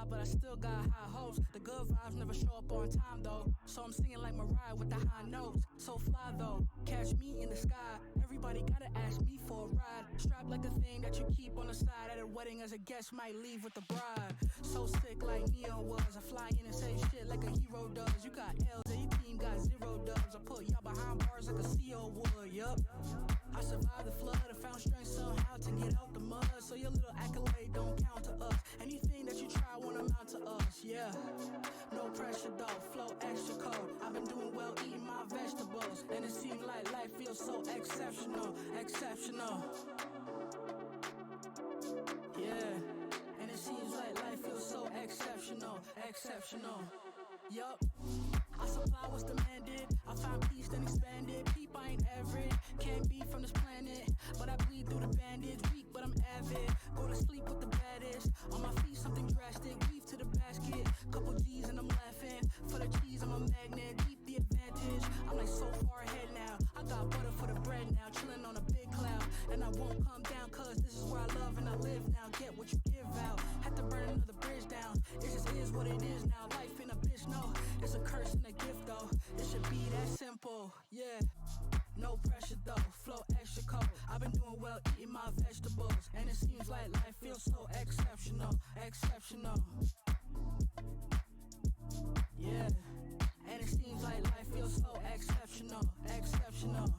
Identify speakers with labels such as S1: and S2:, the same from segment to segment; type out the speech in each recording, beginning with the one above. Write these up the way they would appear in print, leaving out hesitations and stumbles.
S1: but I still got high hopes. The good vibes never show up on time though, so I'm singing like Mariah with the high notes. So fly though, catch me in the sky. Everybody gotta ask me for a ride. Strapped like the thing that you keep on the side at a wedding as a guest might leave with the bride. So sick like Neo was, I fly in and say shit like a hero does. You got L's and your team got 0 dubs. I put y'all behind bars like a CO would, yup. I survived the flood, I found strength somehow to get out the mud. So your little accolade don't count to us. Anything that you try won't amount to us, yeah. No pressure though, flow extra cold. I've been doing well eating my vegetables, and it seems like life feels so exceptional, exceptional. Yeah, and it seems like life feels so exceptional, exceptional. Yup. I supply what's demanded, I find peace then expand it. Peep, I ain't average, can't be from this planet, but I bleed through the bandage. Weak, but I'm avid, go to sleep with the baddest. On my feet something drastic, beef to the basket. Couple G's and I'm laughing, for the cheese I'm a magnet. Deep the advantage, I'm like so far ahead now. I got butter for the bread now, chilling on a big cloud. And I won't come down cause this is where I love and I live now. Get what you give out, had to burn another bridge down. It just is what it is now, life in a bitch, no. It's a curse and a gift though, it should be that simple, yeah. No pressure though, flow extra cold. I've been doing well eating my vegetables, and it seems like life feels so exceptional, exceptional. Yeah, and it seems like life feels so exceptional, exceptional.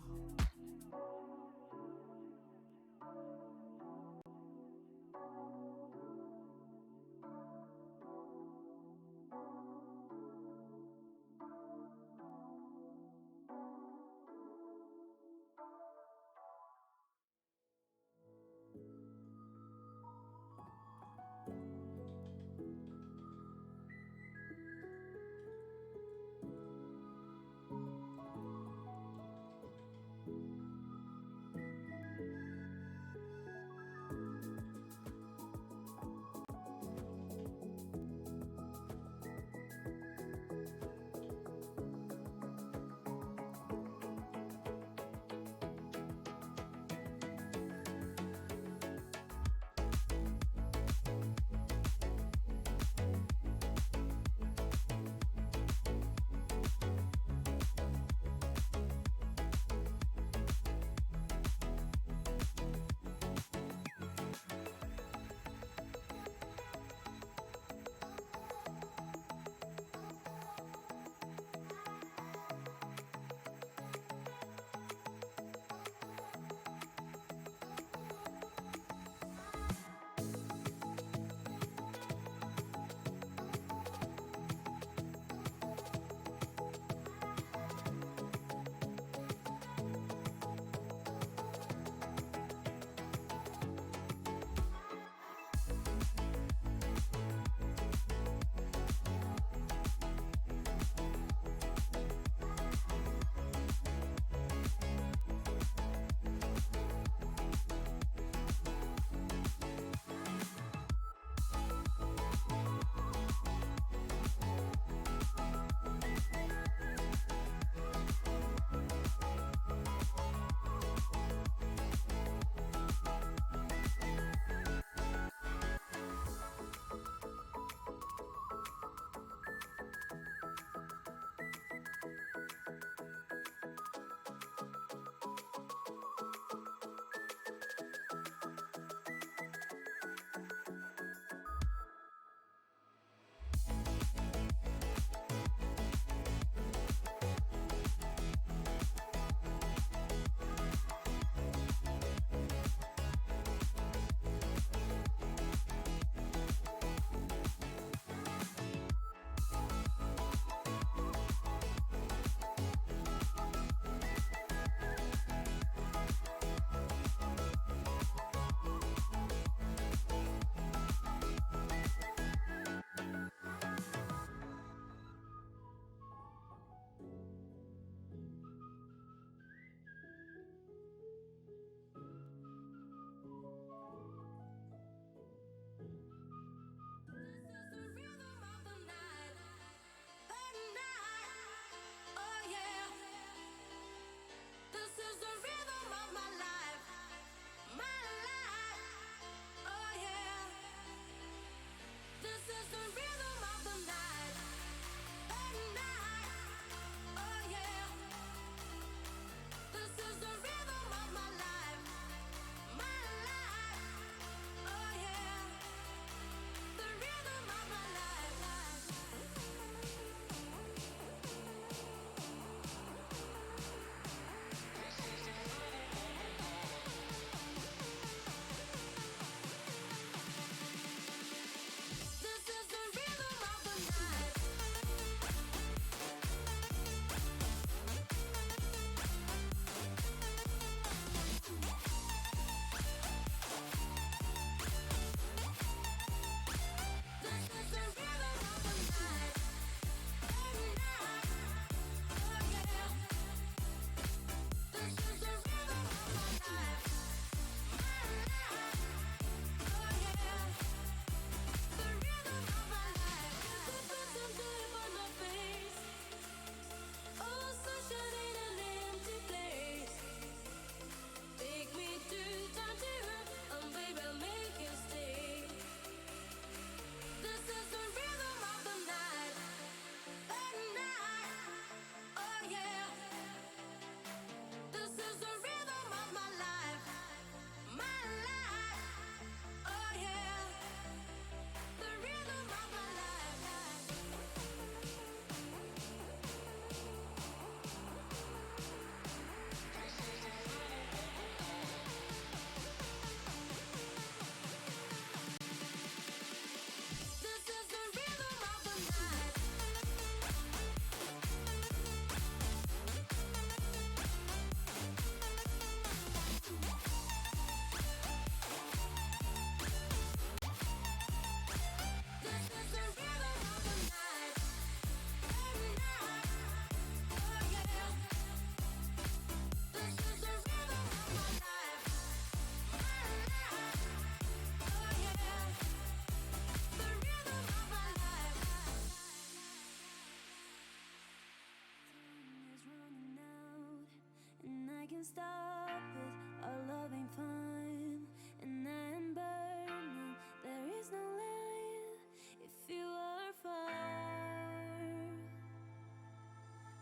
S1: can stop it, our love ain't fine. And I am burning, there is no line. If you are far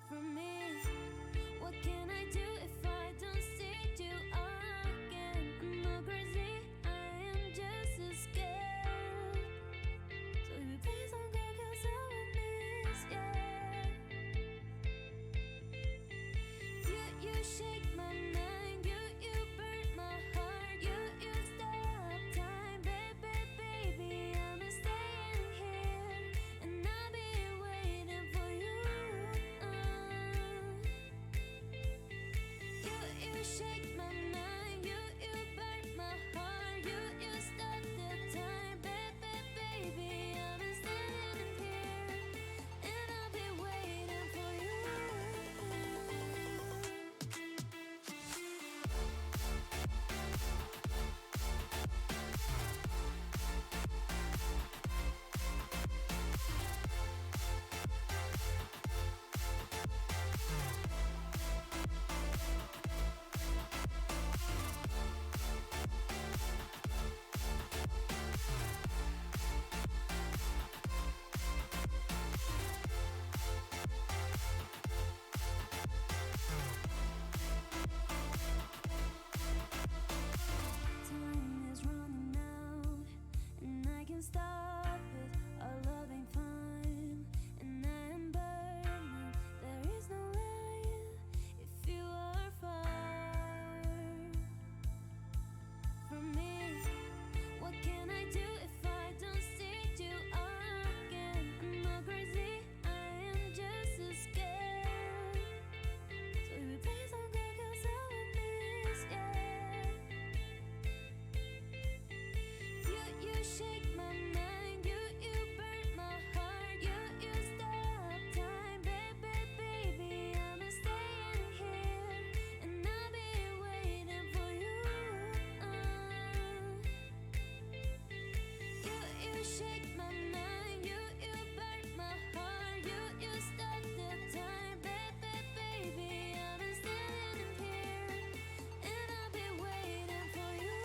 S1: from me, what can I do if I don't see you again? I'm not crazy, I am just as scared. So you please don't go, 'cause I will miss, yeah. You shake my mind, you burn my heart, you stop time, baby, I'm staying here, and I'll be waiting for you. You shake my mind, you burn my heart, you stop the time, baby, I'm standing here, and I'll be waiting for you. Time is running out, and I can stop it. Our love ain't fine, and I am burning. There is no line. If you are far from me, what can I do if I don't see you again? I'm not crazy, I am just as scared. So you please don't go, 'cause I will miss, yeah. You shake my mind, you burn my heart, you stop time, baby, I'm staying here, and I'll be waiting for you. You shake my mind, you burn my heart, you stop the time, baby, I'm standing here, and I'll be waiting for you.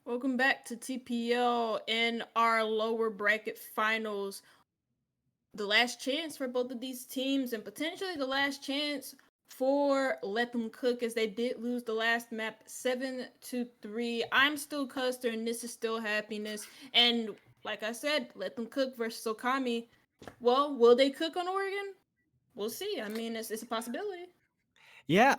S2: Welcome back to TPL in our lower bracket finals. The last chance for both of these teams, and potentially the last chance for Let Them Cook, as they did lose the last map 7-3. I'm still Custer, and this is still happiness. And like I said, Let Them Cook versus Okami. Well, will they cook on Oregon? We'll see. I mean, it's a possibility.
S3: Yeah,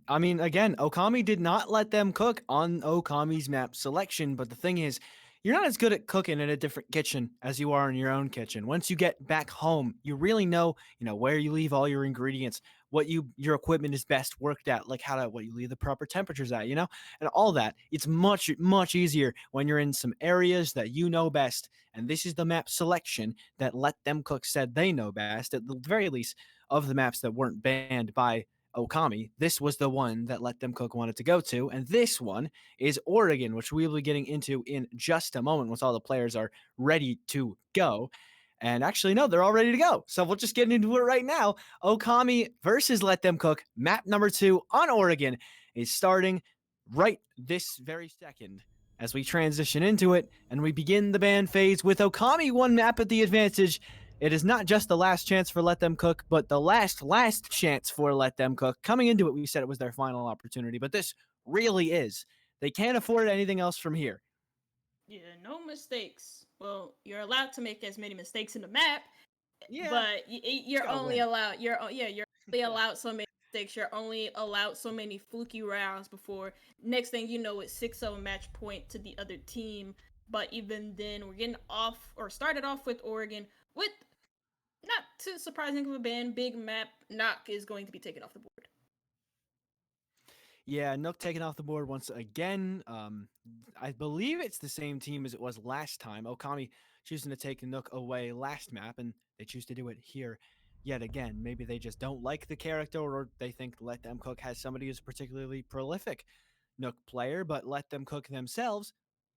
S3: I mean, again, Okami did not let them cook on Okami's map selection, but the thing is, you're not as good at cooking in a different kitchen as you are in your own kitchen. Once you get back home, you really know where you leave all your ingredients, what your equipment is best worked at, like how to what you leave the proper temperatures at, and all that. It's much easier when you're in some areas that you know best. And this is the map selection that Let Them Cook said they know best, at the very least, of the maps that weren't banned by Okami. This was the one that Let Them Cook wanted to go to, and this one is Oregon, which we'll be getting into in just a moment once all the players are ready to go. And actually, no, they're all ready to go. So we'll just get into it right now. Okami versus Let Them Cook, map number 2 on Oregon, is starting right this very second as we transition into it and we begin the ban phase with Okami one map at the advantage. It is not just the last chance for Let Them Cook, but the last chance for Let Them Cook. Coming into it, we said it was their final opportunity, but this really is. They can't afford anything else from here.
S2: Yeah, no mistakes. Well, you're allowed to make as many mistakes in the map,
S3: Yeah,
S2: but you're only
S3: win.
S2: allowed. You're only allowed so many mistakes. You're only allowed so many fluky rounds before next thing you know, it's 6-0 match point to the other team. But even then, we're getting off or started off with Oregon with not too surprising of a ban. Big map knock is going to be taken off the board.
S3: Yeah, Nook taken off the board once again. I believe it's the same team as it was last time. Okami choosing to take Nook away last map, and they choose to do it here yet again. Maybe they just don't like the character, or they think Let Them Cook has somebody who's particularly prolific Nook player, but Let Them Cook themselves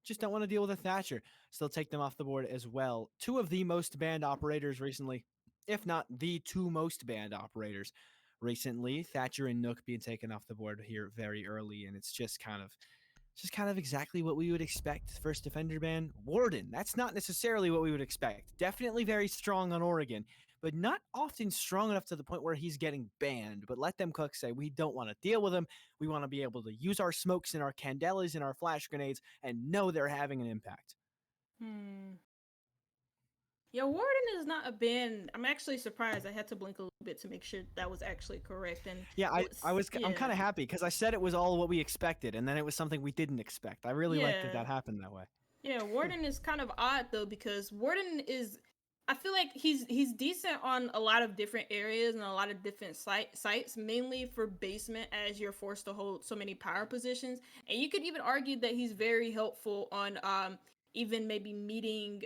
S3: just don't want to deal with a Thatcher. Still take them off the board as well. Two of the most banned operators recently, if not the two most banned operators recently. Thatcher and Nook being taken off the board here very early, and it's just kind of exactly what we would expect. First defender ban, Warden. That's not necessarily what we would expect. Definitely very strong on Oregon, but not often strong enough to the point where he's getting banned. But Let Them Cook say we don't want to deal with him. We want to be able to use our smokes and our candelas and our flash grenades and know they're having an impact.
S2: Hmm. Yeah, Warden is not a ban. I'm actually surprised. I had to blink a little bit to make sure that was actually correct. And
S3: Yeah, I'm kind
S2: yeah,
S3: of happy because I said it was all what we expected, and then it was something we didn't expect. I really like that
S2: yeah.
S3: that happened that way.
S2: Yeah, Warden is kind of odd though because Warden is I feel like he's decent on a lot of different areas and a lot of different sites, mainly for basement as you're forced to hold so many power positions. And you could even argue that he's very helpful on even maybe meeting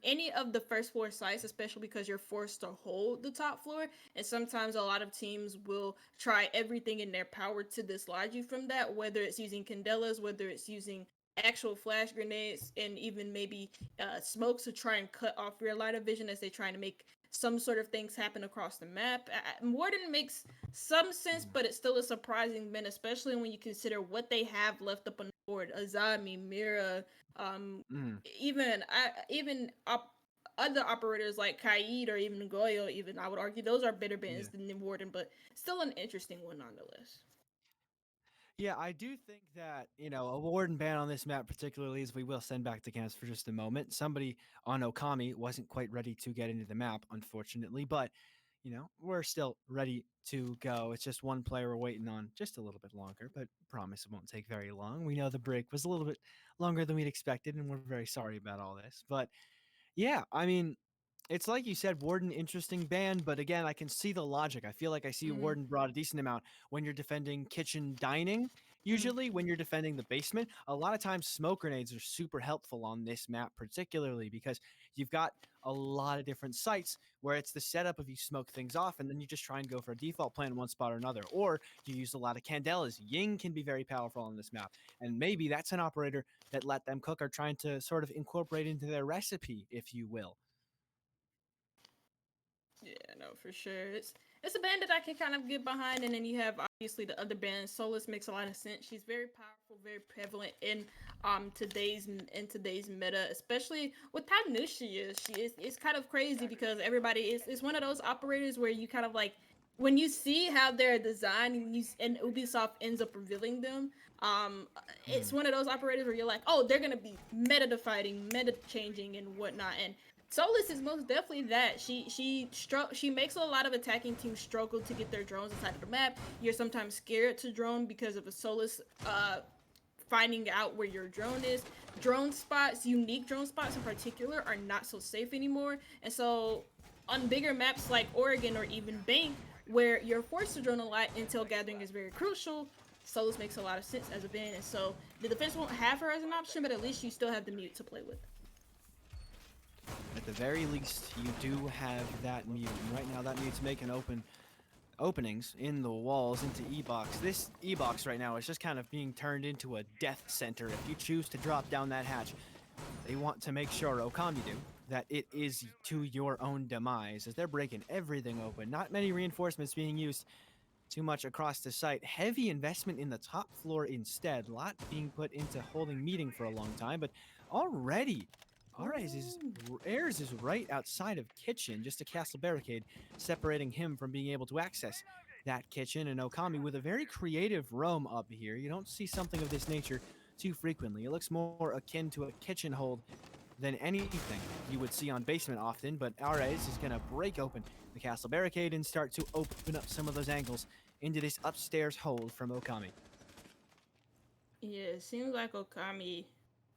S2: any of the first floor sites, especially because you're forced to hold the top floor. And sometimes a lot of teams will try everything in their power to dislodge you from that, whether it's using candelas, whether it's using actual flash grenades, and even maybe smokes to try and cut off your line of vision as they're trying to make some sort of things happen across the map. Warden makes some sense, but it's still a surprising win, especially when you consider what they have left up on the board. Azami, Mira, um,
S3: Mm,
S2: other operators like Kaid or even Goyo. Even I would argue those are better
S3: yeah.
S2: bans than the Warden, but still an interesting one nonetheless.
S3: Yeah, I do think that, a warden ban on this map, particularly as we will send back to camps for just a moment. Somebody on Okami wasn't quite ready to get into the map, unfortunately, but, we're still ready to go. It's just one player we're waiting on just a little bit longer, but promise it won't take very long. We know the break was a little bit longer than we'd expected, and we're very sorry about all this. But yeah, I mean, it's like you said, Warden, interesting band, but again, I can see the logic. I feel like I see
S2: Mm,
S3: Warden brought a decent amount when you're defending kitchen dining.
S2: mm.
S3: Usually, when you're defending the basement, a lot of times smoke grenades are super helpful on this map, particularly because you've got a lot of different sites where it's the setup of you smoke things off and then you just try and go for a default plan in one spot or another. Or you use a lot of candelas. Ying can be very powerful on this map. And maybe that's an operator that Let Them Cook are trying to sort of incorporate into their recipe, if you will.
S2: Yeah, no, for sure. It's a band that I can kind of get behind, and then you have obviously the other band. Solus makes a lot of sense. She's very powerful, very prevalent in today's meta, especially with how new she is. She is it's kind of crazy because everybody is one of those operators where you kind of like when you see how they're designed and Ubisoft ends up revealing them. Um, it's
S3: Mm,
S2: one of those operators where you're like, oh, they're gonna be meta defining, meta changing, and whatnot, and Solus is most definitely that. She makes a lot of attacking teams struggle to get their drones inside of the map. You're sometimes scared to drone because of a Solus finding out where your drone is. Drone spots, unique drone spots in particular, are not so safe anymore. And so on bigger maps like Oregon or even Bank, where you're forced to drone a lot. Intel gathering is very crucial. Solos makes a lot of sense as a ban, and so the defense won't have her as an option, but at least you still have the mute to play with.
S3: At the very least, you do have that mute. And right now, that mute's making openings in the walls into E-Box. This E-Box right now is just kind of being turned into a death center. If you choose to drop down that hatch, they want to make sure, Okami do, that it is to your own demise, as they're breaking everything open. Not many reinforcements being used too much across the site. Heavy investment in the top floor instead. A lot being put into holding meeting for a long time, but already Ayers is right outside of kitchen, just a castle barricade separating him from being able to access that kitchen. And Okami with a very creative roam up here. You don't see something of this nature too frequently. It looks more akin to a kitchen hold than anything you would see on basement often, but Ares is going to break open the castle barricade and start to open up some of those angles into this upstairs hold from Okami.
S2: Yeah, it seems like Okami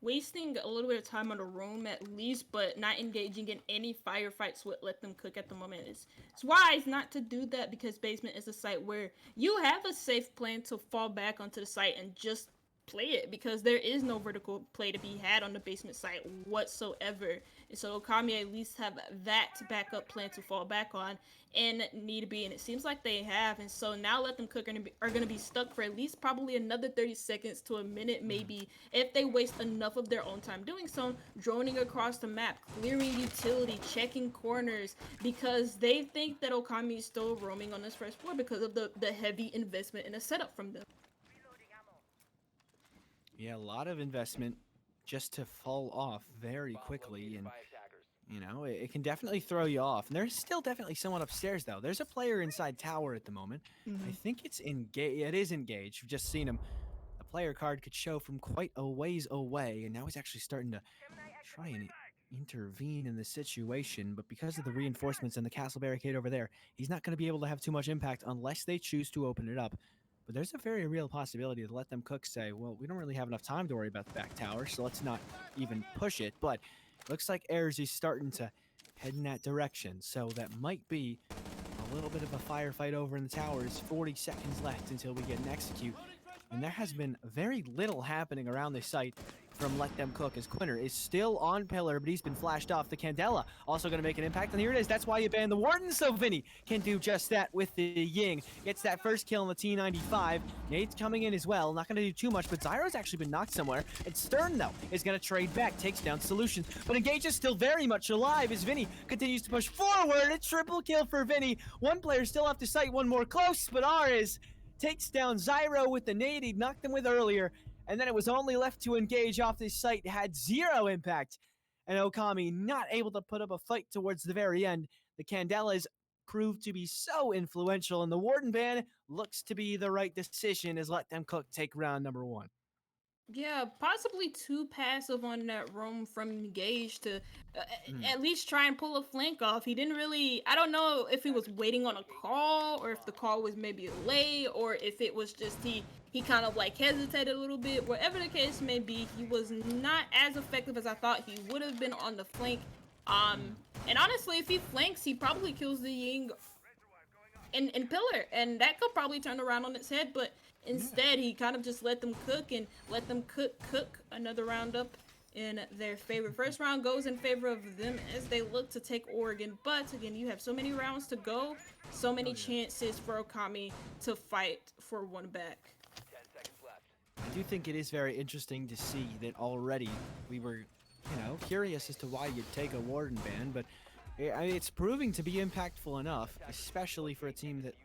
S2: wasting a little bit of time on the room at least, but not engaging in any firefights would let them cook at the moment. It's wise not to do that because basement is a site where you have a safe plan to fall back onto the site and just play it because there is no vertical play to be had on the basement site whatsoever. And so Okami at least have that backup plan to fall back on and need to be, and it seems like they have. And so now Let Them Cook are going to be stuck for at least probably another 30 seconds to a minute maybe if they waste enough of their own time doing so, droning across the map, clearing utility, checking corners, because they think that Okami is still roaming on this first floor because of the heavy investment in a setup from them.
S3: Yeah, a lot of investment just to fall off very quickly, and it can definitely throw you off. And there's still definitely someone upstairs though. There's a player inside tower at the moment. I think it's engaged. It is engaged. We've just seen him. The player card could show from quite a ways away, and now he's actually starting to try and intervene in the situation. But because of the reinforcements and the castle barricade over there, he's not going to be able to have too much impact unless they choose to open it up. But there's a very real possibility to let them cook say, well, we don't really have enough time to worry about the back tower, so let's not even push it. But it looks like Ayers is starting to head in that direction, so that might be a little bit of a firefight over in the towers. 40 seconds left until we get an execute. And there has been very little happening around this site from Let Them Cook, as Quinner is still on pillar, but he's been flashed off. The Candela also going to make an impact, and here it is. That's why you banned the Warden, so Vinny can do just that with the Ying. Gets that first kill on the T95. Nate's coming in as well. Not going to do too much, but Zyro's actually been knocked somewhere. And Stern, though, is going to trade back, takes down Solutions. But Engage is still very much alive as Vinny continues to push forward. A triple kill for Vinny. One player still off the site, one more close, but Ares takes down Zyro with the nade he knocked him with earlier, and then it was only left to Engage off this site, had zero impact, and Okami not able to put up a fight towards the very end. The Candelas proved to be so influential, and the Warden ban looks to be the right decision as Let Them Cook take round number 1.
S2: Yeah, possibly too passive on that roam from Engage to at least try and pull a flank off. He didn't really, I don't know if he was waiting on a call or if the call was maybe late or if it was just he kind of like hesitated a little bit. Whatever the case may be, he was not as effective as I thought he would have been on the flank. And honestly, if he flanks, he probably kills the Ying in pillar, and that could probably turn around on its head, but instead he kind of just let them cook and let them cook another round up in their favor. First round goes in favor of them as they look to take Oregon, but again, you have so many rounds to go, so many chances for Okami to fight for one back.
S3: I do think it is very interesting to see that already we were, curious as to why you'd take a Warden ban, but it's proving to be impactful enough, especially for a team that,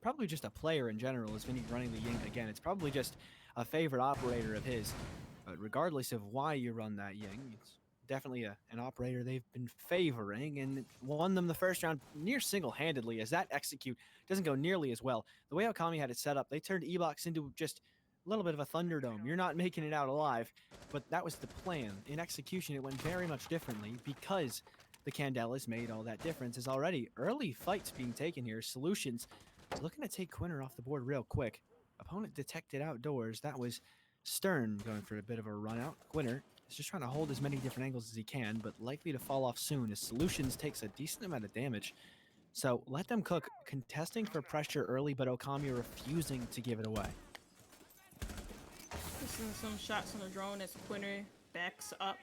S3: probably just a player in general, is Vinny running the Ying again. It's probably just a favorite operator of his. But regardless of why you run that Ying, it's definitely an operator they've been favoring and won them the first round near single-handedly, as that execute doesn't go nearly as well. The way Okami had it set up, they turned E-Box into just a little bit of a Thunderdome. You're not making it out alive, but that was the plan. In execution, it went very much differently because the Candelas made all that difference. Is already early fights being taken here. Solutions looking to take Quinner off the board real quick. Opponent detected outdoors. That was Stern going for a bit of a run out. Quinner is just trying to hold as many different angles as he can, but likely to fall off soon as Solutions takes a decent amount of damage. So let them cook, contesting for pressure early, but Okami refusing to give it away.
S2: Missing some shots on the drone as Quinter backs up.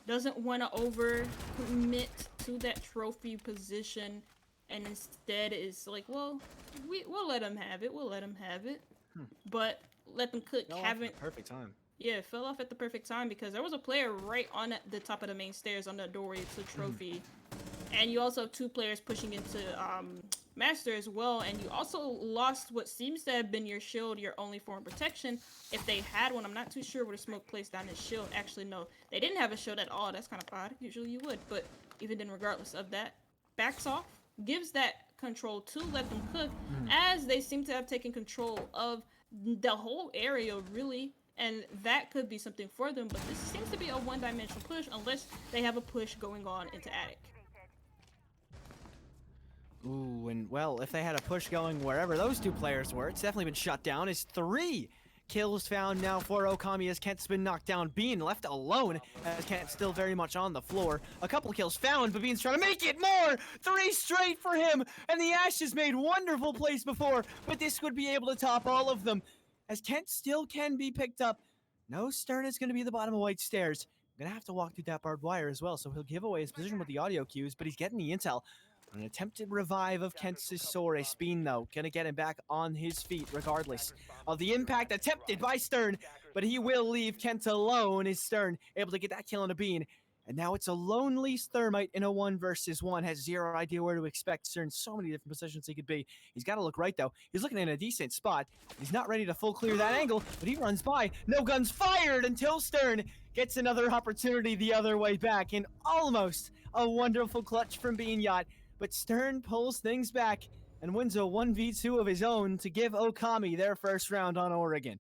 S2: Doesn't want to over commit to that trophy position, and instead is like, well, we'll let him have it. We'll let him have it. But let them cook.
S3: No,
S2: Haven't.
S3: perfect time.
S2: Yeah, fell off at the perfect time because there was a player right on the top of the main stairs on the doorway to trophy. And you also have 2 players pushing into Master as well. And you also lost what seems to have been your shield, your only form of protection. If they had one, I'm not too sure where the smoke placed down his shield. Actually, no, they didn't have a shield at all. That's kind of odd. Usually you would. But even then, regardless of that, backs off, gives that control to let them cook, as they seem to have taken control of the whole area, really. And that could be something for them. But this seems to be a one-dimensional push unless they have a push going on into Attic.
S3: Ooh, and well, if they had a push going wherever those 2 players were, it's definitely been shut down. It's 3 kills found now for Okami as Kent's been knocked down. Bean left alone as Kent's still very much on the floor. A couple kills found, but Bean's trying to make it more! 3 straight for him! And the Ashes made wonderful plays before, but this would be able to top all of them. As Kent still can be picked up. No, Stern is going to be the bottom of White Stairs. Going to have to walk through that barbed wire as well, so he'll give away his position with the audio cues, but he's getting the intel. An attempted revive of Kent's Sore. Bean, though, gonna get him back on his feet regardless of the impact attempted by Stern, but he will leave Kent alone. Is Stern able to get that kill on a Bean? And now it's a lonely Thermite in a 1 versus 1. Has zero idea where to expect Stern. So many different positions he could be. He's got to look right, though. He's looking in a decent spot. He's not ready to full clear that angle, but he runs by. No guns fired until Stern gets another opportunity the other way back. And almost a wonderful clutch from Bean Yacht. But Stern pulls things back and wins a 1v2 of his own to give Okami their first round on Oregon.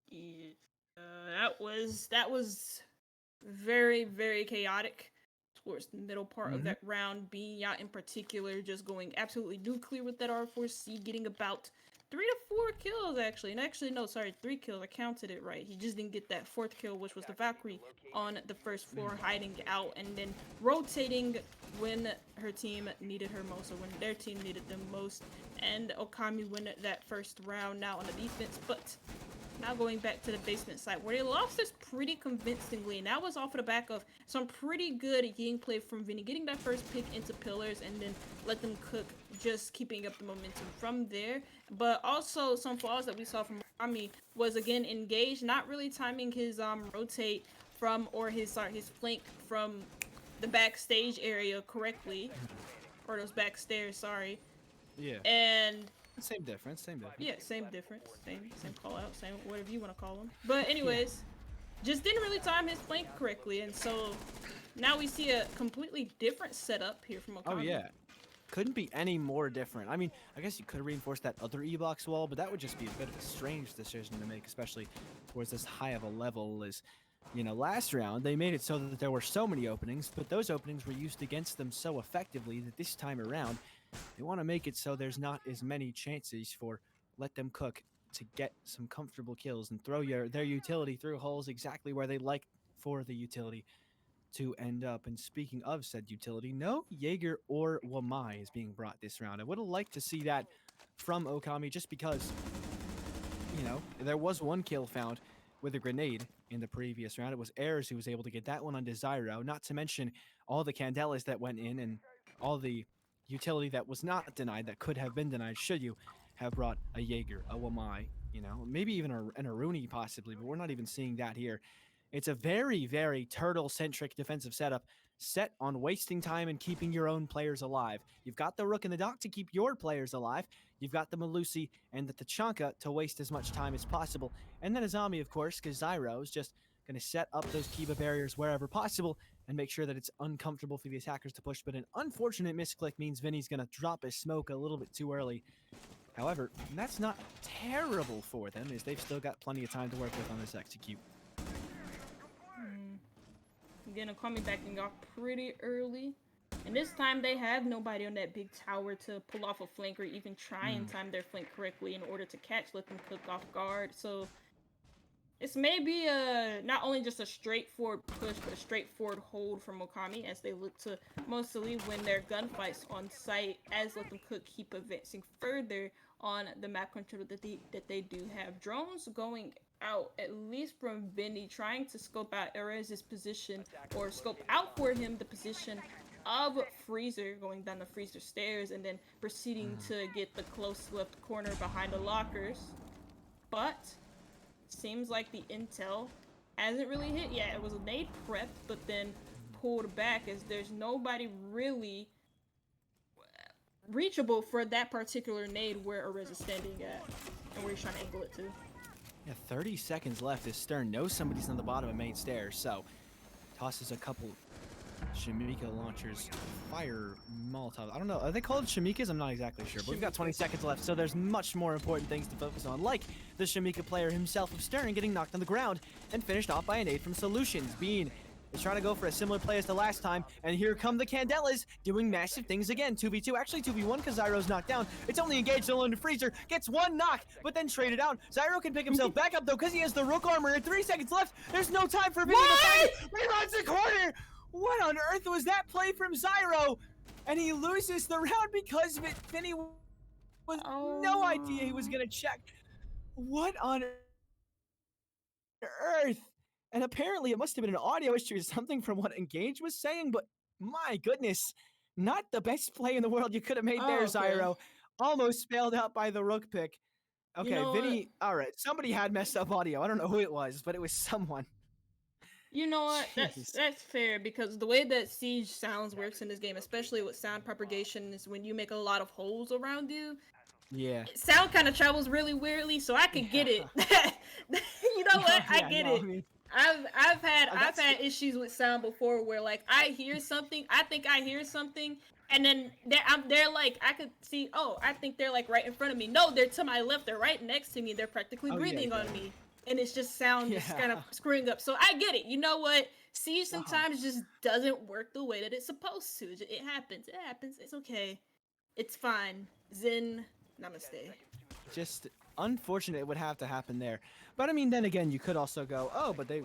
S2: Yeah, that was very, very chaotic towards the middle part of that round. Bean Yacht in particular just going absolutely nuclear with that R4C, getting about 3 to 4 kills actually. And actually, no, sorry, 3 kills. I counted it right. He just didn't get that 4th kill, which was the Valkyrie on the first floor, hiding out and then rotating when her team needed her most, or when their team needed them most. And Okami win that first round now on the defense, but now going back to the basement side, where they lost this pretty convincingly, and that was off of the back of some pretty good ying play from Vinny, getting that first pick into pillars and then let them cook, just keeping up the momentum from there. But also some flaws that we saw from Okami was again engaged, not really timing his rotate from, or his flank from the backstage area correctly, or those back stairs, sorry.
S3: Yeah.
S2: And
S3: Same difference.
S2: yeah, same difference, same call out, same whatever you want to call them. But anyways, just didn't really time his flank correctly, and so now we see a completely different setup here from Okami.
S3: Oh yeah, couldn't be any more different. I mean, I guess you could reinforce that other E-box wall, but that would just be a bit of a strange decision to make, especially towards this high of a level as, you know, last round they made it so that there were so many openings, but those openings were used against them so effectively that this time around they want to make it so there's not as many chances for let them cook to get some comfortable kills and throw their utility through holes exactly where they like for the utility to end up. And speaking of said utility, no Jaeger or Wamai is being brought this round. I would have liked to see that from Okami just because, you know, there was 1 kill found with a grenade in the previous round. It was Ayers who was able to get that one on Desiro, not to mention all the Candelas that went in and all the utility that was not denied that could have been denied should you have brought a Jaeger, a Wamai, you know, maybe even an Aruni possibly, but we're not even seeing that here. It's a very, very turtle-centric defensive setup set on wasting time and keeping your own players alive. You've got the Rook and the Doc to keep your players alive. You've got the Malusi and the Tachanka to waste as much time as possible. And then Azami, of course, because Zyro is just going to set up those Kiba barriers wherever possible and make sure that it's uncomfortable for the attackers to push. But an unfortunate misclick means Vinny's going to drop his smoke a little bit too early. However, that's not terrible for them, as they've still got plenty of time to work with on this execute.
S2: Again, Okami backing off pretty early. And this time they have nobody on that big tower to pull off a flank or even try and time their flank correctly in order to catch, let them cook off guard. So It's maybe not only just a straightforward push, but a straightforward hold from Okami as they look to mostly win their gunfights on site as Let Them Cook keep advancing further on the map control that they do have. Drones going out, at least from Vinny, trying to scope out Erez's position or scope out for him the position of Freezer going down the Freezer stairs and then proceeding to get the close left corner behind the lockers. But seems like the intel hasn't really hit yet. It was a nade prepped, but then pulled back as there's nobody really reachable for that particular nade where Arez is standing at and where he's trying to angle it to.
S3: Yeah, 30 seconds left as Stern knows somebody's on the bottom of main stairs, so tosses a couple Shamika launchers, fire Molotov. I don't know, are they called Shamikas? I'm not exactly sure, but we've got 20 seconds left, so there's much more important things to focus on, like the Shamika player himself of Stern getting knocked on the ground and finished off by an aid from Solutions. Bean is trying to go for a similar play as the last time, and here come the Candelas doing massive things again. 2v2, actually 2v1 because Zyro's knocked down. It's only engaged alone to Freezer, gets one knock, but then traded out. Zyro can pick himself back up though because he has the Rook armor and 3 seconds left. There's no time for Vinny to find it. He runs the corner. What on earth was that play from Zyro? And he loses the round because of it. Vinny was no idea he was gonna check. What on earth? And apparently it must have been an audio issue or something from what Engage was saying, but my goodness, not the best play in the world you could have made there, Zyro. Almost spelled out by the Rook pick. Okay,
S2: You know
S3: Vinny, all right, somebody had messed up audio. I don't know who it was, but it was someone.
S2: You know what?
S3: Jeez.
S2: That's fair because the way that Siege sounds works in this game, especially with sound propagation, is when you make a lot of holes around you.
S3: Yeah.
S2: Sound kind of travels really weirdly, so I could get it. You know what? I get it.
S3: I mean,
S2: I've had issues with sound before where like I hear something, I think I hear something, and then they're like I could see, oh, I think they're like right in front of me. No, they're to my left. They're right next to me. They're practically breathing on me, and it's just sound just kind of screwing up. So I get it. You know what? Siege sometimes just doesn't work the way that it's supposed to. It happens. It happens. It's okay. It's fine. Zen. Namaste.
S3: just unfortunate it would have to happen there. But I mean, then again, you could also go, oh, but they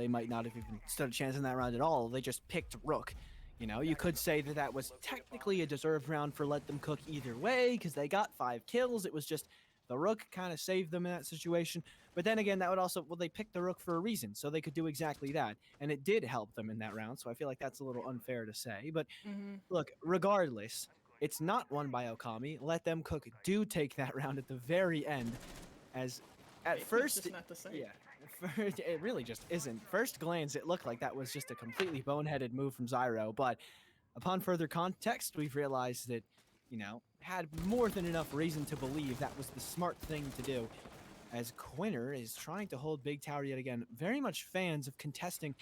S3: might not have even stood a chance in that round at all. They just picked Rook. You could say that that was technically a deserved round for Let Them Cook either way because they got 5 kills. It was just the Rook kind of saved them in that situation. But then again, that would also, well, they picked the Rook for a reason, so they could do exactly that. And it did help them in that round, so I feel like that's a little unfair to say. But look, regardless, it's not won by Okami. Let Them Cook do take that round at the very end, as at first,
S2: Just not the same.
S3: it really just isn't. First glance, it looked like that was just a completely boneheaded move from Zyro, but upon further context, we've realized that, had more than enough reason to believe that was the smart thing to do. As Quinner is trying to hold Big Tower yet again, very much fans of contesting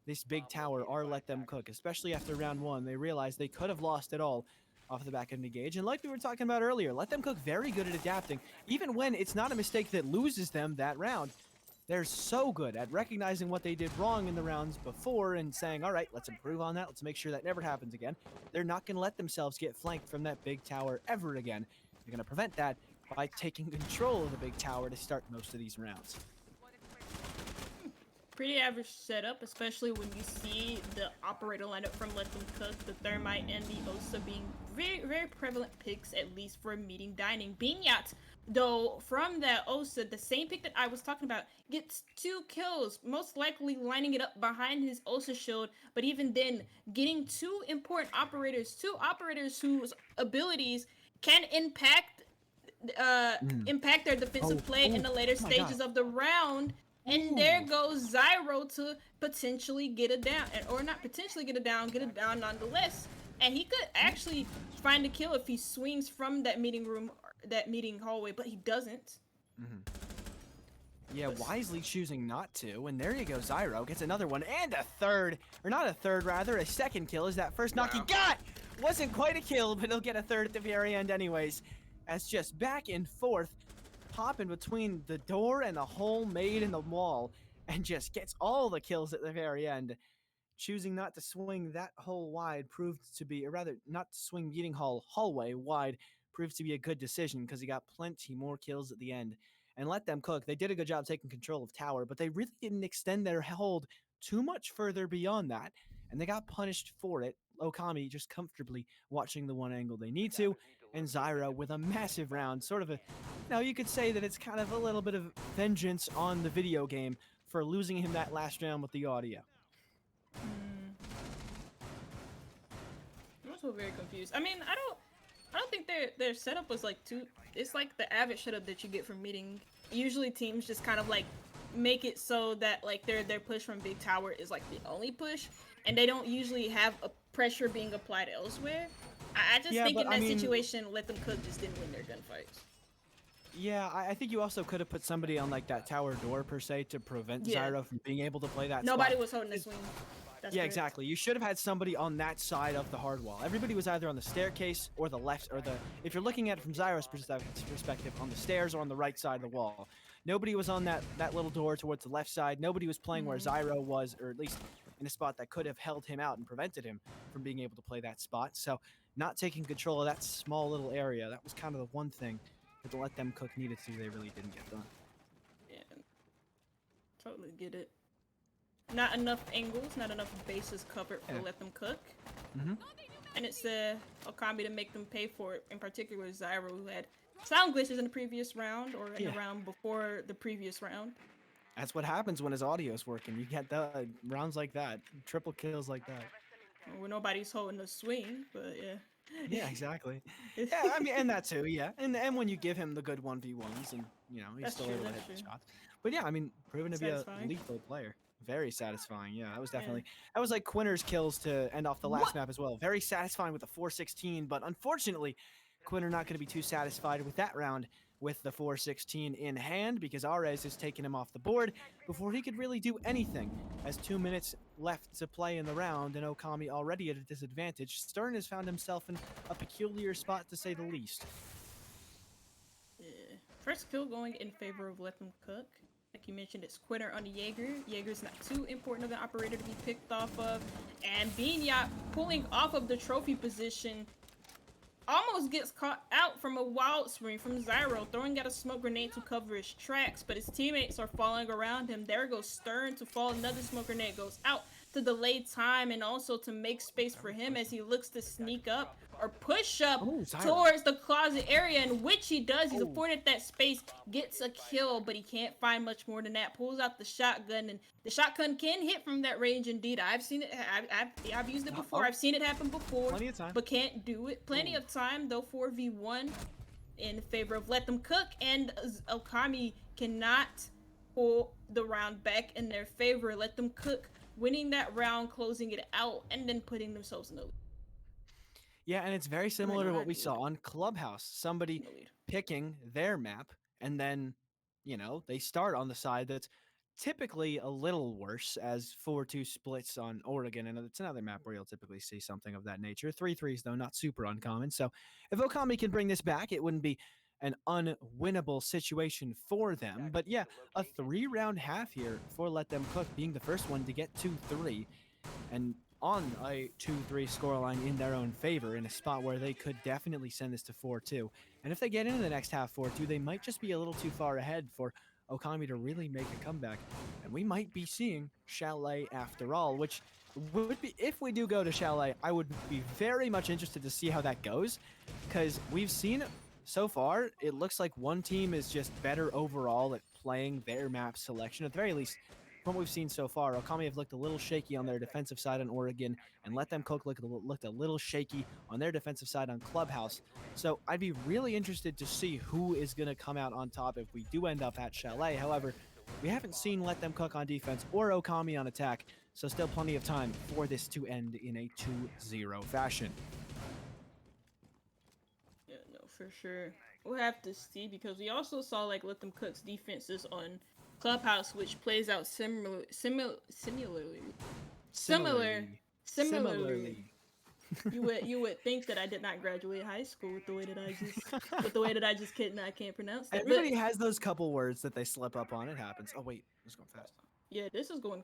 S3: this Big Tower are Let Them Cook, especially after round 1. They realized they could have lost it all off the back of Engage, and like we were talking about earlier, Let Them Cook very good at adapting, even when it's not a mistake that loses them that round. They're so good at recognizing what they did wrong in the rounds before and saying, all right, let's improve on that. Let's make sure that never happens again. They're not going to let themselves get flanked from that big tower ever again. They're going to prevent that by taking control of the big tower to start most of these rounds.
S2: Pretty average setup, especially when you see the operator lineup from Let Them Cook, the Thermite and the Osa being very, very prevalent picks, at least for meeting dining. Binyat, though, from that Osa, the same pick that I was talking about, gets 2 kills, most likely lining it up behind his Osa shield, but even then, getting 2 important operators, 2 operators whose abilities can impact their defensive play in the later stages of the round. And there goes Zyro to potentially get it down, or not potentially get it down nonetheless. And he could actually find a kill if he swings from that meeting room, that meeting hallway, but he doesn't.
S3: Yeah, wisely choosing not to. And there you go, Zyro gets another one and a third, or not a third, rather, a second kill is that first knock he got. Wasn't quite a kill, but he'll get a third at the very end anyways. As just back and forth, popping between the door and the hole made in the wall, and just gets all the kills at the very end. Choosing not to swing that hole wide proved to be, or rather, not to swing meeting hallway wide proved to be a good decision because he got plenty more kills at the end. and let them cook. They did a good job taking control of tower, but they really didn't extend their hold too much further beyond that, and they got punished for it. Okami just comfortably watching the one angle they need to, and Zyra with a massive round, sort of a, you could say that it's kind of a little bit of vengeance on the video game for losing him that last round with the audio.
S2: I'm also very confused. I mean, I don't think their setup was like too. It's like the average setup that you get from meeting. Usually teams just kind of like make it so that like their push from big tower is like the only push, and they don't usually have a pressure being applied elsewhere. I just think in that situation, let them cook just didn't win their gunfights.
S3: Yeah, I think you also could have put somebody on like that tower door per se to prevent Zyra from being able to play that.
S2: Nobody was holding the swing.
S3: That's correct. Exactly. You should have had somebody on that side of the hard wall. Everybody was either on the staircase or the left, or the, if you're looking at it from Zyra's perspective, on the stairs or on the right side of the wall. Nobody was on that little door towards the left side. Nobody was playing where Zyra was, or at least in a spot that could have held him out and prevented him from being able to play that spot. So not taking control of that small little area, that was kind of the one thing that the Let Them Cook needed to, they really didn't get done.
S2: Yeah, totally get it. Not enough angles, not enough bases covered for Let Them Cook. And it's Okami to make them pay for it, in particular Zyra, who had sound glitches in the previous round, or in the round before the previous round.
S3: That's what happens when his audio's working. You get the rounds like that, triple kills like that.
S2: Where nobody's holding the swing, but yeah.
S3: Yeah, exactly. Yeah, I mean, and that too, yeah. And when you give him the good 1v1s, and, he's still able to hit the shots. But yeah, I mean, proven to be a lethal player. Very satisfying, yeah. That was definitely that was like Quinner's kills to end off the last map as well. Very satisfying with the 416, but unfortunately, Quinner not going to be too satisfied with that round with the 416 in hand, because Ares has taken him off the board before he could really do anything. As 2 minutes left to play in the round, and Okami already at a disadvantage, Stern has found himself in a peculiar spot, to say the least.
S2: Yeah. First kill going in favor of Let Them Cook. Like you mentioned, it's Quinner on the Jaeger. Jaeger's not too important of an operator to be picked off of. And Binyat pulling off of the trophy position almost gets caught out from a wild spring from Zyro, throwing out a smoke grenade to cover his tracks, but his teammates are falling around him. There goes Stern to fall. Another smoke grenade goes out to delay time and also to make space for him as he looks to sneak up or push up towards the closet area, in which he does. He's afforded that space, gets a kill, but he can't find much more than that. Pulls out the shotgun, and the shotgun can hit from that range. Indeed, I've seen it. I've used it before. I've seen it happen before.
S3: Plenty of time.
S2: But can't do it. Plenty of time, though. 4v1 in favor of Let Them Cook, and Okami cannot pull the round back in their favor. Let Them Cook winning that round, closing it out, and then putting themselves in the lead.
S3: Yeah, and it's very similar to what we saw on Clubhouse. Somebody picking their map, and then, they start on the side that's typically a little worse, as 4-2 splits on Oregon, and it's another map where you'll typically see something of that nature. 3-3s, though, not super uncommon. So if Okami can bring this back, it wouldn't be an unwinnable situation for them. But yeah, a 3-round half here for Let Them Cook, being the first one to get 2-3. And on a 2-3 scoreline in their own favor, in a spot where they could definitely send this to 4-2. And if they get into the next half 4-2, they might just be a little too far ahead for Okami to really make a comeback. And we might be seeing Chalet after all, which would be, if we do go to Chalet, I would be very much interested to see how that goes, because we've seen so far, it looks like one team is just better overall at playing their map selection. At the very least, from what we've seen so far, Okami have looked a little shaky on their defensive side on Oregon, and Let Them Cook looked a little shaky on their defensive side on Clubhouse. So I'd be really interested to see who is going to come out on top if we do end up at Chalet. However, we haven't seen Let Them Cook on defense or Okami on attack, so still plenty of time for this to end in a 2-0 fashion.
S2: Yeah, no, for sure. We'll have to see, because we also saw Let Them Cook's defenses on Clubhouse, which plays out similarly. You would think that I did not graduate high school with the way that I just can't pronounce that.
S3: Everybody has those couple words that they slip up on. It happens. Oh wait, this is going fast.
S2: Yeah, this is going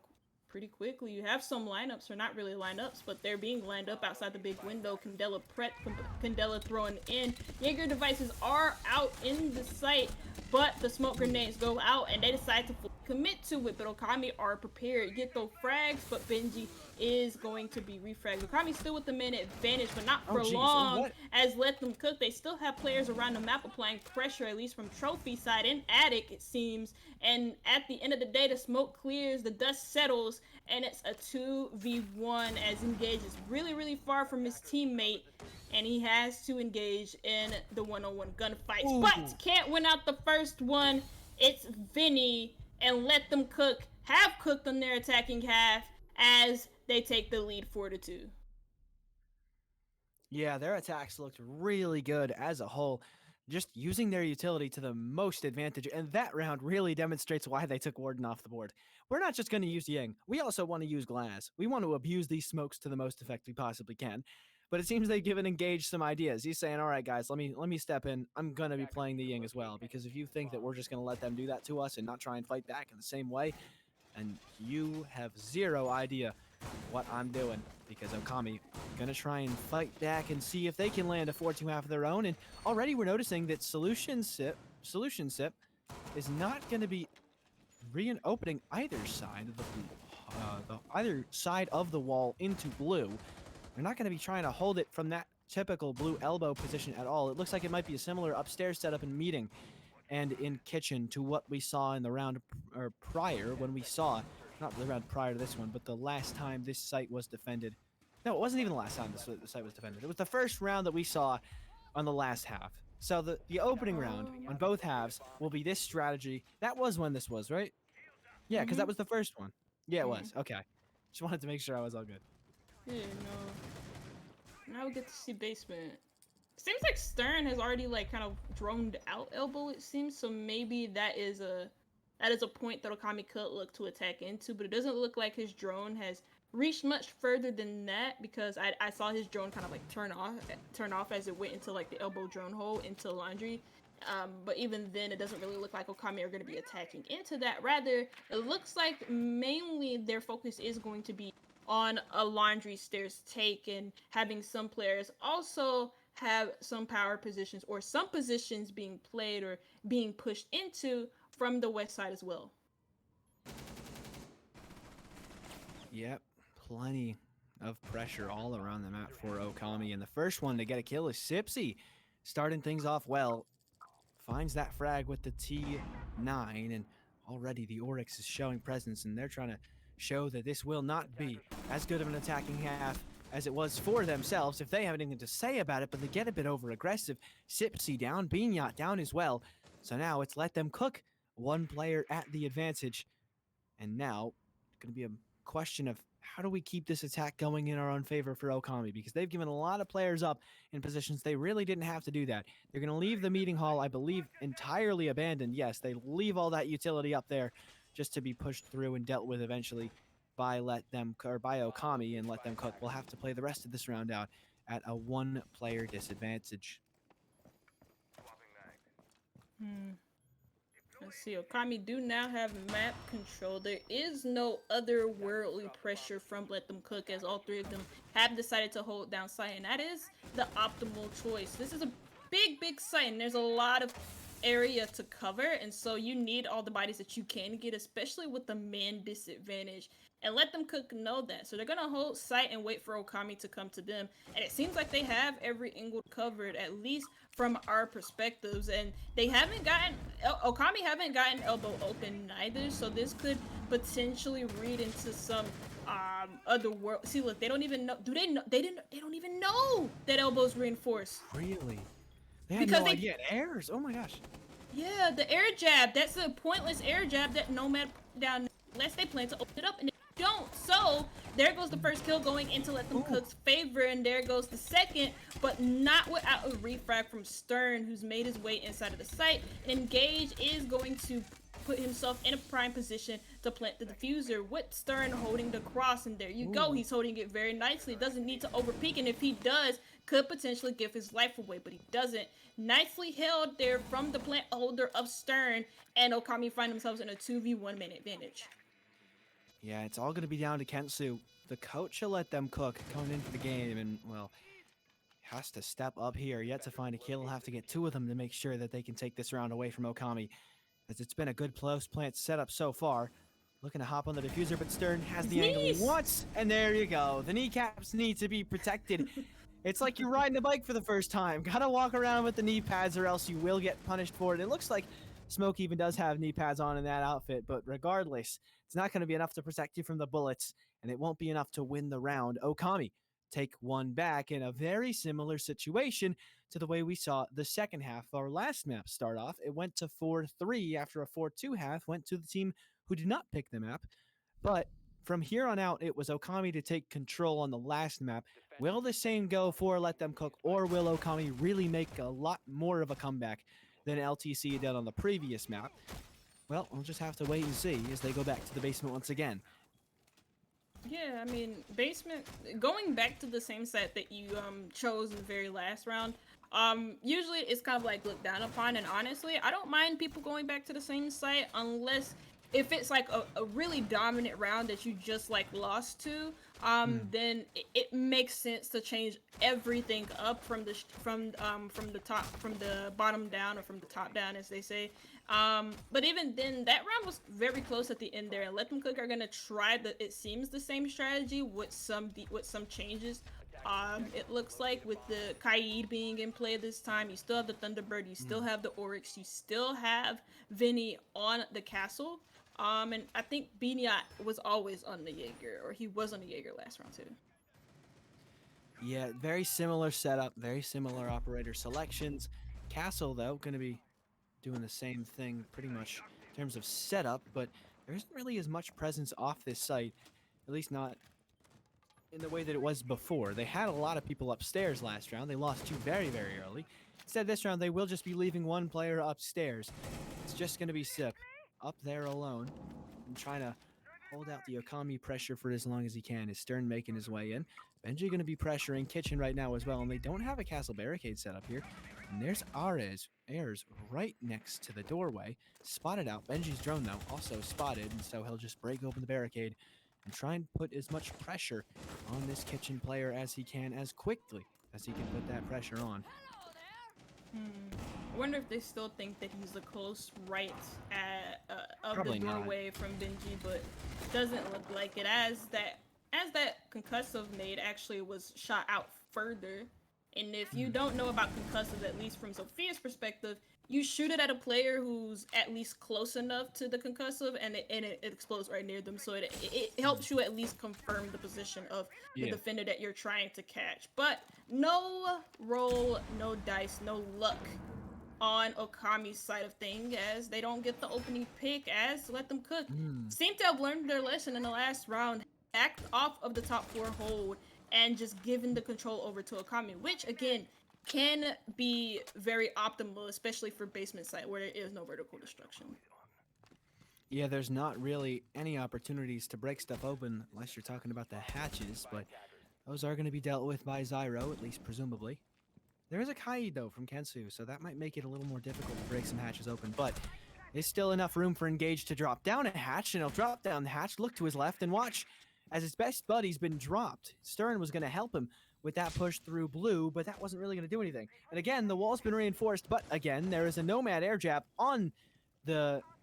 S2: pretty quickly. You have some lineups, or not really lineups, but they're being lined up outside the big window. Candela throwing in. Jaeger devices are out in the site, but the smoke grenades go out and they decide to commit to it. But Okami are prepared. Get those frags, but Benji is going to be refragged. Okami still with the man advantage, but not
S3: Oh,
S2: for
S3: geez. Oh,
S2: long.
S3: what?
S2: As Let Them Cook, they still have players around the map applying pressure, at least from Trophy side and Attic, it seems. And at the end of the day, the smoke clears, the dust settles, and it's a 2v1 as Engage is really, really far from his teammate, and he has to engage in the one-on-one gunfights.
S3: Ooh.
S2: But can't win out the first one. It's Vinny and Let Them Cook have cooked on their attacking half as they take the lead 4-2.
S3: Yeah, their attacks looked really good as a whole, just using their utility to the most advantage, and that round really demonstrates why they took Warden off the board. We're not just going to use Ying, we also want to use Glass. We want to abuse these smokes to the most effect we possibly can. But it seems they've given Engage some ideas. He's saying, all right, guys, let me step in. I'm going to be playing the Ying as well, because if you think that we're just going to let them do that to us and not try and fight back in the same way, and you have zero idea what I'm doing, because Okami gonna try and fight back and see if they can land a 4-2 half of their own. And already we're noticing that Solution Sip is not gonna be opening either side of either side of the wall into blue. They're not gonna be trying to hold it from that typical blue elbow position at all. It looks like it might be a similar upstairs setup in meeting and in kitchen to what we saw in the round prior, when we saw, not the round prior to this one, but the last time this site was defended. No, it wasn't even the last time the site was defended. It was the first round that we saw on the last half. So the opening round on both halves will be this strategy. That was when this was, right? Yeah, because that was the first one. Yeah, it was. Okay. Just wanted to make sure I was all good.
S2: Yeah, no. Now we get to see basement. Seems like Stern has already like kind of droned out elbow, it seems, so maybe that is a point that Okami could look to attack into, but it doesn't look like his drone has reached much further than that, because I saw his drone kind of like turn off as it went into like the elbow drone hole into laundry. But even then, it doesn't really look like Okami are going to be attacking into that. Rather, it looks like mainly their focus is going to be on a laundry stairs take, and having some players also have some power positions or some positions being played or being pushed into from the west side as well.
S3: Yep, plenty of pressure all around the map for Okami. And the first one to get a kill is Sipsy, starting things off well. Finds that frag with the T9, and already the Oryx is showing presence, and they're trying to show that this will not be as good of an attacking half as it was for themselves if they have anything to say about it, but they get a bit over aggressive. Sipsy down, Beanyat down as well. So now it's Let Them Cook, one player at the advantage. And now it's going to be a question of how do we keep this attack going in our own favor for Okami, because they've given a lot of players up in positions they really didn't have to do that. They're going to leave the meeting hall, I believe, entirely abandoned. Yes, they leave all that utility up there just to be pushed through and dealt with eventually by Okami, and Let Them Cook. We'll have to play the rest of this round out at a one-player disadvantage.
S2: Let's see, Okami do now have map control. There is no otherworldly pressure from Let Them Cook, as all three of them have decided to hold down site, and that is the optimal choice. This is a big site, and there's a lot of area to cover, and so you need all the bodies that you can get, especially with the man disadvantage. And Let Them Cook know that, so they're gonna hold site and wait for Okami to come to them. And it seems like they have every angle covered, at least from our perspectives, and they haven't gotten Okami haven't gotten elbow open neither, so this could potentially read into some other world. See, look, they don't even know. Do they know? They don't even know that elbow's reinforced.
S3: Really? They had
S2: Because
S3: no idea. It airs. Oh my gosh.
S2: Yeah, the air jab. That's a pointless air jab that Nomad put down unless they plan to open it up, and they don't. So there goes the first kill going into Let Them Cook's favor, and there goes the second, but not without a refrag from Stern, who's made his way inside of the site. And Engage is going to put himself in a prime position to plant the diffuser with Stern holding the cross, and there you go. He's holding it very nicely. Doesn't need to overpeak, and if he does, could potentially give his life away, but he doesn't. Nicely held there from the plant holder of Stern, and Okami find themselves in a 2v1 man advantage.
S3: Yeah, it's all going to be down to Kensu. The coach will let them cook going into the game, and, well, has to step up here. Yet to find a kill. He'll have to get two of them to make sure that they can take this round away from Okami, as it's been a good close plant setup so far. Looking to hop on the diffuser, but Stern has
S2: His
S3: the angle he
S2: knees!
S3: wants, and there you go. The kneecaps need to be protected. It's like you're riding a bike for the first time. Gotta walk around with the knee pads or else you will get punished for it. It looks like Smoke even does have knee pads on in that outfit, but regardless, it's not going to be enough to protect you from the bullets, and it won't be enough to win the round. Okami take one back in a very similar situation to the way we saw the second half of our last map start off. It went to 4-3 after a 4-2 half, went to the team who did not pick the map. But from here on out, it was Okami to take control on the last map. Will the same go for Let Them Cook, or will Okami really make a lot more of a comeback than LTC did on the previous map? Well, we'll just have to wait and see as they go back to the basement once again.
S2: Yeah, I mean, basement, going back to the same set that you chose in the very last round, usually it's kind of like looked down upon, and honestly, I don't mind people going back to the same site unless if it's like a really dominant round that you just like lost to, then it makes sense to change everything up from the top, from the bottom down, or from the top down, as they say. But even then, that round was very close at the end there. And Let Them Cook are gonna try it seems the same strategy with some changes. It looks like with the Kaid being in play this time, you still have the Thunderbird, you still have the Oryx, you still have Vinny on the castle. And I think Beaniot was always on the Jaeger, or he was on the Jaeger last round too.
S3: Yeah, very similar setup, very similar operator selections. Castle, though, going to be doing the same thing pretty much in terms of setup, but there isn't really as much presence off this site, at least not in the way that it was before. They had a lot of people upstairs last round. They lost two very, very early. Instead, this round, they will just be leaving one player upstairs. It's just going to be Sip up there alone and trying to hold out the Okami pressure for as long as he can. Is Stern making his way in? Benji going to be pressuring Kitchen right now as well, and they don't have a castle barricade set up here. And there's Ayers right next to the doorway, spotted out. Benji's drone, though, also spotted, and so he'll just break open the barricade and try and put as much pressure on this Kitchen player as he can, as quickly as he can put that pressure on.
S2: I wonder if they still think that he's the close right of
S3: Probably
S2: the
S3: not.
S2: doorway from Benji, but doesn't look like it, as that concussive nade actually was shot out further. And if you don't know about concussive, at least from Sophia's perspective, you shoot it at a player who's at least close enough to the concussive, and it explodes right near them. So it helps you at least confirm the position of the defender that you're trying to catch. But no roll, no dice, no luck on Okami's side of thing, as they don't get the opening pick, as Let Them Cook seem to have learned their lesson in the last round, backed off of the top 4 hold and just given the control over to Okami, which again can be very optimal, especially for basement site where there is no vertical destruction.
S3: Yeah, there's not really any opportunities to break stuff open unless you're talking about the hatches, but those are going to be dealt with by Zyro, at least presumably. There is a Kai, though, from Kensu, so that might make it a little more difficult to break some hatches open, but there's still enough room for Engage to drop down a hatch, and he'll drop down the hatch, look to his left, and watch as his best buddy's been dropped. Stern was going to help him with that push through blue, but that wasn't really going to do anything. And again, the wall's been reinforced, but again, there is a Nomad air jab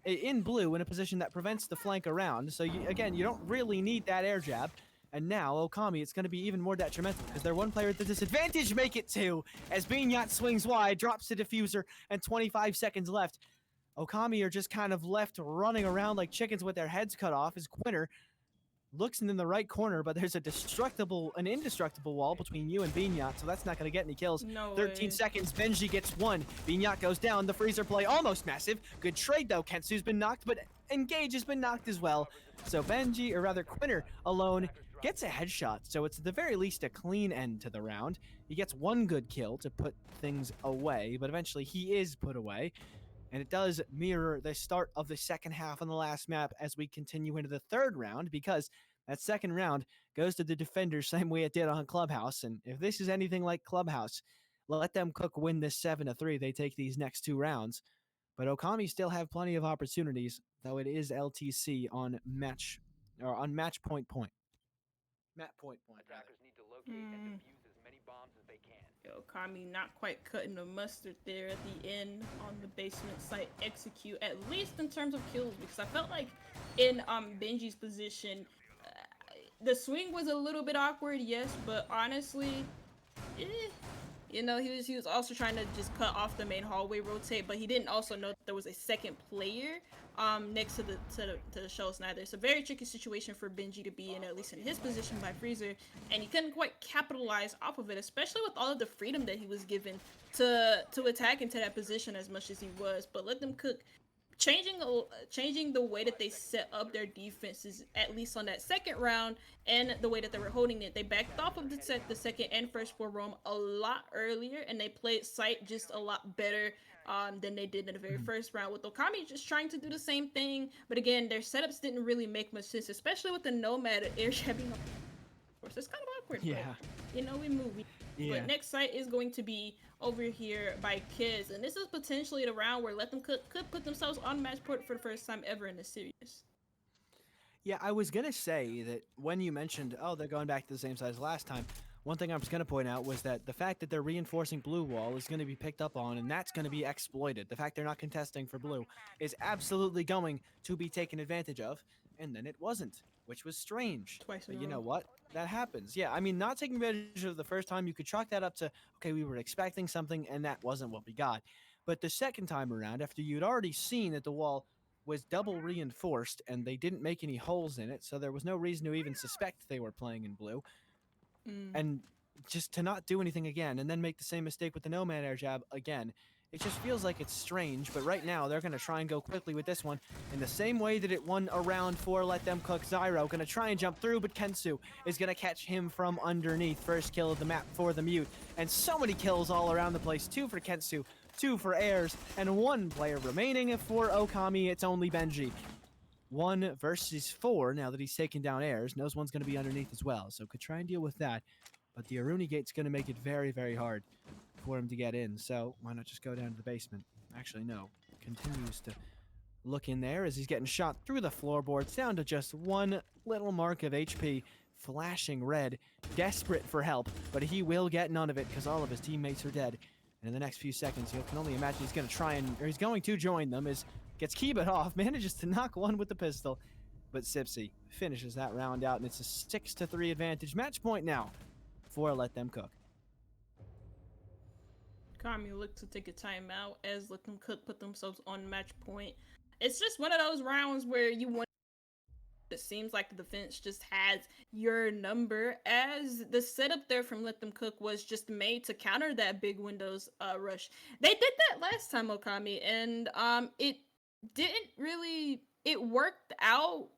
S3: in blue in a position that prevents the flank around. So again, you don't really need that air jab. And now, Okami, it's going to be even more detrimental because they're one player at the disadvantage. Make it two as Beanyat swings wide, drops the diffuser, and 25 seconds left. Okami are just kind of left running around like chickens with their heads cut off as Quinter looks in the right corner, but there's an indestructible wall between you and Beanyat, so that's not going to get any kills.
S2: No
S3: 13
S2: way.
S3: seconds, Benji gets one. Beanyat goes down, the freezer play almost massive. Good trade though, Kensu's been knocked, but Engage has been knocked as well. So Benji, or rather Quinter, alone gets a headshot, so it's at the very least a clean end to the round. He gets one good kill to put things away, but eventually he is put away. And it does mirror the start of the second half on the last map as we continue into the third round, because that second round goes to the defenders same way it did on Clubhouse. And if this is anything like Clubhouse, Let Them Cook win this 7-3. They take these next two rounds. But Okami still have plenty of opportunities, though it is LTC on match or on match point. Map point rather.
S4: Attackers need to locate and
S2: Mm.
S4: defuse as many bombs as they can.
S2: Yo, Kami not quite cutting the mustard there at the end on the basement site execute, at least in terms of kills, because I felt like in Benji's position, the swing was a little bit awkward, yes, but honestly, eh, you know, he was also trying to just cut off the main hallway rotate, but he didn't also know that there was a second player next to the show sniper. It's a very tricky situation for Benji to be in, at least in his position by Freezer, and he couldn't quite capitalize off of it, especially with all of the freedom that he was given to attack into that position as much as he was. But let them cook. Changing the way that they set up their defenses, at least on that second round, and the way that they were holding it. They backed off of the second and first floor roam a lot earlier, and they played site just a lot better than they did in the very
S3: Mhm.
S2: first round. With Okami just trying to do the same thing, but again, their setups didn't really make much sense, especially with the Nomad air jabbing. Of course, it's kind of awkward, but
S3: Yeah.
S2: you know we move. But
S3: Yeah.
S2: next site is going to be over here by Kids, and this is potentially the round where Let Them Cook could put themselves on match point for the first time ever in the series.
S3: Yeah, I was gonna say that when you mentioned, oh, they're going back to the same side as last time. One thing I was gonna point out was that the fact that they're reinforcing blue wall is gonna be picked up on, and that's gonna be exploited. The fact they're not contesting for blue is absolutely going to be taken advantage of, and then it wasn't, which was strange.
S2: Twice in
S3: But
S2: a
S3: you know
S2: row.
S3: what? That happens. Yeah, I mean, not taking advantage of the first time, you could chalk that up to, okay, we were expecting something, and that wasn't what we got. But the second time around, after you'd already seen that the wall was double reinforced and they didn't make any holes in it, so there was no reason to even suspect they were playing in blue.
S2: Mm.
S3: And just to not do anything again and then make the same mistake with the Nomad air jab again, it just feels like it's strange. But right now, they're going to try and go quickly with this one in the same way that it won around 4. Let them cook. Zyro going to try and jump through, but Kensu is going to catch him from underneath. First kill of the map for the Mute. And so many kills all around the place. 2 for Kensu, 2 for Airs, and 1 player remaining for Okami. It's only Benji. 1 versus 4 now that he's taken down Airs. Knows one's going to be underneath as well, so could try and deal with that. But the Aruni gate's going to make it very, very hard for him to get in, so why not just go down to the basement? Actually, no. Continues to look in there as he's getting shot through the floorboards down to just 1 little mark of HP, flashing red, desperate for help, but he will get none of it because all of his teammates are dead. And in the next few seconds, you can only imagine he's going to try and, or he's going to join them as gets Kiba off, manages to knock one with the pistol, but Sipsy finishes that round out, and it's a 6-3 advantage. Match point now for Let Them Cook.
S2: Kami looked to take a timeout as Let Them Cook put themselves on match point. It's just one of those rounds where you want. It seems like the defense just has your number, as the setup there from Let Them Cook was just made to counter that big Windows rush. They did that last time, Okami, and it didn't really. It worked out,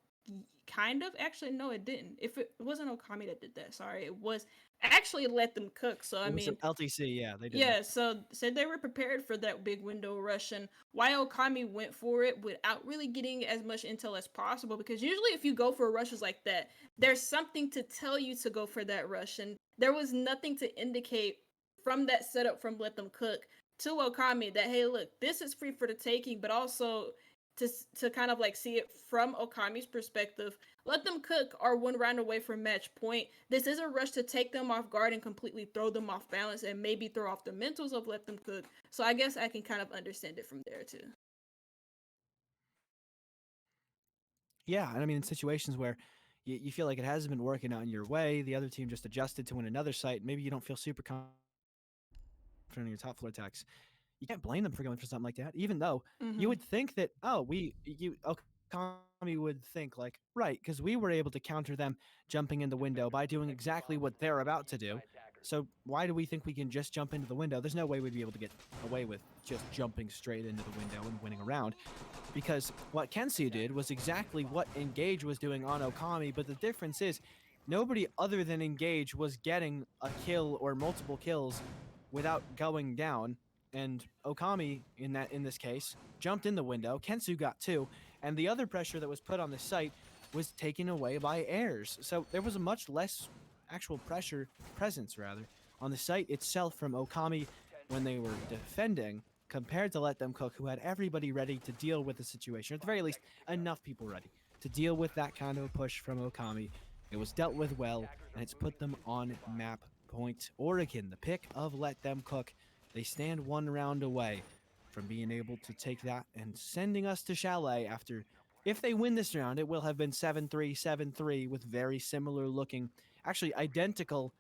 S2: kind of. Actually, no, it didn't. If it wasn't Okami that did that, sorry, it was actually Let Them Cook. So I
S3: It was
S2: mean,
S3: an LTC, yeah, they did
S2: yeah,
S3: that.
S2: so said they were prepared for that big window rush, and why Okami went for it without really getting as much intel as possible, because usually if you go for rushes like that, there's something to tell you to go for that rush, and there was nothing to indicate from that setup from Let Them Cook to Okami that, hey, look, this is free for the taking, but also to kind of like see it from Okami's perspective. Let Them Cook are 1 round away from match point. This is a rush to take them off guard and completely throw them off balance and maybe throw off the mentals of Let Them Cook. So I guess I can kind of understand it from there too.
S3: Yeah, and I mean, in situations where you feel like it hasn't been working out in your way, the other team just adjusted to win another site, maybe you don't feel super confident in your top floor attacks. You can't blame them for going for something like that, even though you
S2: Mm-hmm.
S3: would think that, oh, Okami would think, like, right, because we were able to counter them jumping in the window by doing exactly what they're about to do. So why do we think we can just jump into the window? There's no way we'd be able to get away with just jumping straight into the window and winning a round. Because what Kensu did was exactly what Engage was doing on Okami, but the difference is nobody other than Engage was getting a kill or multiple kills without going down. And Okami, in this case, jumped in the window. Kensu got 2, and the other pressure that was put on the site was taken away by Airs. So there was a much less actual presence rather, on the site itself from Okami when they were defending, compared to Let Them Cook, who had everybody ready to deal with the situation, or at the very least, enough people ready to deal with that kind of a push from Okami. It was dealt with well, and it's put them on map point. Oregon, the pick of Let Them Cook. They stand one round away from being able to take that and sending us to Chalet after. If they win this round, it will have been 7-3, 7-3 with very similar looking, actually identical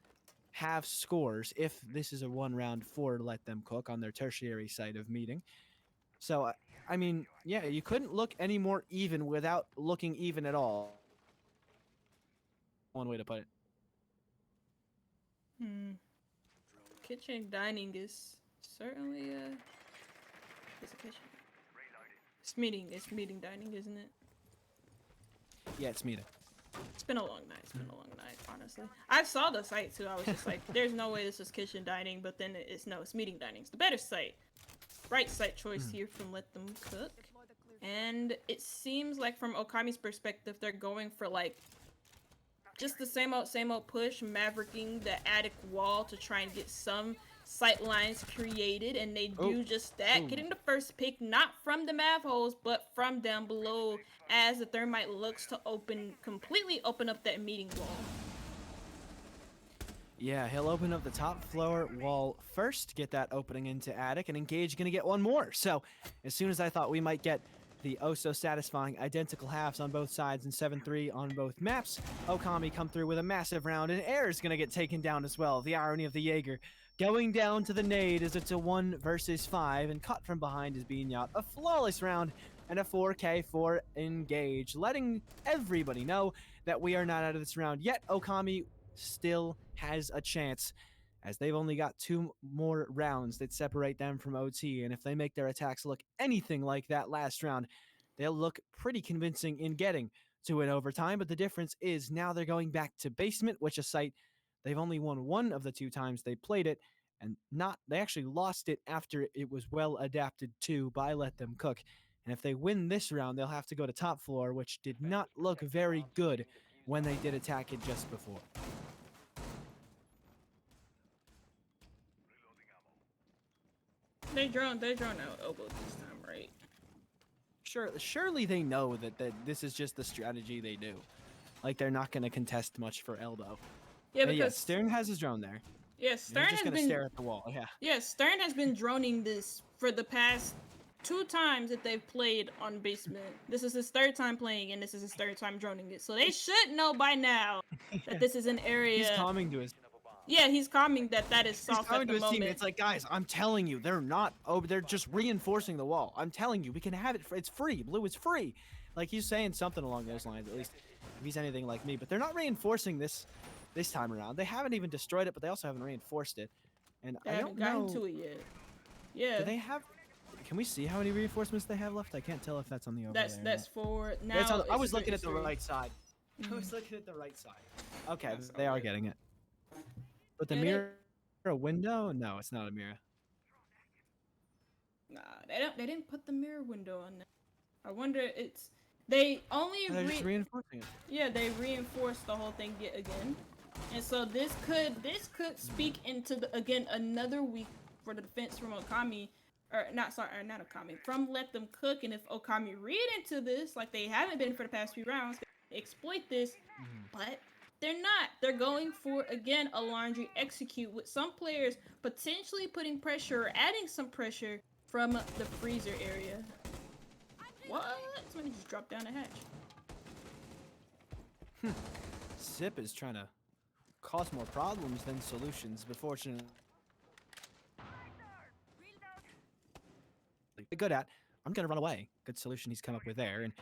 S3: half scores if this is a one round for Let Them Cook on their tertiary site of meeting. So, I mean, yeah, you couldn't look any more even without looking even at all. One way to put it.
S2: Kitchen dining is certainly it's a kitchen. It's meeting dining, isn't it?
S3: Yeah, it's meeting.
S2: It's been a long night. It's been a long night, honestly. I saw the site too. I was just like, there's no way this is kitchen dining, but then it's meeting dining. It's the better site. Right site choice here from Let Them Cook. And it seems like from Okami's perspective, they're going for like just the same old push, mavericking the attic wall to try and get some sight lines created, and they do just that, getting the first pick, not from the mav holes, but from down below, as the thermite looks to completely open up that meeting wall.
S3: Yeah, he'll open up the top floor wall first, get that opening into attic, and Engage gonna get one more. So, as soon as I thought we might get the oh-so-satisfying identical halves on both sides and 7-3 on both maps, Okami come through with a massive round, and Air's gonna get taken down as well. The irony of the Jaeger. Going down to the nade as it's a 1 versus 5, and caught from behind is Beanyot. A flawless round, and a 4K for Engage, letting everybody know that we are not out of this round yet. Okami still has a chance, as they've only got 2 more rounds that separate them from OT, and if they make their attacks look anything like that last round, they'll look pretty convincing in getting to an overtime. But the difference is now they're going back to basement, which is a site they've only won 1 of the 2 times they played it, and they actually lost it after it was well adapted to by Let Them Cook. And if they win this round, they'll have to go to top floor, which did not look very good when they did attack it just before.
S2: They drawn out elbow this time, right?
S3: Surely they know that this is just the strategy they do. Like, they're not going to contest much for elbow.
S2: Yeah, because
S3: Stern has his drone there.
S2: Yeah, Stern
S3: He's just
S2: has
S3: gonna stare at the wall. Yeah.
S2: Yeah, Stern has been droning this for the past 2 times that they've played on basement. This is his 3rd time playing, and this is his 3rd time droning it. So they should know by now that this is an area.
S3: He's calming to his.
S2: Yeah, he's calming that is soft
S3: He's calming
S2: at the
S3: to his
S2: moment.
S3: team. It's like, guys, I'm telling you, they're not. Oh, they're just reinforcing the wall. I'm telling you, we can have it. It's free. Blue is free. Like, he's saying something along those lines, at least if he's anything like me. But they're not reinforcing this time around. They haven't even destroyed it, but they also haven't reinforced it. And
S2: They
S3: I
S2: haven't
S3: don't know.
S2: gotten to it yet. Yeah.
S3: Do they have? Can we see how many reinforcements they have left? I can't tell if that's on the overlay.
S2: That's forward. Now
S3: I was
S2: it's
S3: looking at the
S2: three.
S3: right side. I was looking at the right side. Okay,
S2: That's
S3: they are
S2: alright.
S3: getting it. But the
S2: Yeah, they-
S3: mirror, a window? No, it's not a mirror.
S2: Nah, they didn't put the mirror window on there. I wonder they only
S3: They're just reinforcing it.
S2: Yeah, they reinforced the whole thing yet again. And so this could speak into again another week for the defense from Okami, not Okami, from Let Them Cook. And if Okami read into this like they haven't been for the past few rounds, they exploit this, but they're not. They're going for again a laundry execute with some players potentially putting pressure or adding some pressure from the freezer area. What? Somebody just dropped down the hatch.
S3: Zip is trying to cause more problems than solutions, but fortunately, good at. I'm gonna run away. Good solution he's come up with there, and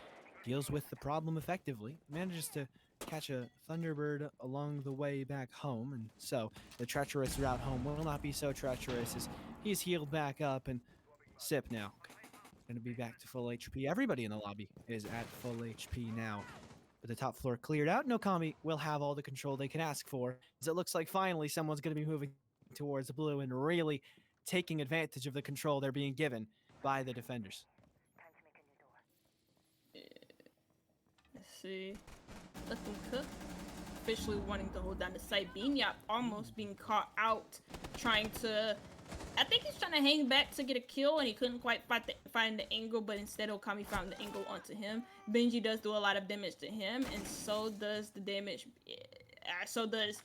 S3: deals with the problem effectively. Manages to catch a Thunderbird along the way back home, and so the treacherous route home will not be so treacherous as he's healed back up. And Sip now gonna be back to full HP. Everybody in the lobby is at full HP now. With the top floor cleared out, Okami will have all the control they can ask for, as it looks like finally someone's going to be moving towards blue and really taking advantage of the control they're being given by the defenders.
S2: Let's see. Let Them Cook officially wanting to hold down the site. Beanyot almost being caught out, trying to I think he's trying to hang back to get a kill, and he couldn't quite find the angle, but instead Okami found the angle onto him. Benji does do a lot of damage to him, and so does the damage. So does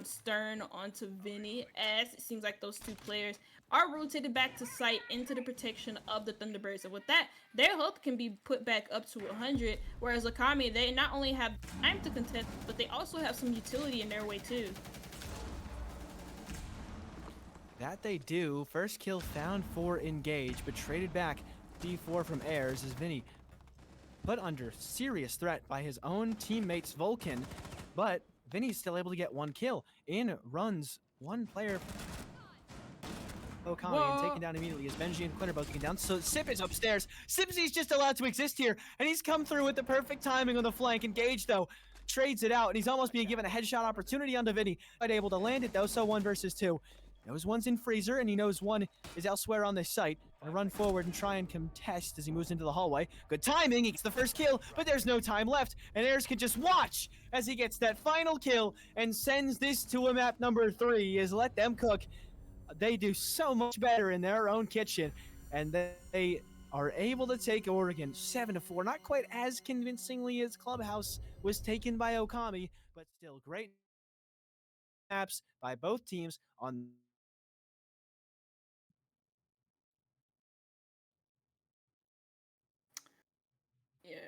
S2: Stern onto Vinny, as it seems like those two players are rotated back to site into the protection of the Thunderbirds. And with that, their health can be put back up to 100, whereas Okami, they not only have time to contest, but they also have some utility in their way too.
S3: That they do. First kill found for Engage, but traded back D4 from Ayers as Vinny put under serious threat by his own teammates Vulcan, but Vinny's still able to get one kill. In runs one player, Okami, and taken down immediately as Benji and Quinn are both taken down. So Sip is upstairs. Sipsy's just allowed to exist here, and he's come through with the perfect timing on the flank. Engage, though, trades it out, and he's almost being given a headshot opportunity onto Vinny. But able to land it, though, so 1 versus 2. Knows one's in freezer, and he knows one is elsewhere on this site. Gonna run forward and try and contest as he moves into the hallway. Good timing, he gets the first kill, but there's no time left, and Ayers can just watch as he gets that final kill and sends this to a map number 3, is let them cook. They do so much better in their own kitchen, and they are able to take Oregon 7-4. Not quite as convincingly as Clubhouse was taken by Okami, but still great maps by both teams on.
S2: Yeah.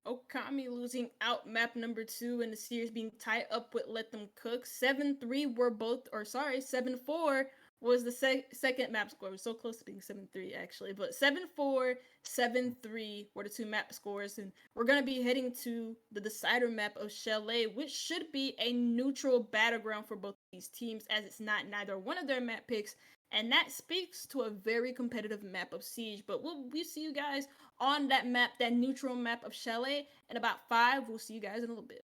S2: Okami losing out map number 2 and the series being tied up with Let Them Cook. 7-3 were both, or sorry, 7-4 was the second map score. It was so close to being 7-3 actually, but 7-4, 7-3 were the two map scores, and we're going to be heading to the decider map of Chalet, which should be a neutral battleground for both these teams, as it's not neither one of their map picks, and that speaks to a very competitive map of Siege. But we'll see you guys on that map, that neutral map of Chalet, in about 5. We'll see you guys in a little bit.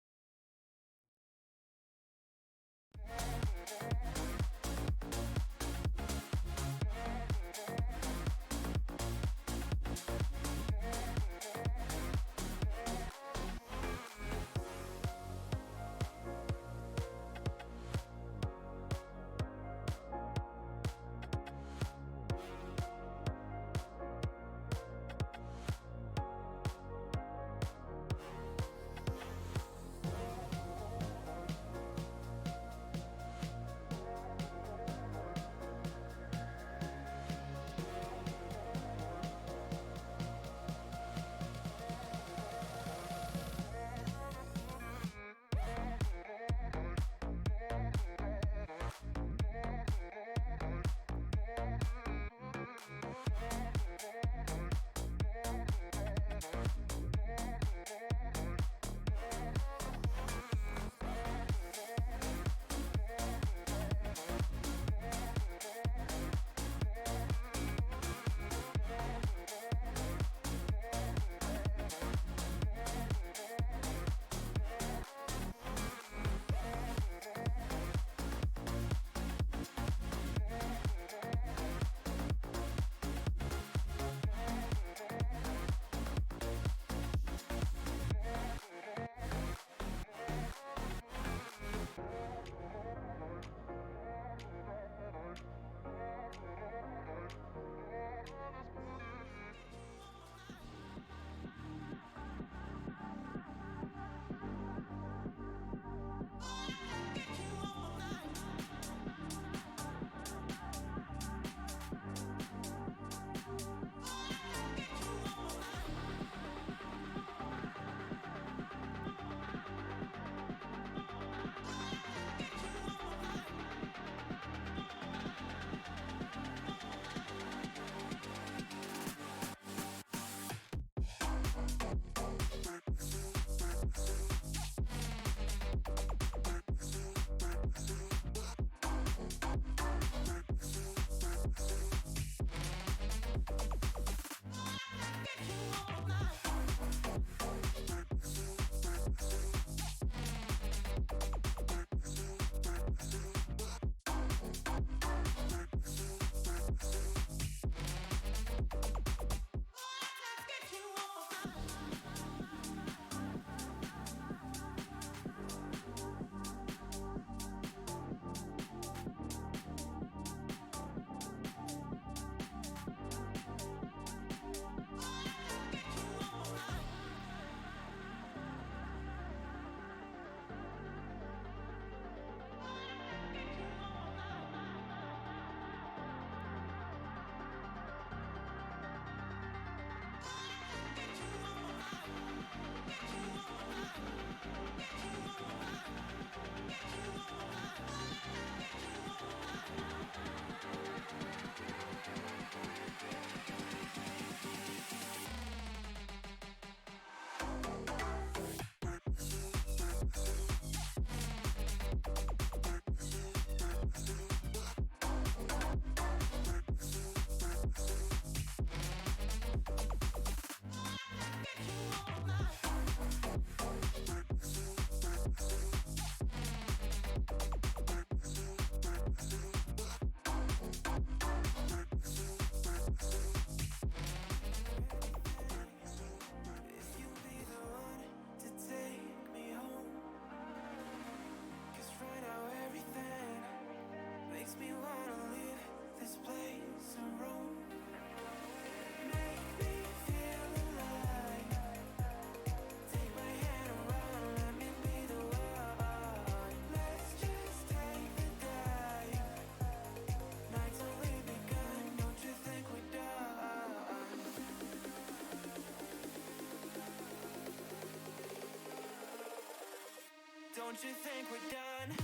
S1: Don't you think we're done?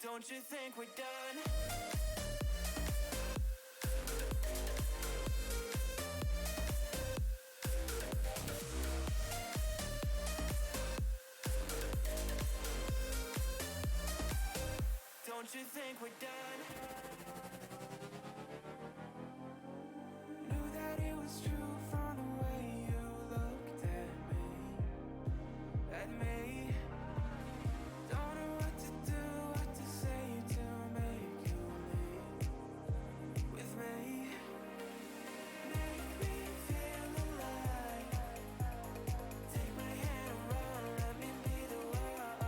S1: Don't you think we're done? Don't you think we're done? Knew that it was true from the way you looked at me. Don't know what to do, what to say to make you leave with me. Make me feel alive. Take my hand and run, let me be the one.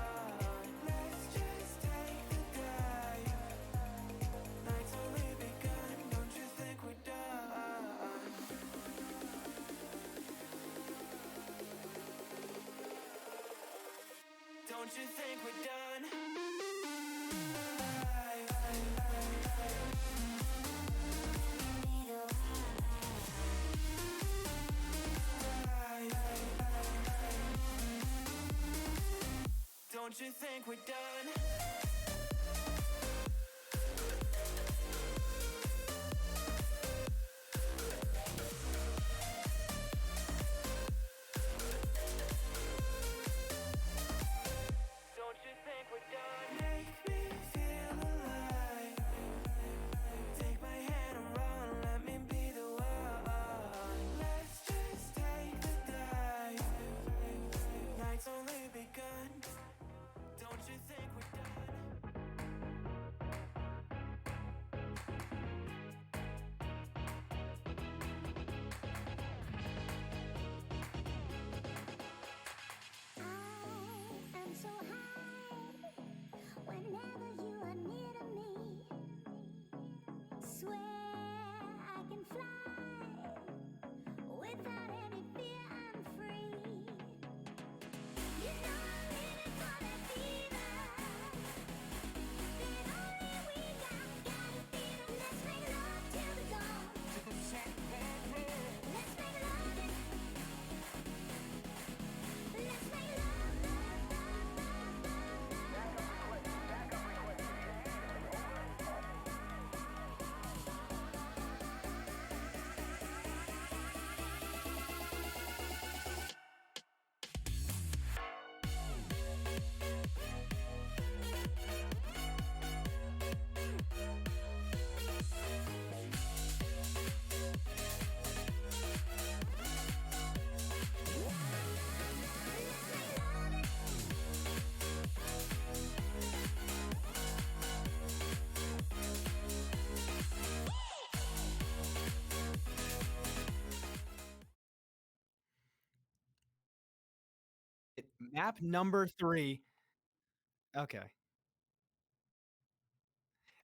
S1: Let's just take the dive. Night's only begun, don't you think we're done? Don't you think we're done? Don't you think we're done? Don't you think we're done? Make me feel alive. Take my hand and run, let me be the one. Let's just take the dive. Night's only begun. Don't you think we're done?
S5: I am so high whenever you are near to me. Swear I can fly without any fear. I'm free. You know I'm in it for that fever. That only we got it fever. Let's make love till the dawn. Let's make love and let's make love, love,
S3: Map number 3. Okay.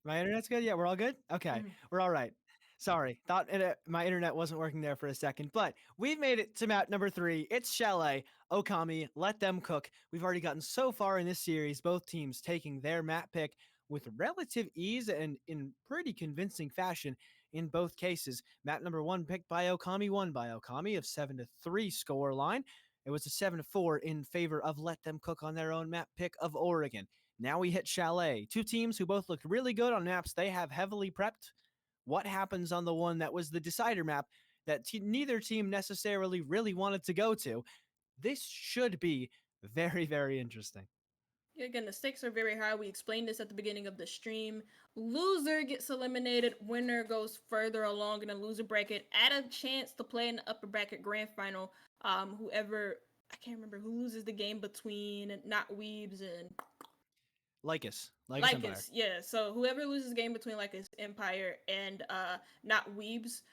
S3: My internet's good? Yeah, we're all good? Okay. We're all right. Sorry. Thought my internet wasn't working there for a second, but we've made it to map number 3. It's Chalet. Okami, let them cook. We've already gotten so far in this series, both teams taking their map pick with relative ease and in pretty convincing fashion in both cases. Map number 1 picked by Okami, won by Okami of 7-3 score line. It was a 7-4 in favor of Let Them Cook on their own map pick of Oregon. Now we hit Chalet. Two teams who both looked really good on maps they have heavily prepped. What happens on the one that was the decider map that neither team necessarily really wanted to go to? This should be very, very interesting.
S2: Again, the stakes are very high. We explained this at the beginning of the stream. Loser gets eliminated. Winner goes further along in a loser bracket at a chance to play in the upper bracket grand final. Whoever, I can't remember who loses the game between Not Weebs and
S3: Lycus Empire.
S2: Yeah. So whoever loses the game between Lycus Empire and Not Weebs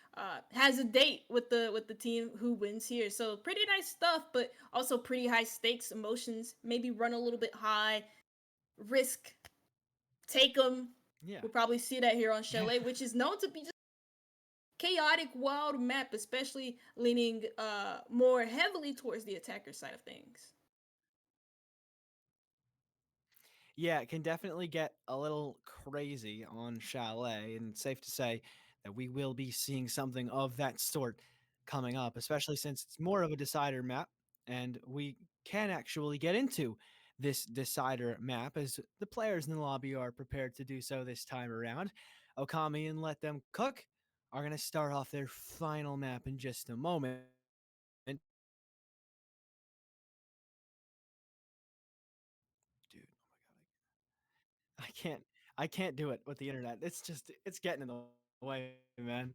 S2: has a date with the team who wins here. So pretty nice stuff, but also pretty high stakes. Emotions maybe run a little bit high. Risk, take them.
S3: Yeah.
S2: We'll probably see that here on Chalet, which is known to be just chaotic, wild map, especially leaning more heavily towards the attacker side of things.
S3: Yeah, it can definitely get a little crazy on Chalet, and it's safe to say that we will be seeing something of that sort coming up, especially since it's more of a decider map, and we can actually get into this decider map as the players in the lobby are prepared to do so this time around. Okami and Let Them Cook are going to start off their final map in just a moment. Dude, I can't I can't do it with the internet. It's getting in the way, man.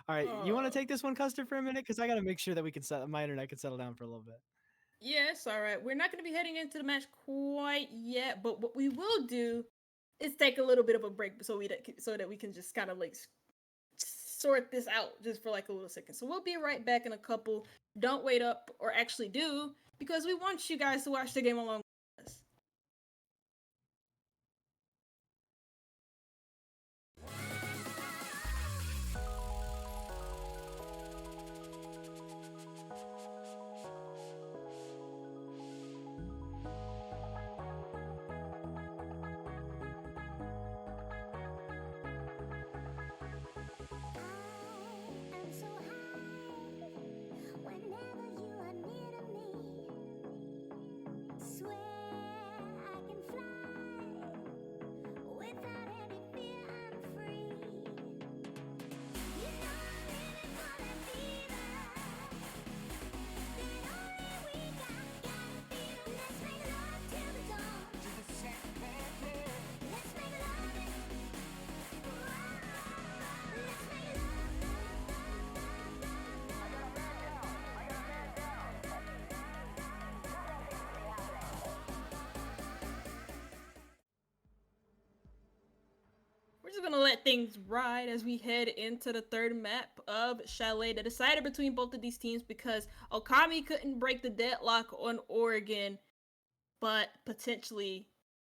S3: All right, you want to
S2: Oh.
S3: take this one, Custer, for a minute? Because I got to make sure that we can set my internet can settle down for a little bit.
S2: Yes, all right. We're not going to be heading into the match quite yet, but what we will do is take a little bit of a break so that we can just kind of like sort this out just for like a little second. So we'll be right back in a couple. Don't wait up, or actually do, because we want you guys to watch the game along with us.
S5: I am so high whenever you are near to me. Swear I can fly without any fear. I'm free. You know I'm living for that fever. That only we gotta feel. Let's make love till the dawn. Let's make love. Let's make love.
S2: We're just gonna let things ride as we head into the third map of Chalet, the decider between both of these teams, because Okami couldn't break the deadlock on Oregon, but potentially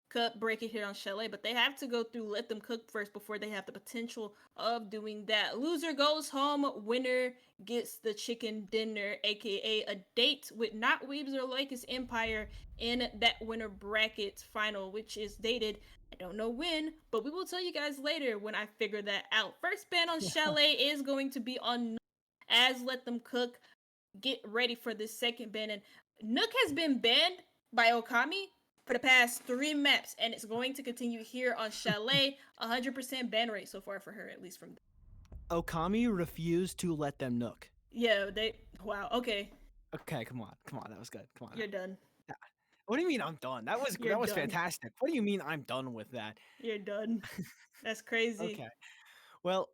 S2: could break it here on Chalet. But they have to go through Let Them Cook first before they have the potential of doing that. Loser goes home, winner gets the chicken dinner, aka a date with Not Weebs or Lakers Empire in that winner bracket final, which is dated. I don't know when, but we will tell you guys later when I figure that out. First ban on Chalet is going to be on as Let Them Cook. Get ready for this second ban. And Nook has been banned by Okami for the past 3 maps, and it's going to continue here on Chalet. 100% ban rate so far for her, at least from.
S3: Okami refused to let them nook.
S2: Yeah, they. Wow. Okay,
S3: Okay, come on, that was good. Come on.
S2: you're done.
S3: What do you mean I'm done?
S2: You're
S3: That was
S2: done.
S3: fantastic. What do you mean I'm done with that?
S2: You're done. That's crazy.
S3: Okay. Well,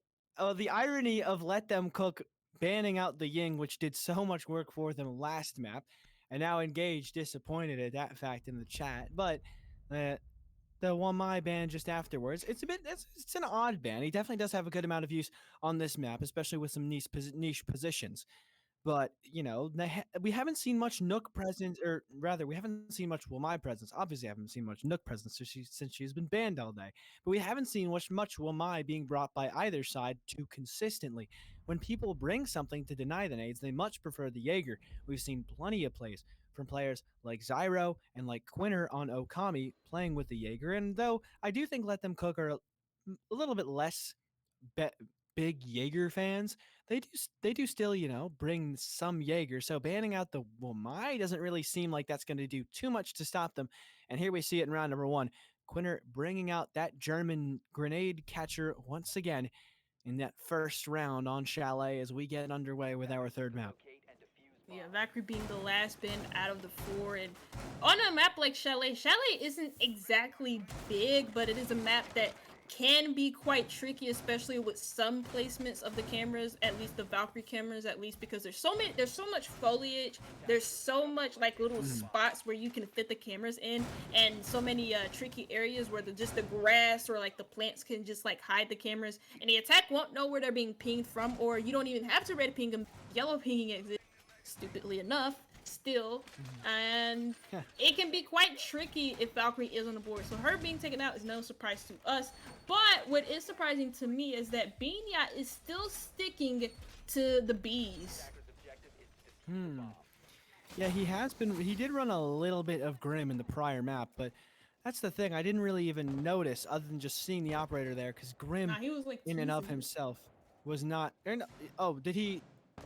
S3: the irony of Let Them Cook banning out the Ying, which did so much work for them last map, and now Engage disappointed at that fact in the chat. But uh, the one my ban just afterwards, it's an odd ban. He definitely does have a good amount of use on this map, especially with some niche positions. But you know, we haven't seen much Nook presence, or rather, we haven't seen much Wamai presence. Obviously, I haven't seen much Nook presence since she's been banned all day. But we haven't seen much Wamai being brought by either side too consistently. When people bring something to deny the nades, they much prefer the Jaeger. We've seen plenty of plays from players like Zyro and like Quinner on Okami playing with the Jaeger. And though I do think Let Them Cook are a little bit less be- big Jaeger fans, they do still, you know, bring some Jaeger. So banning out the Wamai doesn't really seem like that's going to do too much to stop them. And here we see it in round number 1. Quinner bringing out that German grenade catcher once again in that first round on Chalet as we get underway with our third map.
S2: Yeah, Valkyrie being the last bin out of the 4. And on a map like Chalet, Chalet isn't exactly big, but it is a map that can be quite tricky, especially with some placements of the cameras, at least the Valkyrie cameras, at least because there's so much foliage, there's so much like little spots where you can fit the cameras in, and so many tricky areas where just the grass or like the plants can just like hide the cameras, and the attack won't know where they're being pinged from, or you don't even have to red ping them, yellow pinging exists stupidly enough, still, and it can be quite tricky if Valkyrie is on the board. So her being taken out is no surprise to us. But what is surprising to me is that Binya is still sticking to the bees.
S3: Yeah, he has been. He did run a little bit of Grim in the prior map, but that's the thing. I didn't really even notice, other than just seeing the operator there, because Grim,
S2: Nah, he was like
S3: in and of
S2: teasing it.
S3: himself, was not. Oh, did he?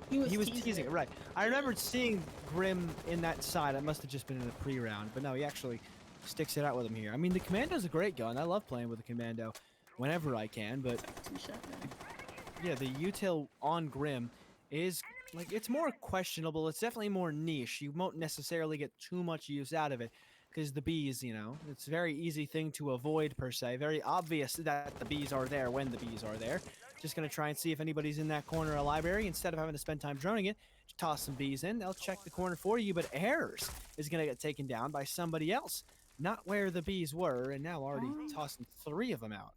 S2: He was
S3: He was
S2: teasing
S3: teasing
S2: it.
S3: it, right? I
S2: Yeah.
S3: remembered seeing Grim in that side. That must have just been in a pre-round, but no, he actually sticks it out with him here. I mean, the Commando's a great gun. I love playing with the Commando whenever I can, but
S2: Two-shot, man.
S3: yeah, the util on Grim is like it's more questionable. It's definitely more niche. You won't necessarily get too much use out of it because the bees, it's a very easy thing to avoid per se. Very obvious that the bees are there when the bees are there. Just gonna try and see if anybody's in that corner of a library instead of having to spend time droning it. Just toss some bees in. They'll check the corner for you, but Airs is gonna get taken down by somebody else, not where the bees were, and now already
S2: Oh.
S3: tossing 3 of them out.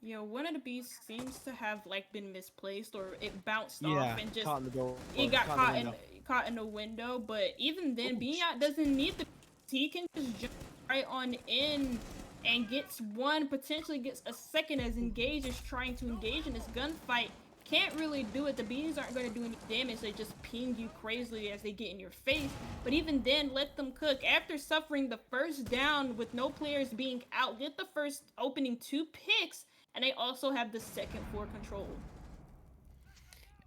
S2: Yeah, one of the bees seems to have like been misplaced or it bounced off
S3: Yeah,
S2: and just
S3: caught in the door,
S2: it got
S3: caught in the window.
S2: caught in the window. But even then,
S3: Ooh,
S2: Binyat doesn't need the he can just jump right on in and gets one, potentially gets a second as Engage is trying to engage in this gunfight. Can't really do it. The bees aren't going to do any damage. They just ping you crazily as they get in your face. But even then, let them cook. After suffering the first down with no players being out, get the first opening 2 picks, and they also have the second floor control.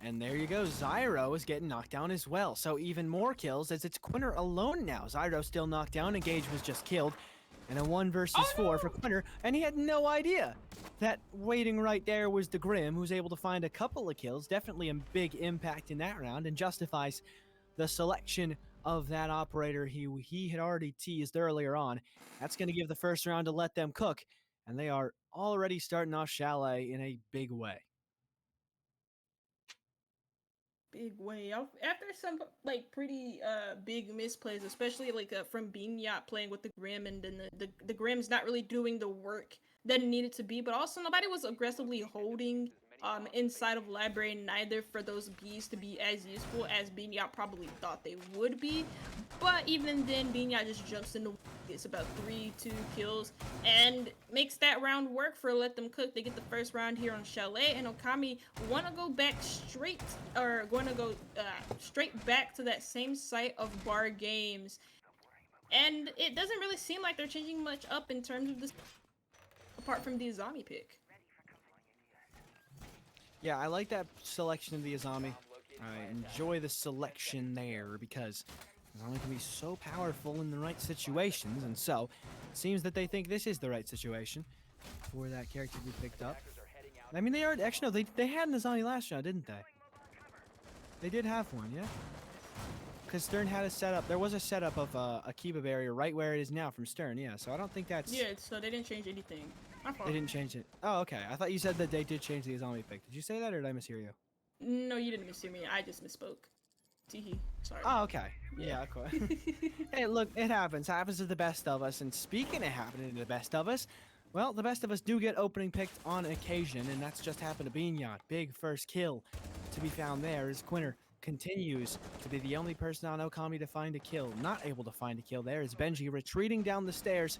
S3: And there you go. Zyro is getting knocked down as well. So even more kills as it's Quinner alone now. Zyro still knocked down. Engage was just killed. And a 1 versus 4 for Quinner. And he had no idea that waiting right there was the Grim, who's able to find a couple of kills. Definitely a big impact in that round and justifies the selection of that operator he had already teased earlier on. That's going to give the first round to let them cook. And they are already starting off Chalet in a big way.
S2: Big way after some like pretty big misplays, especially like from Binyat playing with the Grim, and then the Grim's not really doing the work that it needed to be, but also nobody was aggressively holding inside of library, neither for those bees to be as useful as Binyat probably thought they would be. But even then, Binyat just jumps into gets about 3-2 kills and makes that round work for Let Them Cook. They get the first round here on Chalet, and Okami want to go back straight, or going to go straight back to that same site of Bar Games. And it doesn't really seem like they're changing much up in terms of this, apart from the Azami pick.
S3: Yeah, I like that selection of the Azami. I enjoy the selection there because Azami can be so powerful in the right situations, and so it seems that they think this is the right situation for that character to be picked up. I mean, they are actually no, they had an Azami last round, didn't they? They did have one, yeah. Because Stern had a setup. There was a setup of a Kiba barrier right where it is now from Stern, yeah. So I don't think that's.
S2: Yeah, so they didn't change anything.
S3: They didn't change it. Oh, okay. I thought you said that they did change the Azami pick. Did you say that, or did I mishear you?
S2: No, you didn't mishear me. I just misspoke. Teehee. Sorry.
S3: Oh, okay. Yeah, okay. Hey, look, it happens. Happens to the best of us. And speaking of happening to the best of us, well, the best of us do get opening picked on occasion, and that's just happened to Binyat. Big first kill to be found there as Quinner continues to be the only person on Okami to find a kill. Not able to find a kill there is Benji retreating down the stairs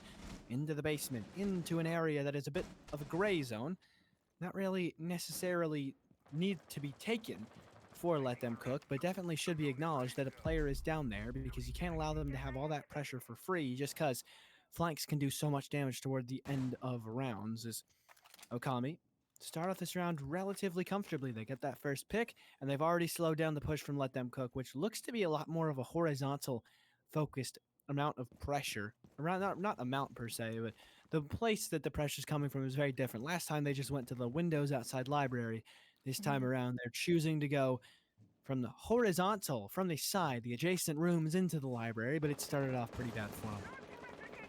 S3: into the basement, into an area that is a bit of a gray zone. Not really necessarily need to be taken for Let Them Cook, but definitely should be acknowledged that a player is down there because you can't allow them to have all that pressure for free just because flanks can do so much damage toward the end of rounds. As Okami start off this round relatively comfortably. They get that first pick, and they've already slowed down the push from Let Them Cook, which looks to be a lot more of a horizontal focused amount of pressure. Around not amount per se, but the place that the pressure is coming from is very different. Last time they just went to the windows outside library. This time around, they're choosing to go from the horizontal, from the side, the adjacent rooms into the library, but it started off pretty bad for them.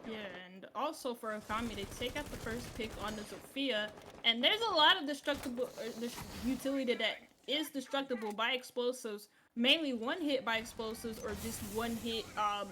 S2: Yeah, and also for Okami, they take out the first pick on the Zofia, and there's a lot of destructible utility that is destructible by explosives, mainly one hit by explosives or just one hit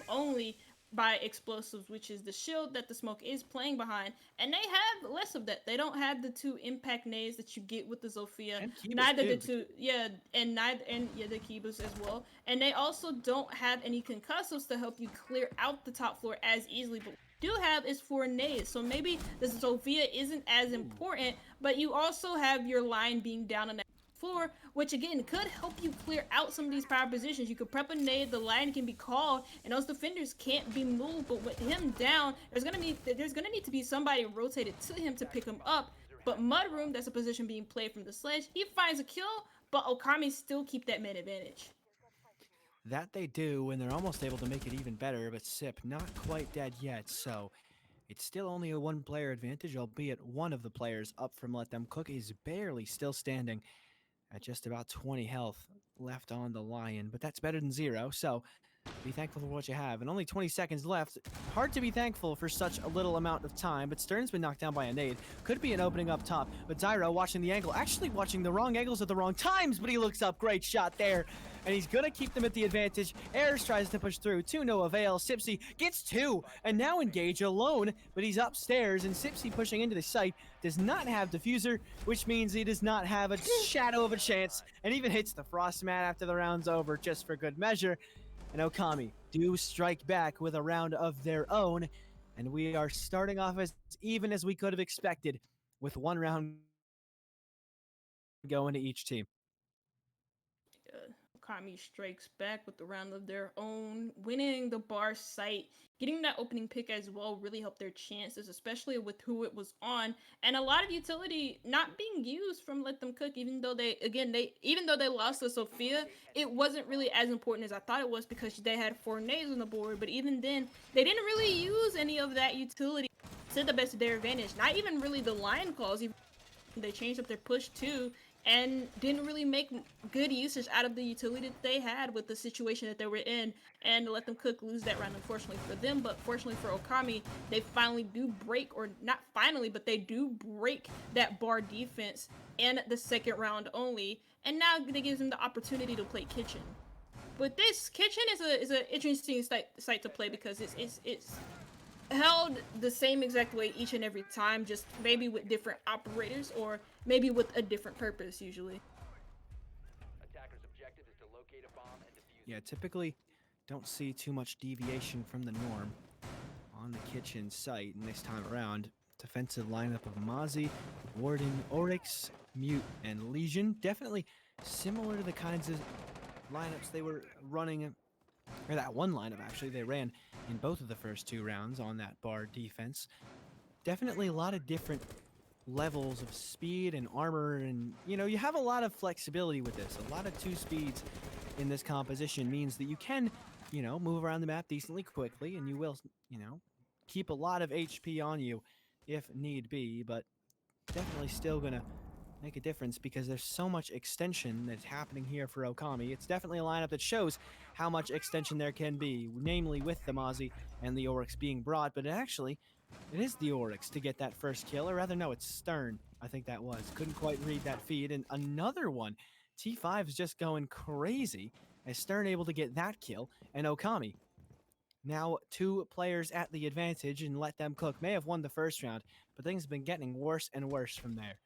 S2: only by explosives, which is the shield that the smoke is playing behind, and they have less of that. They don't have the 2 impact nades that you get with the Zofia.
S3: And Kibas
S2: Neither
S3: too,
S2: the 2, yeah, and the Kibas as well. And they also don't have any concussives to help you clear out the top floor as easily. But do have is for nades. So maybe the Zofia isn't as important, but you also have your line being down on that floor, which again could help you clear out some of these power positions. You could prep a nade, the line can be called, and those defenders can't be moved. But with him down, there's gonna need to be somebody rotated to him to pick him up. But Mudroom, that's a position being played from the sledge. He finds a kill, but Okami still keep that man advantage.
S3: That they do, and they're almost able to make it even better, but Sip not quite dead yet, so it's still only a one-player advantage, albeit one of the players up from Let Them Cook is barely still standing at just about 20 health left on the Lion, but that's better than 0, so be thankful for what you have. And only 20 seconds left. Hard to be thankful for such a little amount of time, but Stern's been knocked down by a nade. Could be an opening up top, but Zyro watching the angle, actually watching the wrong angles at the wrong times, but he looks up. Great shot there. And he's gonna keep them at the advantage. Ayers tries to push through, to no avail. Sipsy gets 2, and now Engage alone, but he's upstairs, and Sipsy pushing into the site does not have Diffuser, which means he does not have a shadow of a chance, and even hits the Frost Mat after the round's over, just for good measure. And Okami do strike back with a round of their own, and we are starting off as even as we could have expected, with one round going to each team.
S2: Okami strikes back with the round of their own, winning the bar site. Getting that opening pick as well really helped their chances, especially with who it was on, and a lot of utility not being used from Let Them Cook. Even though they lost to Sophia, it wasn't really as important as I thought it was because they had 4 nades on the board. But even then, they didn't really use any of that utility to the best of their advantage. Not even really the line calls. Even they changed up their push too, and didn't really make good usage out of the utility that they had with the situation that they were in, and Let Them Cook lose that round, unfortunately for them. But fortunately for Okami, they finally do break, or not finally, but they do break that bar defense in the second round only, and now they gives them the opportunity to play Kitchen. But this Kitchen is an interesting site to play because it's held the same exact way each and every time, just maybe with different operators or maybe with a different purpose usually.
S4: Attacker's objective is to locate a bomb and defuse
S3: Yeah, typically don't see too much deviation from the norm on the Kitchen site. And this time around, defensive lineup of Mozzie, Warden, Oryx, Mute, and Legion. Definitely similar to the kinds of lineups they were running, or that one lineup actually they ran in both of the first 2 rounds on that bar defense. Definitely a lot of different levels of speed and armor, and you have a lot of flexibility with this. A lot of 2 speeds in this composition means that you can move around the map decently quickly, and you will keep a lot of HP on you if need be, but definitely still gonna make a difference because there's so much extension that's happening here for Okami. It's definitely a lineup that shows how much extension there can be, namely with the Mozzie and the Oryx being brought, but it is the Oryx to get that first kill, or rather no, it's Stern, I think that was. Couldn't quite read that feed, and another one. T5 is just going crazy as Stern able to get that kill, and Okami now 2 players at the advantage, and Let Them Cook may have won the first round, but things have been getting worse and worse from there.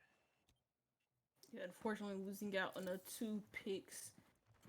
S2: Yeah, unfortunately losing out on the 2 picks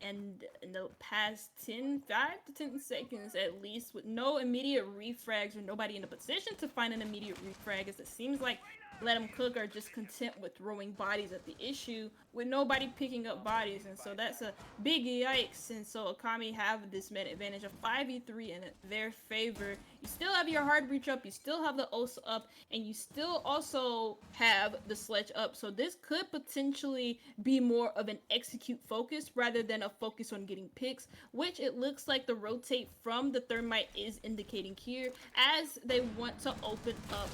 S2: and in the past 5 to 10 seconds at least, with no immediate refrags or nobody in a position to find an immediate refrag, as it seems like Let Them Cook are just content with throwing bodies at the issue with nobody picking up bodies, and so that's a big yikes. And so Okami have this meta advantage of 5v3 in their favor. You still have your hard breach up, you still have the Osa up, and you still also have the sledge up, so this could potentially be more of an execute focus rather than a focus on getting picks, which it looks like the rotate from the Thermite is indicating here, as they want to open up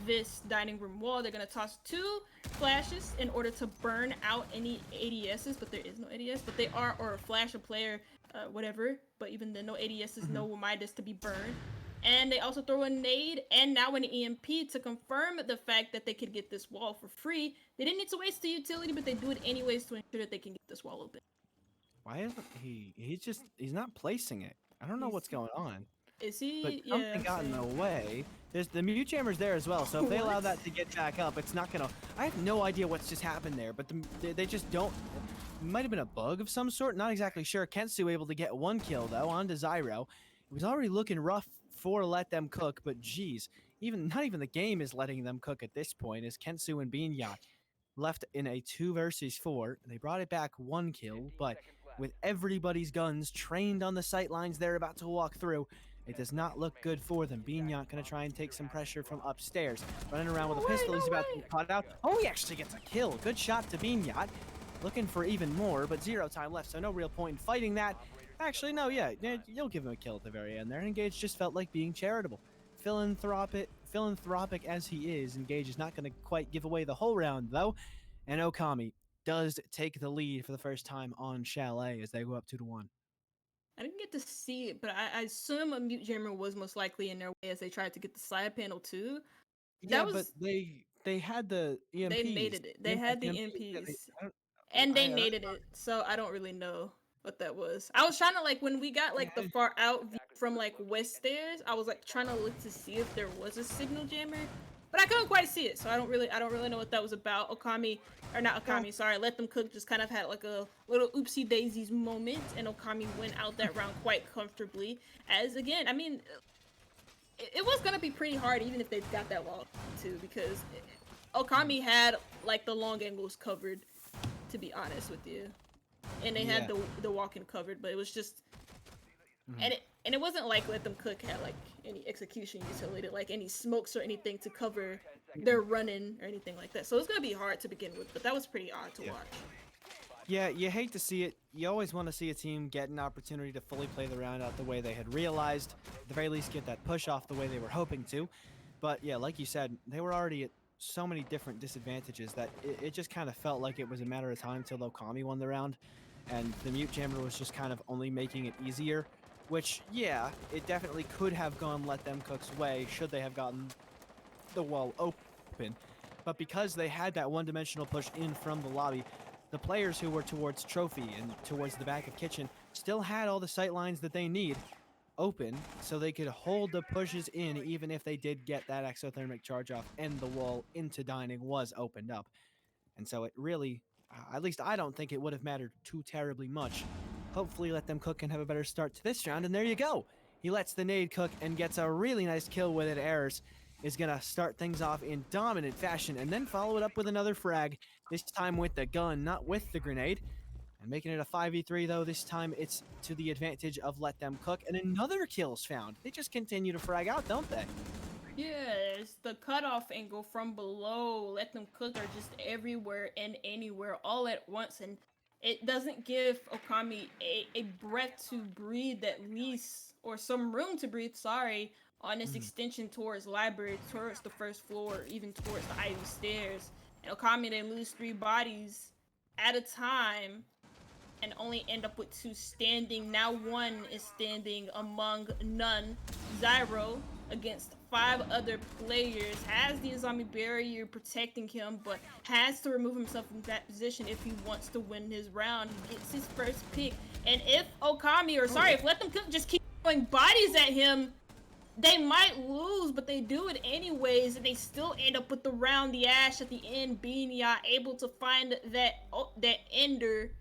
S2: this dining room wall. They're going to toss 2 flashes in order to burn out any ADSs, but there is no ADS, but they are, or flash a player, whatever, but even then no ADSs, no Midas to be burned. And they also throw a nade and now an EMP to confirm the fact that they could get this wall for free. They didn't need to waste the utility, but they do it anyways to ensure that they can get this wall open.
S3: Why isn't he? He's not placing it. I don't know what's going on.
S2: Is he?
S3: But
S2: Yeah,
S3: something got in the way. There's the mute jammer's there as well, so if they allow that to get back up, it's not gonna. I have no idea what's just happened there, but they just don't. It might have been a bug of some sort. Not exactly sure. Kensu able to get 1 kill though onto Zyro. It was already looking rough for Let Them Cook, but geez, not even the game is letting them cook at this point. As Kensu and Beanya left in a 2 versus 4. They brought it back 1 kill, but with everybody's guns trained on the sight lines they're about to walk through, it does not look good for them. Beagnot gonna try and take some pressure from upstairs. Running around with a pistol, he's about to get caught out. Oh, he actually gets a kill. Good shot to Beagnot. Looking for even more, but 0 time left, so no real point in fighting that. Actually, no, yeah, you'll give him a kill at the very end there. Engage just felt like being charitable. Philanthropic as he is, Engage is not going to quite give away the whole round, though. And Okami does take the lead for the first time on Chalet as they go up 2-1.
S2: I didn't get to see it, but I assume a mute jammer was most likely in their way as they tried to get the side panel too.
S3: Yeah,
S2: That was
S3: but they had the EMPs.
S2: they naded it. They had the MPs.
S3: I don't,
S2: And they
S3: I
S2: naded it, so I don't really know what that was. I was trying to like when we got like the
S3: yeah,
S2: far out view from like west stairs, I was like trying to look to see if there was a signal jammer, but I couldn't quite see it, so I don't really know what that was about. Okami or not Okami, sorry, Let Them Cook just kind of had like a little oopsie daisies moment, and Okami went out that round quite comfortably. As again, I mean, it was gonna be pretty hard even if they got that wall too, because Okami had like the long angles covered, to be honest with you, and they had
S3: yeah.
S2: the walk-in covered, but it was just
S3: Mhm.
S2: and it wasn't like Let Them Cook had like any execution utility, like any smokes or anything to cover their running or anything like that. So it's gonna be hard to begin with, but that was pretty odd to
S3: Yeah.
S2: watch.
S3: Yeah, you hate to see it. You always want to see a team get an opportunity to fully play the round out the way they had realized. At the very least, get that push off the way they were hoping to. But yeah, like you said, they were already at so many different disadvantages that it just kind of felt like it was a matter of time till Okami won the round. And the mute jammer was just kind of only making it easier. Which, yeah, it definitely could have gone Let Them Cook's way should they have gotten the wall open. But because they had that one-dimensional push in from the lobby, the players who were towards Trophy and towards the back of Kitchen still had all the sight lines that they need open, so they could hold the pushes in even if they did get that exothermic charge off and the wall into Dining was opened up. And so it really, at least I don't think it would have mattered too terribly much. Hopefully Let Them Cook and have a better start to this round, and there you go. He lets the nade cook and gets a really nice kill with it. Errors is going to start things off in dominant fashion and then follow it up with another frag, this time with the gun, not with the grenade. And making it a 5v3, though, this time it's to the advantage of Let Them Cook, and another kill's found. They just continue to frag out, don't they?
S2: Yes, the cutoff angle from below, Let Them Cook are just everywhere and anywhere all at once, and it doesn't give Okami a breath to breathe at least, or some room to breathe, sorry, on this extension towards library, towards the first floor, even towards the Ivy stairs. And Okami, they lose 3 bodies at a time and only end up with 2 standing. Now 1 is standing among none. Zyro against 5 other players has the Azami barrier protecting him, but has to remove himself from that position if he wants to win his round. He gets his first pick, and if Okami, or sorry, if Let Them Cook just keep throwing bodies at him, they might lose, but they do it anyways, and they still end up with the round. The Ash at the end, being able to find that ender.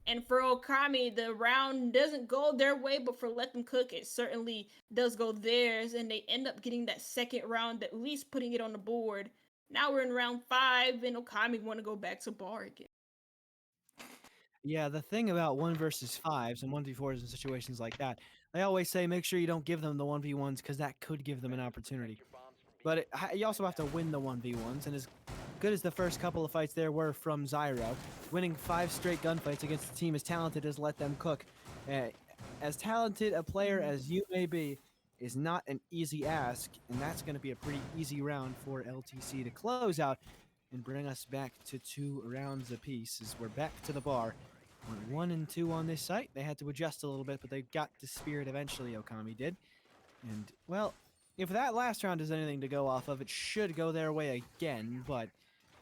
S2: And for Okami, the round doesn't go their way, but for Let Them Cook, it certainly does go theirs, and they end up getting that second round, at least putting it on the board. Now we're in round 5, and Okami want to go back to bar again.
S3: Yeah, the thing about 1 versus 5s and 1v4s in situations like that, they always say make sure you don't give them the 1v1s because that could give them an opportunity. But you also have to win the 1v1s, and as good as the first couple of fights there were from Zyro, winning 5 straight gunfights against a team as talented as Let Them Cook, as talented a player as you may be, is not an easy ask, and that's going to be a pretty easy round for LTC to close out and bring us back to 2 rounds apiece as we're back to the bar. Went 1 and 2 on this site. They had to adjust a little bit, but they got the spirit eventually, Okami did. And, well, if that last round is anything to go off of, it should go their way again, but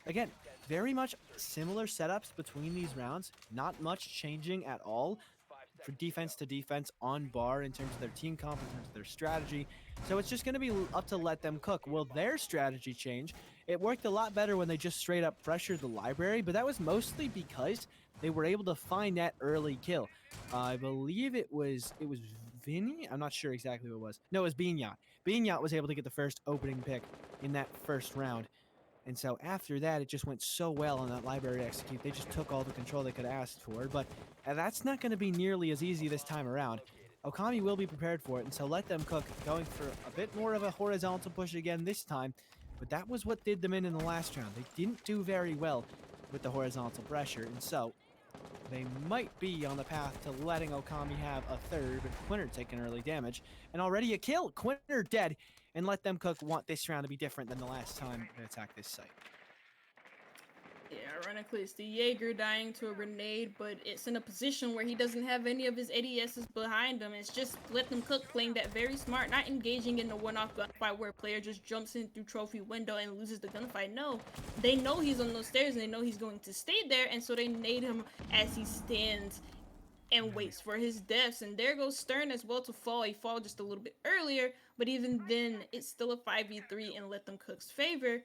S3: again, very much similar setups between these rounds, not much changing at all for defense to defense on bar in terms of their team comp, in terms of their strategy. So it's just going to be up to Let Them Cook. Will their strategy change? It worked a lot better when they just straight up pressured the library, but that was mostly because they were able to find that early kill. I believe it was Vinny. I'm not sure exactly what it was. No, it was Beagnot. Beagnot was able to get the first opening pick in that first round. And so after that, it just went so well on that library to execute. They just took all the control they could have asked for. But that's not going to be nearly as easy this time around. Okami will be prepared for it, and so let them cook, going for a bit more of a horizontal push again this time. But that was what did them in the last round. They didn't do very well with the horizontal pressure, and so they might be on the path to letting Okami have a third, but Quinter taking early damage. And already a kill. Quinter dead. And let them cook want this round to be different than the last time they attacked this site.
S2: Yeah, ironically, it's the Jaeger dying to a grenade, but it's in a position where he doesn't have any of his ADSs behind him. It's just let them cook, playing that very smart, not engaging in the one-off gunfight where a player just jumps in through trophy window and loses the gunfight. No, they know he's on those stairs and they know he's going to stay there, and so they nade him as he stands and waits for his deaths. And there goes Stern as well to fall. He fall just a little bit earlier, but even then, it's still a 5v3 in Let Them Cook's favor.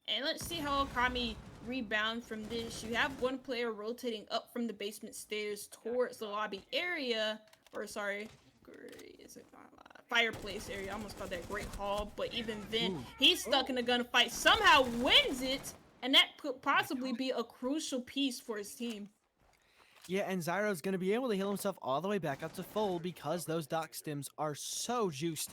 S2: And let's see how Okami rebound from this. You have one player rotating up from the basement stairs towards the lobby area, or sorry, is it fireplace area? I almost called that Great Hall, but even then, he's stuck in a gunfight. Somehow wins it, and that could possibly be a crucial piece for his team.
S3: Yeah, and Zyro's going to be able to heal himself all the way back up to full because those dock stims are so juiced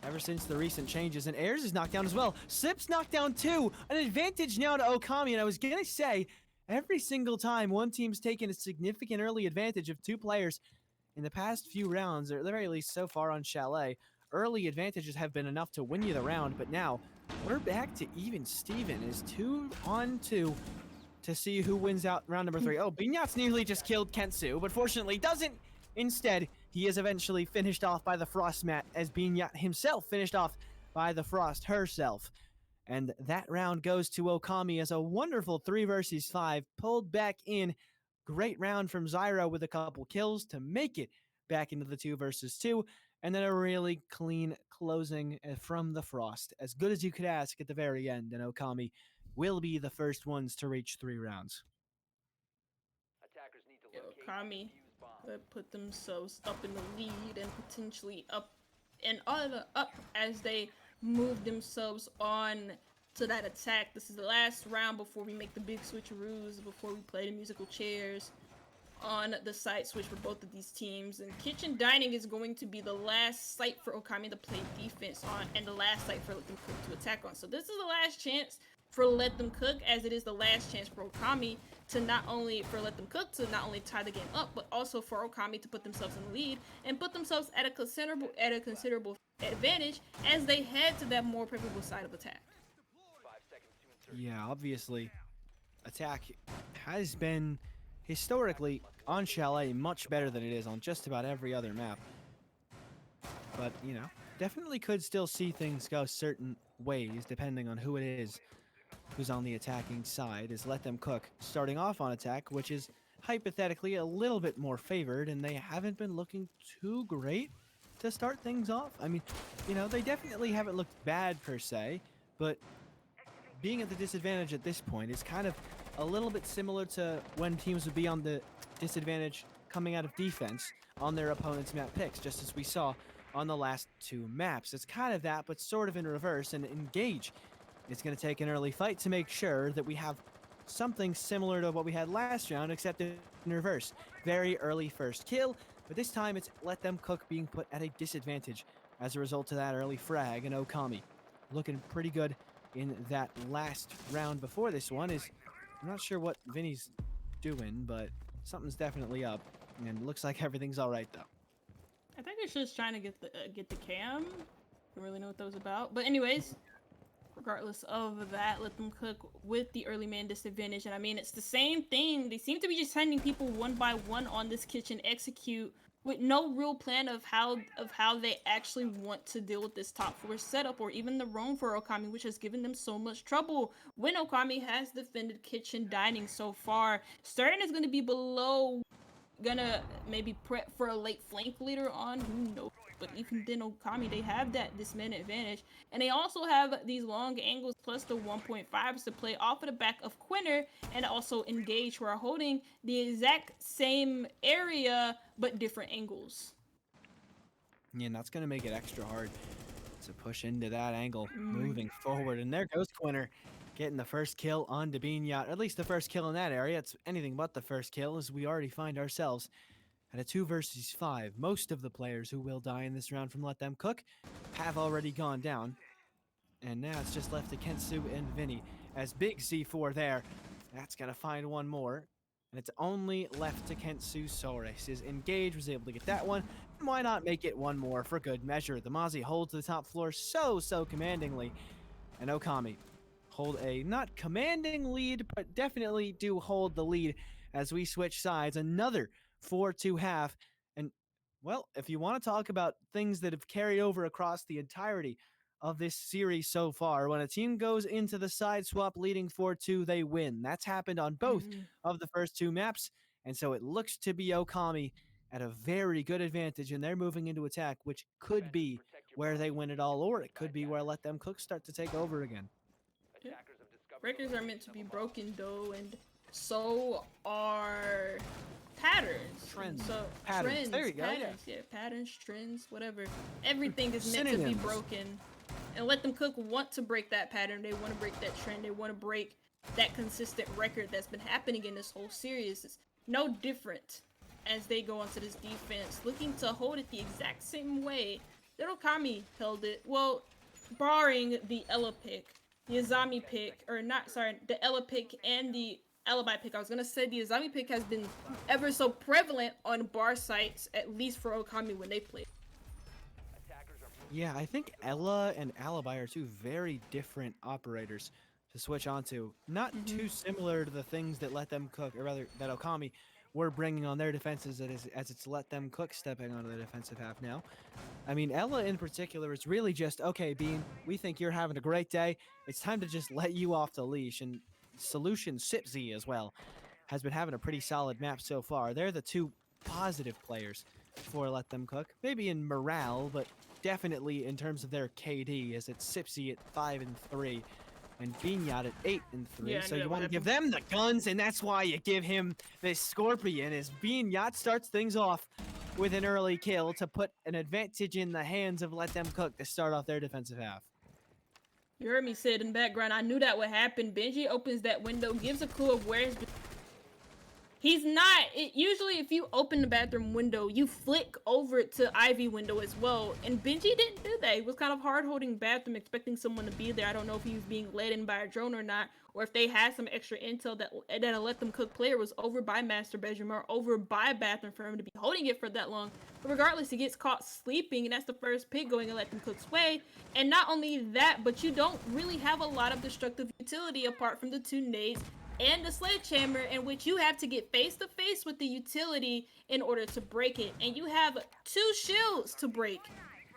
S3: ever since the recent changes. And Ayers is knocked down as well. Sip's knocked down too. An advantage now to Okami. And I was going to say, every single time one team's taken a significant early advantage of two players in the past few rounds, or at the very least so far on Chalet, early advantages have been enough to win you the round. But now we're back to even Steven is 2-on-2 to see who wins out round number 3. Oh, Bignat's nearly just killed Kentsu, but fortunately doesn't. Instead, he is eventually finished off by the Frost Mat, as Bignat himself finished off by the Frost herself. And that round goes to Okami as a wonderful 3 versus 5 pulled back in. Great round from Zyro with a couple kills to make it back into the 2 versus 2. And then a really clean closing from the Frost. As good as you could ask at the very end, and Okami will be the first ones to reach 3 rounds.
S4: Attackers need to locate
S2: Okami
S4: and defuse bombs.
S2: put themselves up in the lead and potentially up as they move themselves on to that attack. This is the last round before we make the big switcheroos, before we play the musical chairs on the site switch for both of these teams. And kitchen dining is going to be the last site for Okami to play defense on, and the last site for Let Them Cook to attack on. So this is the last chance for Let Them Cook, as it is the last chance for Okami to not only tie the game up, but also for Okami to put themselves in the lead and put themselves at a considerable advantage as they head to that more preferable side of attack.
S4: 5 seconds to insert.
S3: Yeah, obviously, attack has been historically on Chalet much better than it is on just about every other map. But, definitely could still see things go certain ways depending on who it is who's on the attacking side. Is Let Them Cook starting off on attack, which is hypothetically a little bit more favored, and they haven't been looking too great to start things off. I mean, they definitely haven't looked bad per se, but being at the disadvantage at this point is kind of a little bit similar to when teams would be on the disadvantage coming out of defense on their opponent's map picks, just as we saw on the last 2 maps. It's kind of that, but sort of in reverse. And Engage is going to take an early fight to make sure that we have something similar to what we had last round, except in reverse. Very early first kill, but this time it's Let Them Cook being put at a disadvantage as a result of that early frag. And Okami looking pretty good in that last round before this one. I'm not sure what Vinny's doing, but something's definitely up, and it looks like everything's all right though.
S2: I think it's just trying to get the cam. Don't really know what that was about, but anyways, regardless of that, Let Them Cook with the early man disadvantage. And I mean, it's the same thing. They seem to be just sending people one by one on this kitchen execute with no real plan of how they actually want to deal with this top 4 setup, or even the roam for Okami, which has given them so much trouble when Okami has defended kitchen dining so far. Stern is going to be below, gonna maybe prep for a late flank later on, who knows. But even then, Okami, they have this man advantage, and they also have these long angles plus the 1.5s to play off of the back of Quinter, and also Engage, who are holding the exact same area but different angles.
S3: Yeah, and that's going to make it extra hard to push into that angle moving forward. And there goes Quinter. getting the first kill on Yacht, at least the first kill in that area. It's anything but the first kill, as we already find ourselves at a 2 versus 5. Most of the players who will die in this round from Let Them Cook have already gone down. And now it's just left to Kensu and Vinny. As big C4 there, that's going to find one more. And it's only left to Kensu Sores. His engage was able to get that one. And why not make it one more for good measure? The Mozzie holds the top floor so commandingly. And Okami hold a not commanding lead, but definitely do hold the lead as we switch sides. Another 4-2 half. And, well, if you want to talk about things that have carried over across the entirety of this series so far, when a team goes into the side swap leading 4-2, they win. That's happened on both of the first 2 maps, and so it looks to be Okami at a very good advantage, and they're moving into attack, which could be where they win it all, or it could be where Let Them Cook start to take over again.
S2: Records are meant to be broken, though, and so are patterns.
S3: Trends.
S2: So
S3: Patterns.
S2: Trends,
S3: There you go, yeah.
S2: patterns, yeah, patterns, trends, whatever. Everything is meant to be
S3: Synonyms.
S2: broken. And Let Them Cook want to break that pattern. They want to break that trend. They want to break that consistent record that's been happening in this whole series. It's no different as they go onto this defense, looking to hold it the exact same way that Okami held it. Well, barring the Ella pick, the Azami pick, or not, sorry, the Ella pick and the Alibi pick. I was gonna say the Azami pick has been ever so prevalent on bar sites, at least for Okami when they play.
S3: Yeah, I think Ella and Alibi are 2 very different operators to switch onto. Not too similar to the things that Let Them Cook, or rather, that Okami were bringing on their defenses as it's Let Them Cook stepping onto the defensive half now. I mean, Ella in particular is really just, okay, Bean, we think you're having a great day. It's time to just let you off the leash. And Solution Sipsy as well has been having a pretty solid map so far. They're the 2 positive players for Let Them Cook. Maybe in morale, but definitely in terms of their KD, as it's Sipsy at 5 and 3 and Binyat at 8 and 3.
S2: Yeah, I
S3: So
S2: knew
S3: you
S2: that
S3: want to
S2: would
S3: give them the guns, and that's why you give him this Scorpion, as Binyat starts things off with an early kill to put an advantage in the hands of Let Them Cook to start off their defensive half.
S2: You heard me say it in the background. I knew that would happen. Benji opens that window, gives a clue of where his... He's not... usually, if you open the bathroom window, you flick over to Ivy window as well. And Benji didn't do that. He was kind of hard-holding bathroom, expecting someone to be there. I don't know if he was being led in by a drone or not, or if they had some extra intel that a Let Them Cook player was over by master bedroom or over by bathroom for him to be holding it for that long. But regardless, he gets caught sleeping, and that's the first pick going in Let Them Cook's way. And not only that, but you don't really have a lot of destructive utility apart from the 2 nades and the sledgehammer, in which you have to get face to face with the utility in order to break it. And you have 2 shields to break,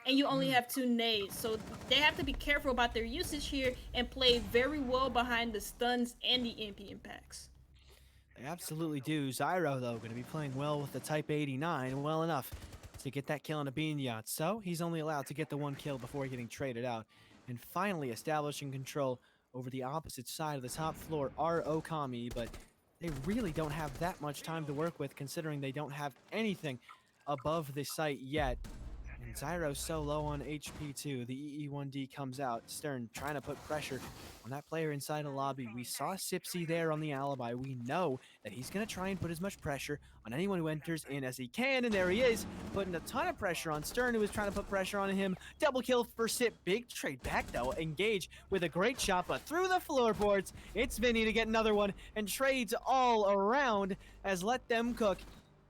S2: and you only have 2 nades. So they have to be careful about their usage here and play very well behind the stuns and the MP impacts.
S3: They absolutely do. Zyro, though, going to be playing well with the Type 89, well enough to get that kill on a bean yacht. So he's only allowed to get the 1 kill before getting traded out. And finally establishing control over the opposite side of the top floor are Okami, but they really don't have that much time to work with, considering they don't have anything above the site yet. And Zyro's so low on HP too. The EE1D comes out. Stern trying to put pressure on that player inside the lobby. We saw Sipsy there on the Alibi. We know that he's going to try and put as much pressure on anyone who enters in as he can. And there he is, putting a ton of pressure on Stern, who was trying to put pressure on him. Double kill for Sip. Big trade back though. Engage with a great shot, but through the floorboards, it's Vinny to get another one, and trades all around as Let Them Cook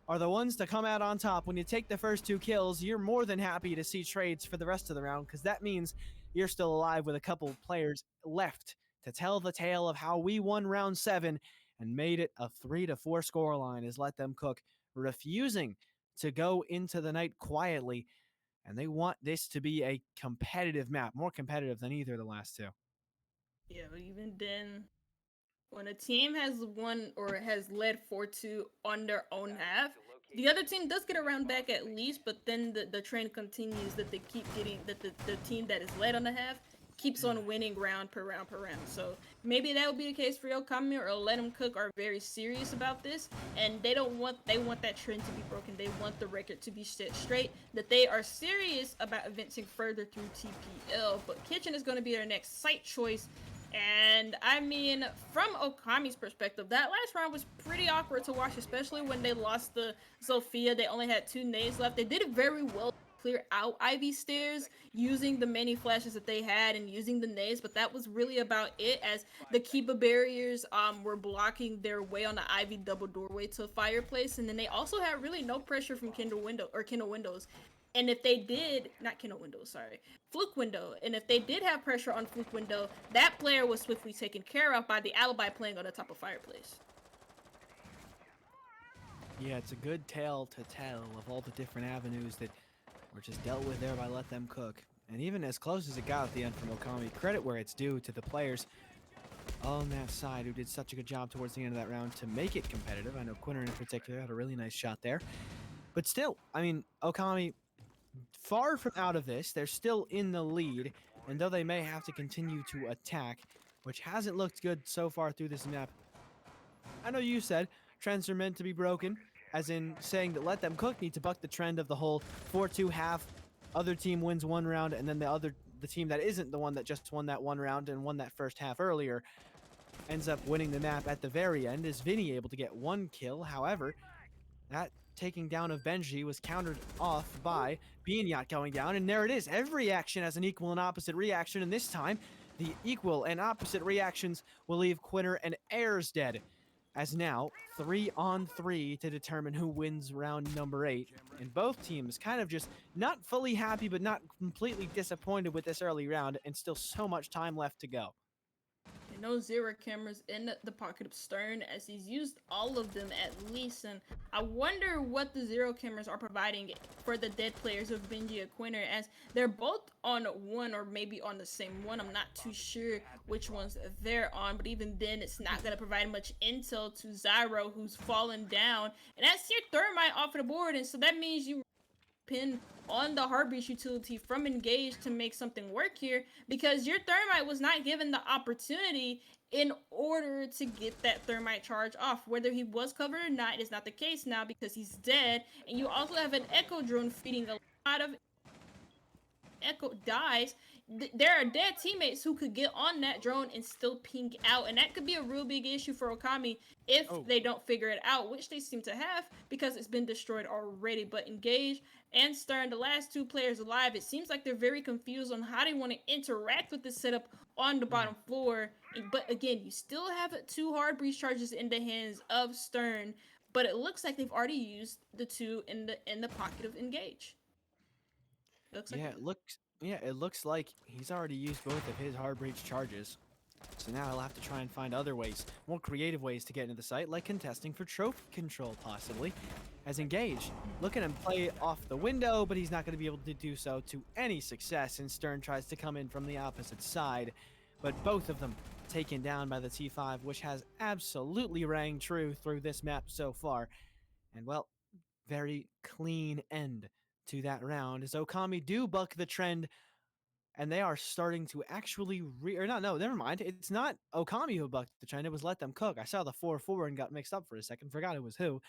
S3: are the ones to come out on top. When you take the first 2 kills, you're more than happy to see trades for the rest of the round, because that means you're still alive with a couple players left to tell the tale of how we won round 7 and made it a 3-4 scoreline, as Let Them Cook refusing to go into the night quietly, and they want this to be a competitive map, more competitive than either of the last 2.
S2: Yeah, but even then, when a team has won or has led 4-2 on their own half, the other team does get a round back at least, but then the trend continues that they keep getting, that the team that is led on the half keeps on winning round per round per round. So maybe that would be the case for Okami, or Let Them Cook are very serious about this, and they want that trend to be broken. They want the record to be set straight, that they are serious about advancing further through TPL. But Kitchen is going to be their next site choice, And I mean, from Okami's perspective, that last round was pretty awkward to watch, especially when they lost the Sophia. They only had 2 nades left. They did it very well to clear out Ivy stairs using the many flashes that they had and using the nades, but that was really about it, as the Kiba barriers were blocking their way on the Ivy double doorway to a fireplace, and then they also had really no pressure from Kindle windows. And if they did, not Kindle window, sorry, Fluke window, and if they did have pressure on Fluke window, that player was swiftly taken care of by the alibi playing on the top of fireplace.
S3: Yeah, it's a good tale to tell of all the different avenues that were just dealt with there by Let Them Cook. And even as close as it got at the end from Okami, credit where it's due to the players on that side who did such a good job towards the end of that round to make it competitive. I know Quinner in particular had a really nice shot there. But still, I mean, Okami, far from out of this, they're still in the lead. And though they may have to continue to attack, which hasn't looked good so far through this map, I know you said trends are meant to be broken, as in saying that Let Them Cook need to buck the trend of the whole 4-2 half, other team wins one round, and then the team that isn't the one that just won that one round and won that first half earlier ends up winning the map at the very end. Is Vinny able to get one kill? However, that taking down of Benji was countered off by Beanyat going down, and there it is. Every action has an equal and opposite reaction, and this time, the equal and opposite reactions will leave Quinner and Ayers dead. As now, 3-on-3 to determine who wins round number 8. And both teams kind of just not fully happy, but not completely disappointed with this early round, and still so much time left to go.
S2: And no zero cameras in the pocket of Stern, as he's used all of them at least. And I wonder what the zero cameras are providing for the dead players of Benji and Quinner, as they're both on one or maybe on the same one. I'm not too sure which ones they're on, but even then, it's not going to provide much intel to Zyro, who's fallen down. And that's your thermite off of the board, and so that means you pin on the Heartbeat utility from Engage to make something work here, because your Thermite was not given the opportunity in order to get that Thermite charge off. Whether he was covered or not is not the case now, because he's dead, and you also have an Echo drone feeding a lot of Echo dies. There are dead teammates who could get on that drone and still ping out, and that could be a real big issue for Okami if they don't figure it out, which they seem to have, because it's been destroyed already. But Engage and Stern, the last two players alive, it seems like they're very confused on how they want to interact with the setup on the bottom floor. But again, you still have 2 hard breach charges in the hands of Stern, but it looks like they've already used the 2 in the pocket of Engage. Looks like
S3: It looks like he's already used both of his hard breach charges. So now he'll have to try and find other ways, more creative ways to get into the site, like contesting for trophy control, possibly. As Engage, look at him play off the window, but he's not going to be able to do so to any success, and Stern tries to come in from the opposite side. But both of them taken down by the T5, which has absolutely rang true through this map so far. And well, very clean end to that round, as Okami do buck the trend, and they are starting to actually never mind. It's not Okami who bucked the trend, it was Let Them Cook. I saw the 4-4 and got mixed up for a second, forgot it was who.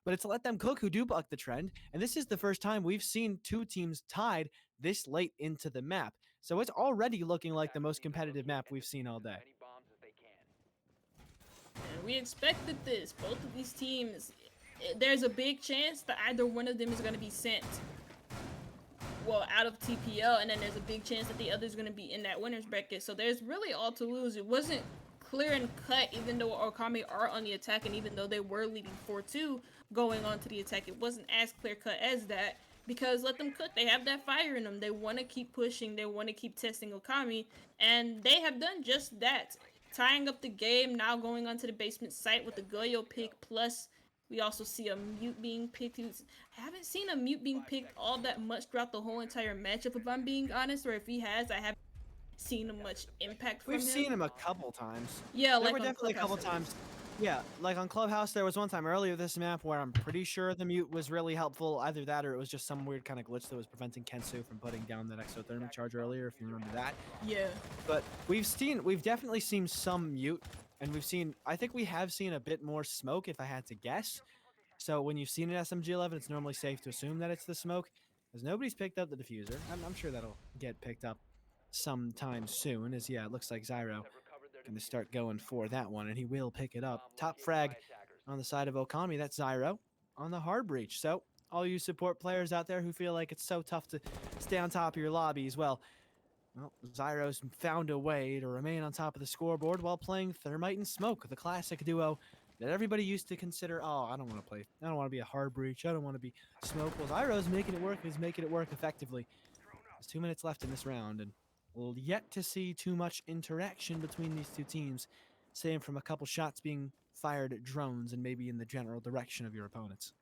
S3: But it's Let Them Cook who do buck the trend, and this is the first time we've seen 2 teams tied this late into the map. So it's already looking like the most competitive map we've seen all day.
S2: And we expected this. Both of these teams, there's a big chance that either one of them is going to be sent out of TPL, and then there's a big chance that the other is going to be in that winner's bracket. So there's really all to lose. It wasn't clear and cut, even though Okami are on the attack, and even though they were leading 4-2 going on to the attack, it wasn't as clear cut as that, because Let Them Cook, they have that fire in them. They want to keep pushing, they want to keep testing Okami, and they have done just that, tying up the game, now going onto the basement site with the Goyo pick, plus we also see a mute being picked. I haven't seen a mute being picked all that much throughout the whole entire matchup, if I'm being honest, or if he has, I haven't seen much impact from him.
S3: We've seen him a couple times.
S2: Yeah,
S3: there
S2: like
S3: were
S2: on
S3: definitely a couple times. Yeah, like on Clubhouse, there was one time earlier this map where I'm pretty sure the mute was really helpful. Either that or it was just some weird kind of glitch that was preventing Kensu from putting down that exothermic charge earlier, if you remember that.
S2: Yeah.
S3: But we've definitely seen some mute, and I think we have seen a bit more smoke, if I had to guess. So when you've seen an SMG-11, it's normally safe to assume that it's the smoke, as nobody's picked up the diffuser. I'm sure that'll get picked up sometime soon, as yeah, it looks like Zyro Gonna start going for that one, and he will pick it up. Top frag on the side of Okami. That's Zyro on the hard breach. So all you support players out there who feel like it's so tough to stay on top of your lobbies, well, Zyro's found a way to remain on top of the scoreboard while playing Thermite and Smoke, the classic duo that everybody used to consider, oh, I don't want to play. I don't want to be a hard breach. I don't want to be Smoke. Well, Zyro's making it work. He's making it work effectively. There's 2 minutes left in this round, and we'll yet to see too much interaction between these two teams, save from a couple shots being fired at drones and maybe in the general direction of your opponents.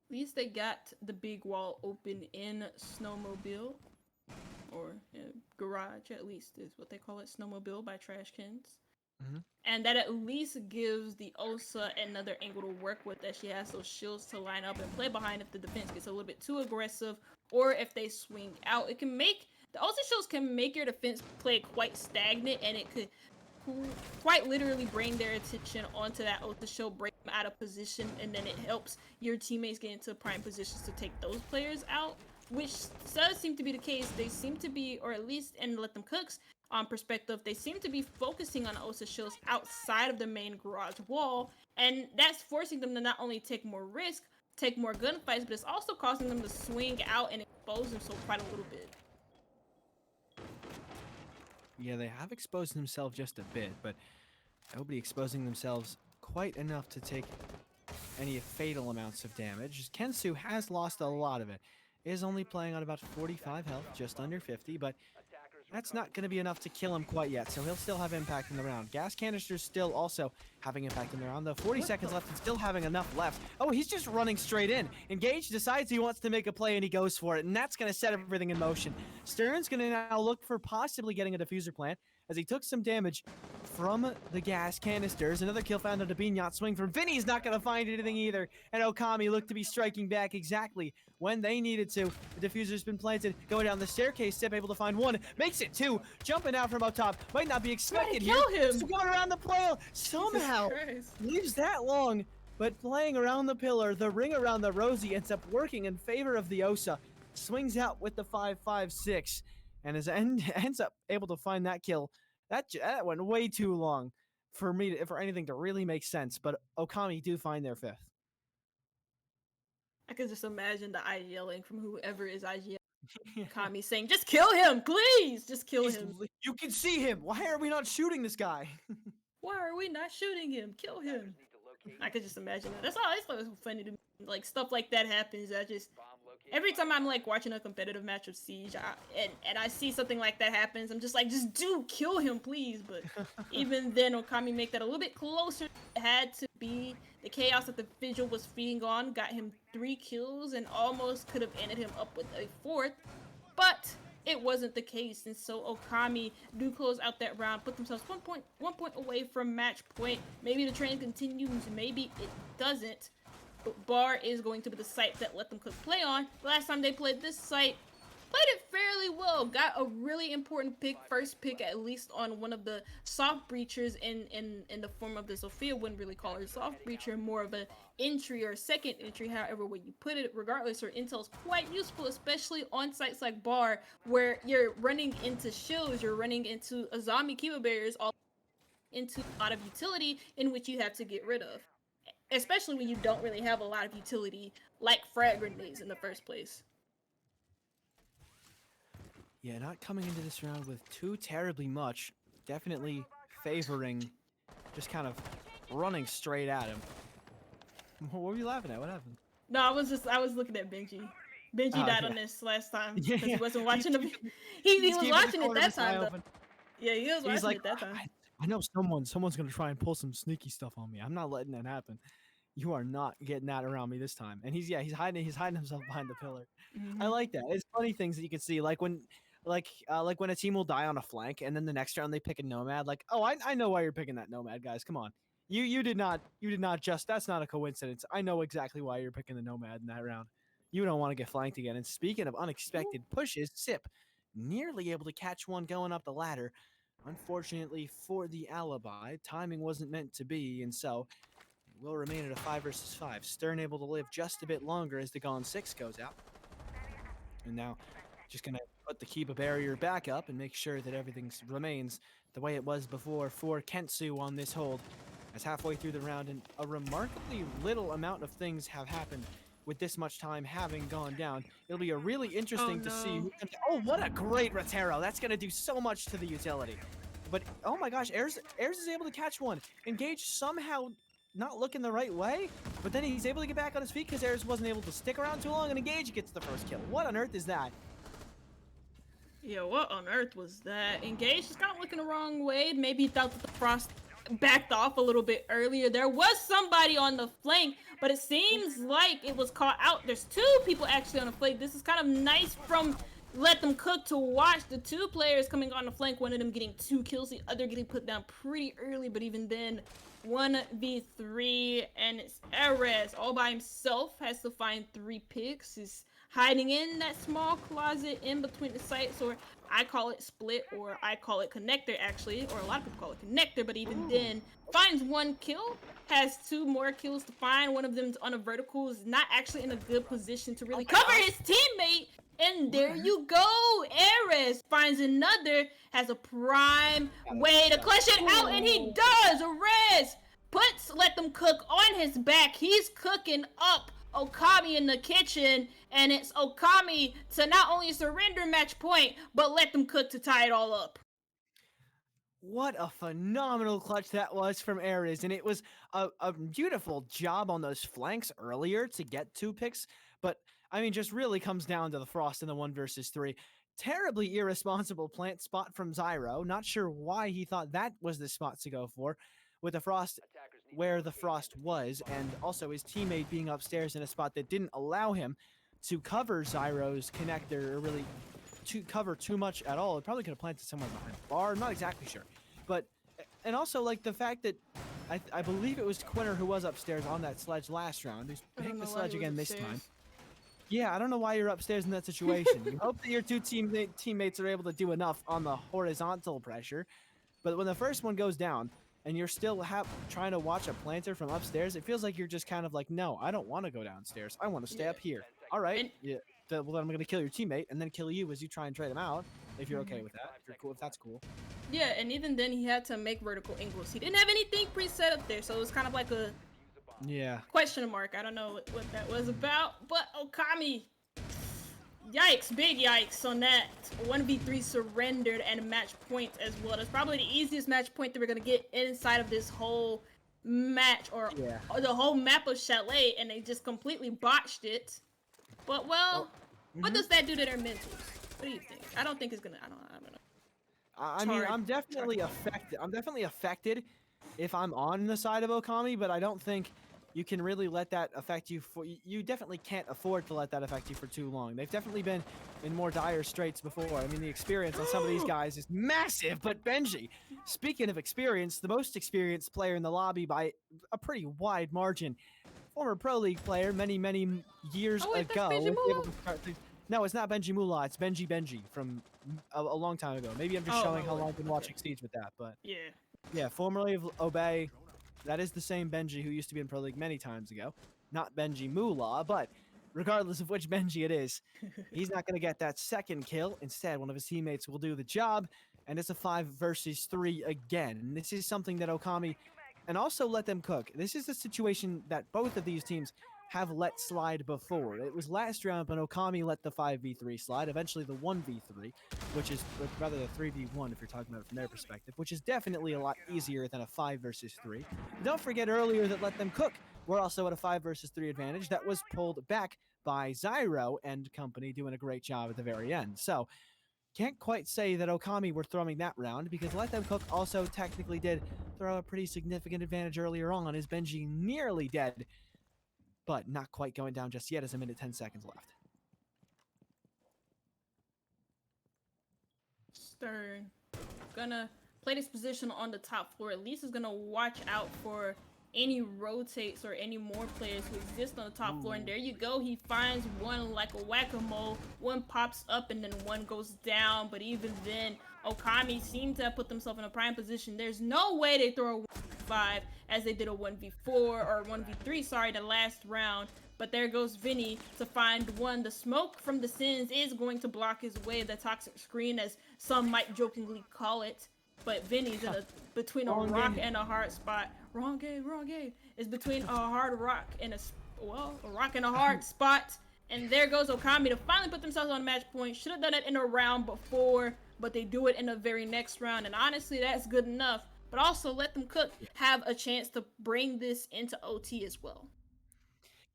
S2: At least they got the big wall open in Snowmobile, or garage at least is what they call it, Snowmobile by Trashkins. And that at least gives the Osa another angle to work with, that she has those shields to line up and play behind if the defense gets a little bit too aggressive, or if they swing out. It can make the Osa shields can make your defense play quite stagnant, and it could quite literally bring their attention onto that Osa shield, break them out of position, and then it helps your teammates get into prime positions to take those players out, which does seem to be the case. They seem to be, or at least in Let Them Cook's perspective, they seem to be focusing on Osa shields outside of the main garage wall, and that's forcing them to not only take more risk, take more gunfights, but it's also causing them to swing out and expose themselves quite a little bit.
S3: Yeah, they have exposed themselves just a bit, but nobody exposing themselves quite enough to take any fatal amounts of damage. Kensu has lost a lot of it. Is only playing on about 45 health, just under 50, but that's not going to be enough to kill him quite yet, so he'll still have impact in the round. Gas canisters still also having impact in the round, though. 40 seconds left and still having enough left. Oh, he's just running straight in. Engage decides he wants to make a play, and he goes for it, and that's going to set everything in motion. Stern's going to now look for possibly getting a diffuser plant, as he took some damage from the gas canisters. Another kill found on a bean-yacht swing from Vinny's not going to find anything either, and Okami looked to be striking back exactly when they needed to. The diffuser's been planted, going down the staircase, Sip able to find one, makes it two, jumping out from up top, might not be expected here.
S2: Kill him!
S3: Just going around the pile, somehow leaves that long, but playing around the pillar, the ring around the Rosie ends up working in favor of the Osa, swings out with the 5.56, and ends up able to find that kill. That went way too long for anything to really make sense, but Okami do find their fifth.
S2: I could just imagine the eye yelling from whoever is IG Okami saying, "Just kill him, please! Just kill him."
S3: You can see him. Why are we not shooting this guy?
S2: Why are we not shooting him? Kill him. I could just imagine that. That's always funny to me. Like, stuff like that happens. Every time I'm like watching a competitive match of Siege, and I see something like that happens, I'm just like, just kill him, please. But even then, Okami make that a little bit closer. It had to be. The chaos that the Vigil was feeding on got him 3 kills and almost could have ended him up with a 4th, but it wasn't the case, and so Okami do close out that round, put themselves one point away from match point. Maybe the train continues, maybe it doesn't. But Bar is going to be the site that Let Them Cook play on. Last time they played this site, played it fairly well. Got a really important pick, first pick at least on one of the soft breachers in the form of the Sophia. Wouldn't really call her a soft breacher, more of an entry or second entry, however way you put it. Regardless, her intel is quite useful, especially on sites like Bar, where you're running into shields, you're running into a zombie Kiva barriers, all into a lot of utility in which you have to get rid of. Especially when you don't really have a lot of utility like frag grenades in the first place.
S3: Yeah, not coming into this round with too terribly much. Definitely favoring just kind of running straight at him. What were you laughing at? What happened?
S2: No, I was looking at Benji. Benji died on this last time because he wasn't watching the. He was watching it that time though. Yeah, he was watching it that time.
S3: I know someone's gonna try and pull some sneaky stuff on me. I'm not letting that happen. You are not getting that around me this time. And he's hiding himself behind the pillar. I like that. It's funny things that you can see, like when a team will die on a flank and then the next round they pick a nomad. Like, oh, I know why you're picking that nomad, guys. Come on. You did not just, that's not a coincidence. I know exactly why you're picking the nomad in that round. You don't want to get flanked again. And speaking of unexpected pushes, Sip nearly able to catch one going up the ladder. Unfortunately for the alibi, timing wasn't meant to be, and so it will remain at a 5 versus 5. Stern able to live just a bit longer as the Gone 6 goes out. And now just going to put the Kiba barrier back up and make sure that everything remains the way it was before for Kentsu on this hold, as halfway through the round and a remarkably little amount of things have happened with this much time having gone down. It'll be a really interesting to see
S2: no.
S3: who comes. Oh, what a great Rotero. That's going to do so much to the utility. But, oh my gosh, Ayers is able to catch one. Engage somehow not looking the right way, but then he's able to get back on his feet because Ayers wasn't able to stick around too long, and Engage gets the first kill. What on earth is that?
S2: Yeah, what on earth was that? Engage just kind of looking the wrong way. Maybe he thought that the Frost backed off a little bit earlier. There was somebody on the flank, but it seems like it was caught out. There's two people actually on the flank. This is kind of nice from Let Them Cook to watch the two players coming on the flank, one of them getting 2 kills, the other getting put down pretty early, but even then, 1v3, and it's Erez all by himself, has to find 3 picks. He's hiding in that small closet in between the sites, or I call it split, or I call it connector actually, or a lot of people call it connector, but even then, finds 1 kill, has 2 more kills to find. One of them's on a vertical, is not actually in a good position to really cover his teammate, and there you go! Ares finds another, has a prime way to clutch it out, and he does! Ares puts Let Them Cook on his back. He's cooking up Okami in the kitchen, and it's Okami to not only surrender match point, but Let Them Cook to tie it all up.
S3: What a phenomenal clutch that was from Ares, and it was a beautiful job on those flanks earlier to get 2 picks, but I mean, just really comes down to the Frost in the 1 versus 3. Terribly irresponsible plant spot from Zyro. Not sure why he thought that was the spot to go for, with the Frost where the Frost was, and also his teammate being upstairs in a spot that didn't allow him to cover Zyro's connector, or really to cover too much at all. It probably could have planted somewhere behind the bar. I'm not exactly sure. But, and also, like, the fact that I believe it was Quinner who was upstairs on that sledge last round, who's picked the sledge again this time. Yeah, I don't know why you're upstairs in that situation. You hope that your 2 teammates are able to do enough on the horizontal pressure. But when the first one goes down, and you're still trying to watch a planter from upstairs, it feels like you're just kind of like, no, I don't want to go downstairs. I want to stay up here. All right, yeah. Well, then I'm going to kill your teammate and then kill you as you try and trade him out, if you're okay with that. If you're cool, if that's cool.
S2: Yeah, and even then he had to make vertical angles. He didn't have anything preset up there, so it was kind of like a question mark. I don't know what that was about, but Okami, yikes, big yikes on that. 1v3 surrendered and match point as well. That's probably the easiest match point that we're gonna get inside of this whole match, or the whole map of Chalet, and they just completely botched it. But what does that do to their mentals? What do you think? I don't think it's gonna. I don't know.
S3: I mean, I'm definitely affected. I'm definitely affected if I'm on the side of Okami, but I don't think you can really let that affect you for. You definitely can't afford to let that affect you for too long. They've definitely been in more dire straits before. I mean, the experience on some of these guys is massive. But Benji, speaking of experience, the most experienced player in the lobby by a pretty wide margin, former Pro League player many years ago. No, it's not Benji Moolah. It's Benji from a long time ago. Maybe I'm just showing how long I've been watching Siege with that, but yeah, formerly of Obey. That is the same Benji who used to be in Pro League many times ago. Not Benji Moolah, but regardless of which Benji it is, he's not going to get that second kill. Instead, one of his teammates will do the job, and it's a 5 versus 3 again. And this is something that Okami, and also Let Them Cook. This is a situation that both of these teams have let slide before. It was last round, but Okami let the 5v3 slide, eventually the 1v3, which is rather the 3v1 if you're talking about it from their perspective, which is definitely a lot easier than a 5 versus 3. Don't forget earlier that Let Them Cook were also at a 5 versus 3 advantage that was pulled back by Zyro and company doing a great job at the very end. So, can't quite say that Okami were throwing that round, because Let Them Cook also technically did throw a pretty significant advantage earlier on his Benji nearly dead, but not quite going down just yet as a minute 10 seconds left.
S2: Stern gonna play this position on the top floor. At least is gonna watch out for any rotates or any more players who exist on the top floor. And there you go. He finds one like a whack-a-mole. One pops up and then one goes down. But even then, Okami seemed to have put themselves in a prime position. There's no way they throw a 1v5 as they did a 1v4 or 1v3, sorry, the last round. But there goes Vinny to find one. The smoke from the Sins is going to block his way, the toxic screen, as some might jokingly call it. but Vinny's in a between a
S3: Wrong
S2: rock
S3: game.
S2: and a hard spot. Wrong game, wrong game. It's between a hard rock and a rock and a hard spot. And there goes Okami to finally put themselves on match point. Should have done it in a round before, but they do it in the very next round. And honestly, that's good enough. But also let them cook have a chance to bring this into OT as well.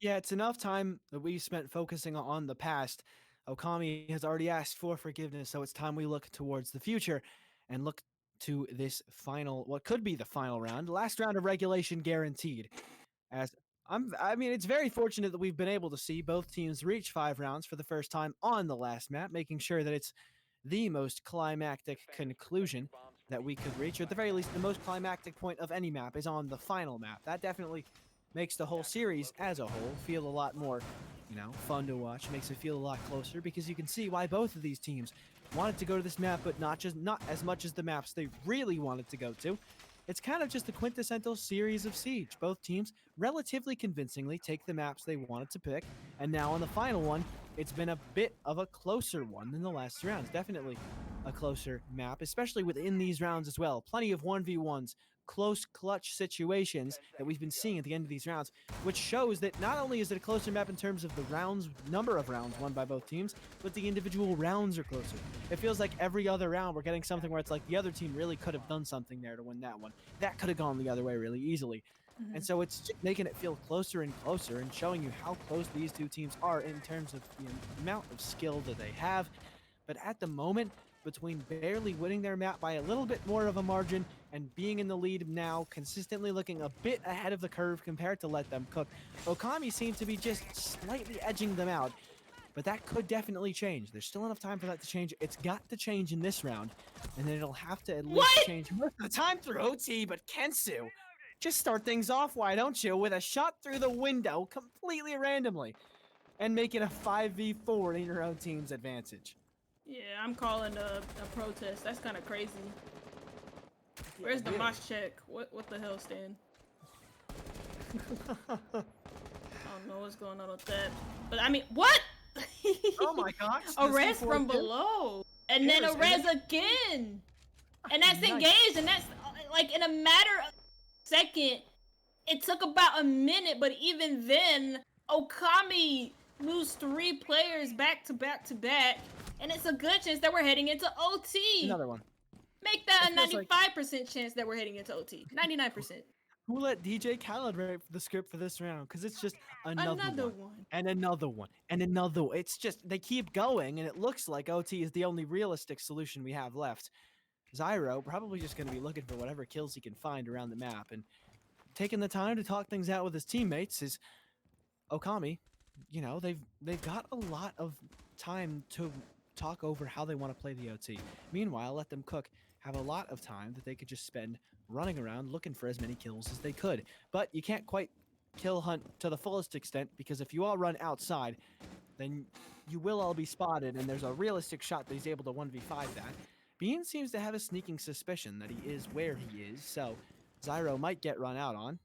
S3: Yeah, it's enough time that we spent focusing on the past. Okami has already asked for forgiveness, so it's time we look towards the future and look to this final, what could be the final round, last round of regulation guaranteed. As I mean, it's very fortunate that we've been able to see both teams reach 5 rounds for the first time on the last map, making sure that it's the most climactic conclusion that we could reach, or at the very least, the most climactic point of any map is on the final map. That definitely makes the whole series as a whole feel a lot more, fun to watch. Makes it feel a lot closer because you can see why both of these teams wanted to go to this map, but not as much as the maps they really wanted to go to. It's kind of just a quintessential series of Siege. Both teams relatively convincingly take the maps they wanted to pick, and now on the final one, it's been a bit of a closer one than the last 2 rounds. Definitely a closer map, especially within these rounds as well. Plenty of 1v1s, close clutch situations that we've been seeing at the end of these rounds, which shows that not only is it a closer map in terms of the rounds, number of rounds won by both teams, but the individual rounds are closer. It feels like every other round we're getting something where it's like the other team really could have done something there to win that one. That could have gone the other way really easily. And so it's just making it feel closer and closer and showing you how close these two teams are in terms of the amount of skill that they have. But at the moment, between barely winning their map by a little bit more of a margin and being in the lead now, consistently looking a bit ahead of the curve compared to Let Them Cook, Okami seemed to be just slightly edging them out. But that could definitely change. There's still enough time for that to change. It's got to change in this round, and then it'll have to at least
S2: What?
S3: change most of the time through OT. But Kensu, just start things off, why don't you, with a shot through the window completely randomly and make it a 5v4 in your own team's advantage.
S2: Yeah, I'm calling a protest. That's kind of crazy. Where's the
S3: really.
S2: mosh check? What the hell, Stan? I don't know what's going on with that. But I mean, what?
S3: Oh my gosh.
S2: A
S3: the
S2: res
S3: C4
S2: from
S3: kill?
S2: below. And then a
S3: Cheers,
S2: res again. And that's
S3: Nice.
S2: engaged. And that's like in a matter of a second. It took about a minute, but even then, Okami lose 3 players back to back to back. And it's a good chance that we're heading into OT.
S3: Another one.
S2: Make that
S3: It
S2: a
S3: feels like-
S2: 95% chance that we're heading into OT. 99%.
S3: Who let DJ Khaled write the script for this round? Because it's just another
S2: one.
S3: and another one and another one. It's just they keep going, and it looks like OT is the only realistic solution we have left. Zyro probably just going to be looking for whatever kills he can find around the map, and taking the time to talk things out with his teammates is Okami. They've got a lot of time to talk over how they want to play the OT. Meanwhile, Let Them Cook have a lot of time that they could just spend running around looking for as many kills as they could. But you can't quite kill hunt to the fullest extent, because if you all run outside, then you will all be spotted, and there's a realistic shot that he's able to 1v5 that. Bean seems to have a sneaking suspicion that he is where he is, so Zyro might get run out on,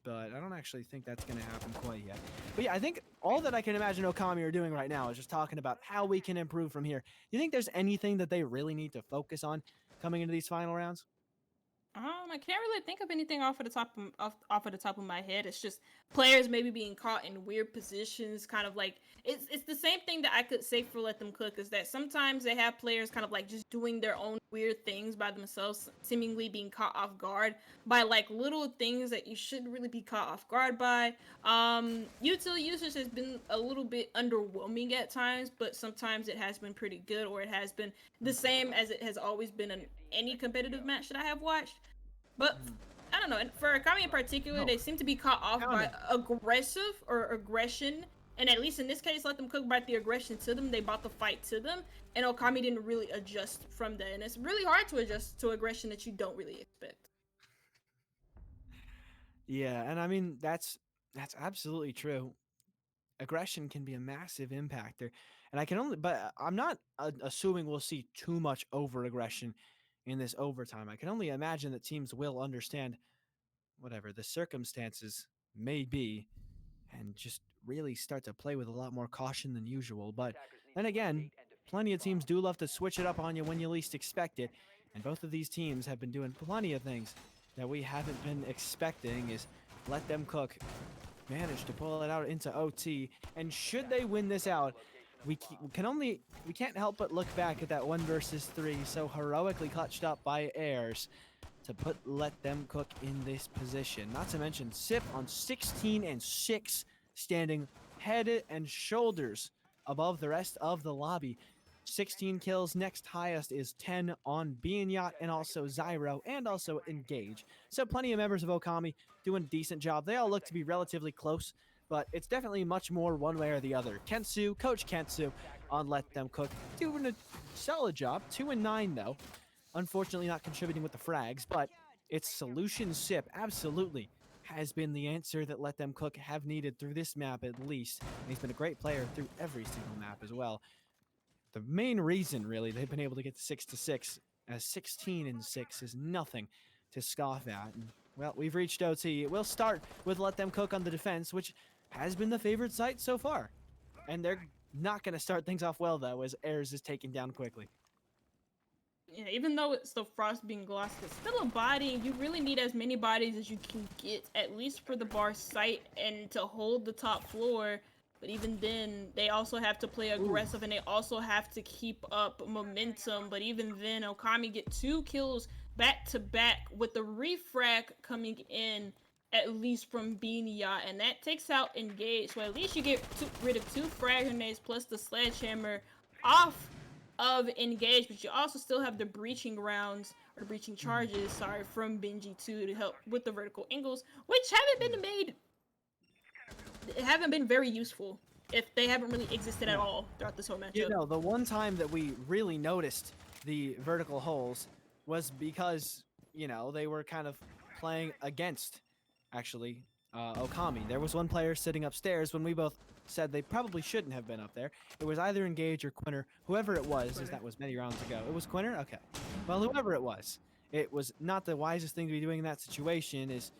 S3: but I don't actually think that's going to happen quite yet. But yeah, I think all that I can imagine Okami are doing right now is just talking about how we can improve from here. Do you think there's anything that they really need to focus on coming into these final rounds?
S2: I can't really think of anything off of the top of my head. It's just players maybe being caught in weird positions, kind of like it's the same thing that I could say for Let Them Cook, is that sometimes they have players kind of like just doing their own weird things by themselves, seemingly being caught off guard by like little things that you shouldn't really be caught off guard by. Util usage has been a little bit underwhelming at times, but sometimes it has been pretty good, or it has been the same as it has always been in any competitive match that I have watched. But I don't know. And for Akami in particular, they seem to be caught off by aggression. And at least in this case, Let Them Cook brought the aggression to them. They brought the fight to them. And Okami didn't really adjust from that. And it's really hard to adjust to aggression that you don't really expect.
S3: Yeah, and I mean that's absolutely true. Aggression can be a massive impactor, and I'm not assuming we'll see too much over aggression in this overtime. I can only imagine that teams will understand whatever the circumstances may be and just really start to play with a lot more caution than usual. But then again, plenty of teams do love to switch it up on you when you least expect it. And both of these teams have been doing plenty of things that we haven't been expecting. Is let them cook manage to pull it out into OT, and should they win this out, we can't help but look back at that 1 versus 3 so heroically clutched up by Ayers to put let them cook in this position. Not to mention Sip on 16 and 6, standing head and shoulders above the rest of the lobby. 16 kills. Next highest is 10 on Yacht and also Zyro and also Engage. So plenty of members of Okami doing a decent job. They all look to be relatively close, but it's definitely much more one way or the other. Kensu, Coach Kensu on Let Them Cook, doing a solid job. 2 and 9 though. Unfortunately not contributing with the frags, but it's Solution Sip absolutely has been the answer that Let Them Cook have needed through this map at least. And he's been a great player through every single map as well. The main reason, really, they've been able to get to 6-6, as 16 and 6 is nothing to scoff at. And, well, we've reached OT. We'll start with Let Them Cook on the defense, which has been the favorite site so far. And they're not going to start things off well, though, as Ayers is taken down quickly.
S2: Yeah, even though it's the frost being glossed, it's still a body. You really need as many bodies as you can get, at least for the bar site and to hold the top floor. But even then, they also have to play aggressive and they also have to keep up momentum. But even then, Okami get 2 kills back to back with the refrag coming in, at least from Yacht, and that takes out Engage. So at least you get rid of 2 frag grenades plus the sledgehammer off of Engage, but you also still have the breaching rounds, or breaching charges, sorry, from Benji 2 to help with the vertical angles, which haven't been very useful if they haven't really existed at all throughout this whole matchup.
S3: You know, the one time that we really noticed the vertical holes was because, you know, they were kind of playing against, actually, Okami. There was one player sitting upstairs when we both said they probably shouldn't have been up there. It was either Engage or Quinner, whoever it was, as that was many rounds ago. It was Quinner? Okay. Well, whoever it was not the wisest thing to be doing in that situation. Is,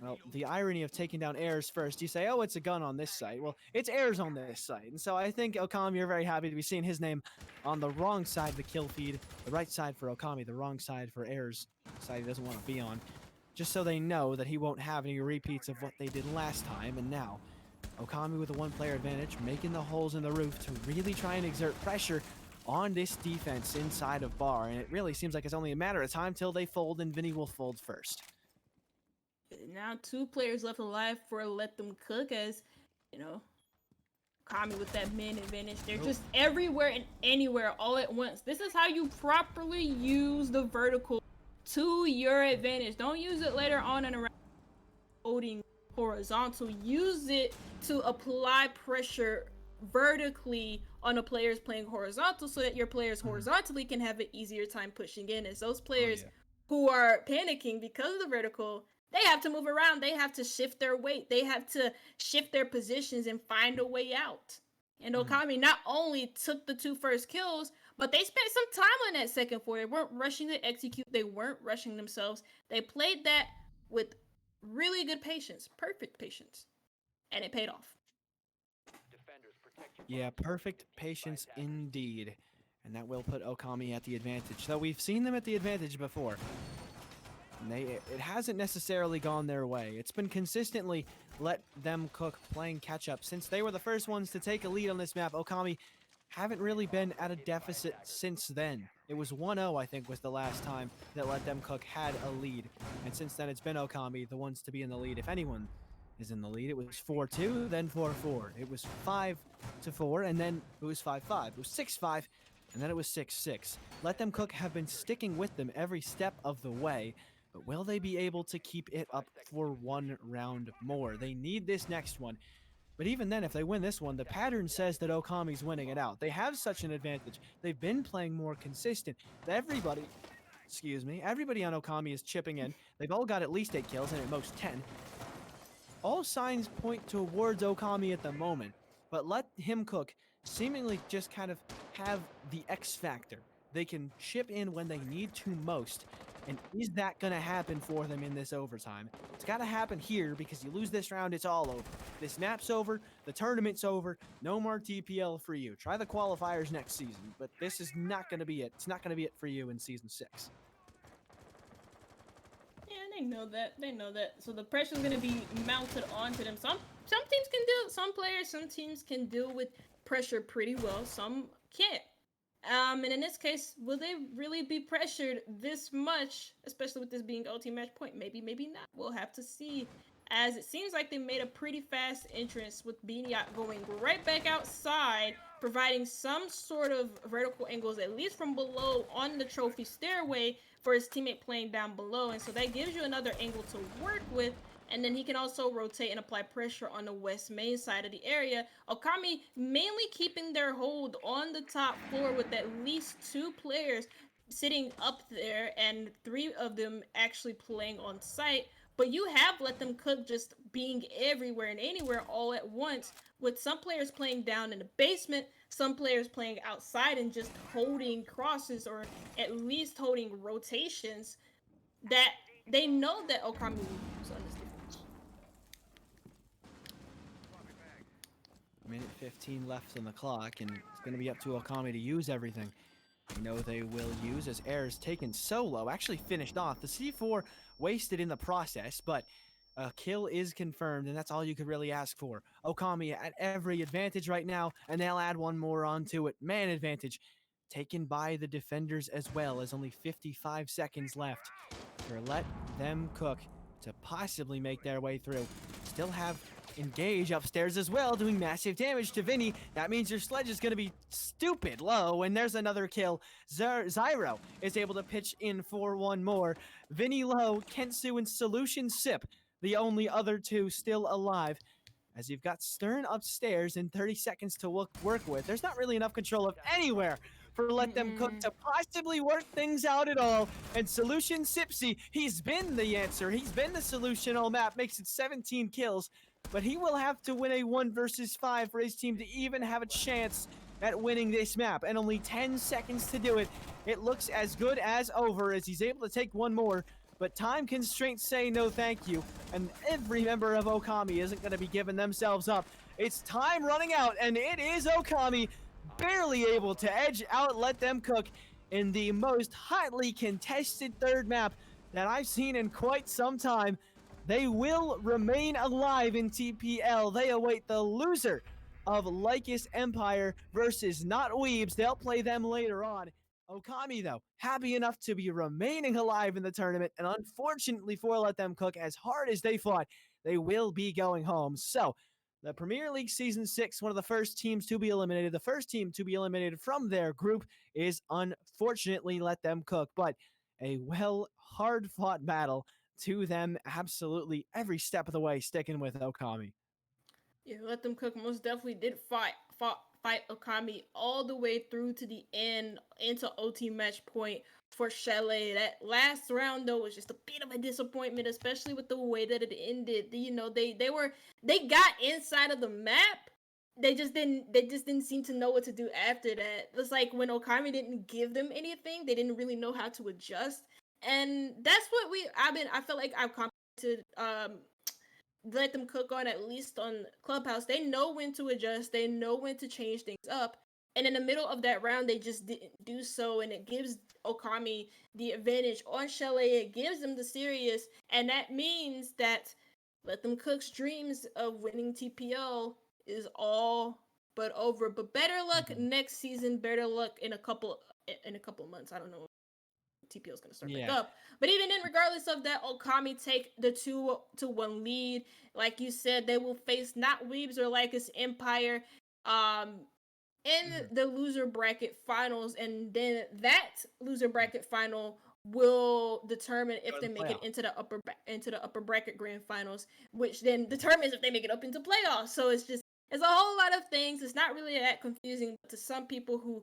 S3: well, the irony of taking down Ayers first. You say, oh, it's a gun on this site. Well, it's Ayers on this site. And so I think, Okami, you're very happy to be seeing his name on the wrong side of the kill feed. The right side for Okami, the wrong side for Ayers, side he doesn't want to be on. Just so they know that he won't have any repeats of what they did last time. And now, Okami with a 1-player advantage, making the holes in the roof to really try and exert pressure on this defense inside of bar. And it really seems like it's only a matter of time till they fold, and Vinny will fold first.
S2: Now 2 players left alive for Let Them Cook, as, you know, Okami with that man advantage. They're just everywhere and anywhere all at once. This is how you properly use the vertical to your advantage. Don't use it later on and around holding horizontal. Use it to apply pressure vertically on the players playing horizontal, so that your players horizontally can have an easier time pushing in. As those players who are panicking because of the vertical, they have to move around, they have to shift their weight, they have to shift their positions and find a way out. And Okami not only took the 2 first kills, but they spent some time on that second four. They weren't rushing to execute, they weren't rushing themselves. They played that with really good patience, perfect patience, and it paid off.
S3: Yeah, perfect patience indeed. And that will put Okami at the advantage. Though we've seen them at the advantage before. And it hasn't necessarily gone their way. It's been consistently Let Them Cook playing catch-up. Since they were the first ones to take a lead on this map, Okami haven't really been at a deficit since then. It was 1-0, I think, was the last time that Let Them Cook had a lead. And since then, it's been Okami, the ones to be in the lead. If anyone is in the lead, it was 4-2, then 4-4. It was 5-4, and then it was 5-5. It was 6-5, and then it was 6-6. Let Them Cook have been sticking with them every step of the way, but will they be able to keep it up for 1 round more? They need this next one. But even then, if they win this one, the pattern says that Okami's winning it out. They have such an advantage. They've been playing more consistent. Everybody on Okami is chipping in. They've all got at least 8 kills, and at most 10. All signs point towards Okami at the moment, but Let Him Cook seemingly just kind of have the X factor. They can chip in when they need to most. And is that going to happen for them in this overtime? It's got to happen here, because you lose this round, it's all over. This map's over, the tournament's over, no more TPL for you. Try the qualifiers next season, but this is not going to be it. It's not going to be it for you in Season 6.
S2: they know that. They know that. So the pressure's gonna be mounted onto them. Some teams can deal. Some players, some teams can deal with pressure pretty well. Some can't. And in this case, will they really be pressured this much, especially with this being OT match point? Maybe, maybe not. We'll have to see. As it seems like they made a pretty fast entrance with Beaniot going right back outside, providing some sort of vertical angles, at least from below on the trophy stairway, for his teammate playing down below. And so that gives you another angle to work with. And then he can also rotate and apply pressure on the west main side of the area. Okami mainly keeping their hold on the top floor with at least 2 players sitting up there and 3 of them actually playing on site. But you have Let Them Cook just being everywhere and anywhere all at once, with some players playing down in the basement, some players playing outside and just holding crosses or at least holding rotations that they know that Okami will use on this defense.
S3: Minute 15 left on the clock, and it's going to be up to Okami to use everything. I know they will use as air is taken solo, actually finished off. The C4 wasted in the process, but a kill is confirmed, and that's all you could really ask for. Okami at every advantage right now, and they'll add one more onto it. Man advantage taken by the defenders as well, as only 55 seconds left for Let Them Cook to possibly make their way through. Still have Engage upstairs as well, doing massive damage to Vinny. That means your sledge is going to be stupid low, and there's another kill. Zyro is able to pitch in for one more. Vinny low, Kensu and Solution Sip, the only other 2 still alive. As you've got Stern upstairs in 30 seconds to work with, there's not really enough control of anywhere for Let Them Cook to possibly work things out at all. And Solution Sipsy, he's been the answer. He's been the solution all map, makes it 17 kills. But he will have to win a 1 versus 5 for his team to even have a chance at winning this map. And only 10 seconds to do it. It looks as good as over as he's able to take one more. But time constraints say no thank you. And every member of Okami isn't going to be giving themselves up. It's time running out, and it is Okami barely able to edge out Let Them Cook in the most hotly contested third map that I've seen in quite some time. They will remain alive in TPL. They await the loser of Lycus Empire versus Not Weebs. They'll play them later on. Okami, though, happy enough to be remaining alive in the tournament, and unfortunately for Let Them Cook, as hard as they fought, they will be going home. So, the Premier League Season 6, one of the first teams to be eliminated, the first team to be eliminated from their group is unfortunately Let Them Cook, but a hard-fought battle to them absolutely every step of the way, sticking with Okami.
S2: Yeah, Let Them Cook most definitely did fight Okami all the way through to the end into OT match point for Chalet. That last round though was just a bit of a disappointment, especially with the way that it ended. You know, they got inside of the map. They just didn't seem to know what to do after that. It's like when Okami didn't give them anything, they didn't really know how to adjust. And that's what I feel like I've commented Let Them Cook on, at least on Clubhouse. They know when to adjust, they know when to change things up. And in the middle of that round, they just didn't do so, and it gives Okami the advantage on Chalet. It gives them the serious, and that means that Let Them Cook's dreams of winning TPL is all but over. But better luck next season. Better luck in a couple months. I don't know. TPL is going to start back up. But even then, regardless of that, Okami take the 2-1 lead. Like you said, they will face Not Weebs or Lycus Empire in the loser bracket finals. And then that loser bracket final will determine if they make it into the upper bracket grand finals, which then determines if they make it up into playoffs. So it's a whole lot of things. It's not really that confusing, but to some people who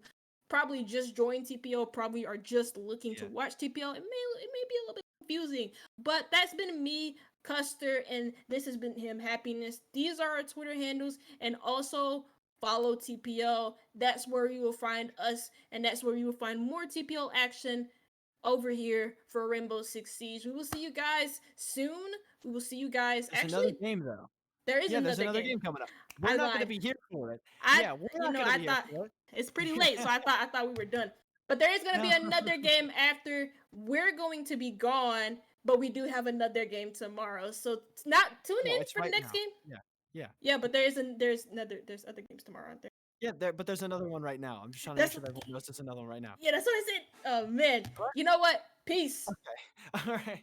S2: probably just joined TPL, probably are just looking to watch TPL, it may be a little bit confusing. But that's been me, Custer, and this has been him, Happiness. These are our Twitter handles, and also follow TPL. That's where you will find us, and that's where you will find more TPL action over here for Rainbow Six Siege. We will see you guys soon. We will see you guys.
S3: There's another game though.
S2: There is
S3: there's another game coming up. We're not going to be here for it. We're not going to be here for it.
S2: It's pretty late, so I thought we were done. But there is going to be another game after. We're going to be gone. but we do have another game tomorrow. So not tune
S3: No,
S2: in
S3: it's
S2: for the
S3: right
S2: next
S3: now.
S2: game.
S3: Yeah. Yeah.
S2: Yeah, but there's other games tomorrow, aren't there?
S3: Yeah, but there's another one right now. I'm just trying to make
S2: That's
S3: sure that everyone knows there's another one right now.
S2: yeah, that's what I said. Oh man,
S3: What?
S2: you know what? Peace.
S3: All right.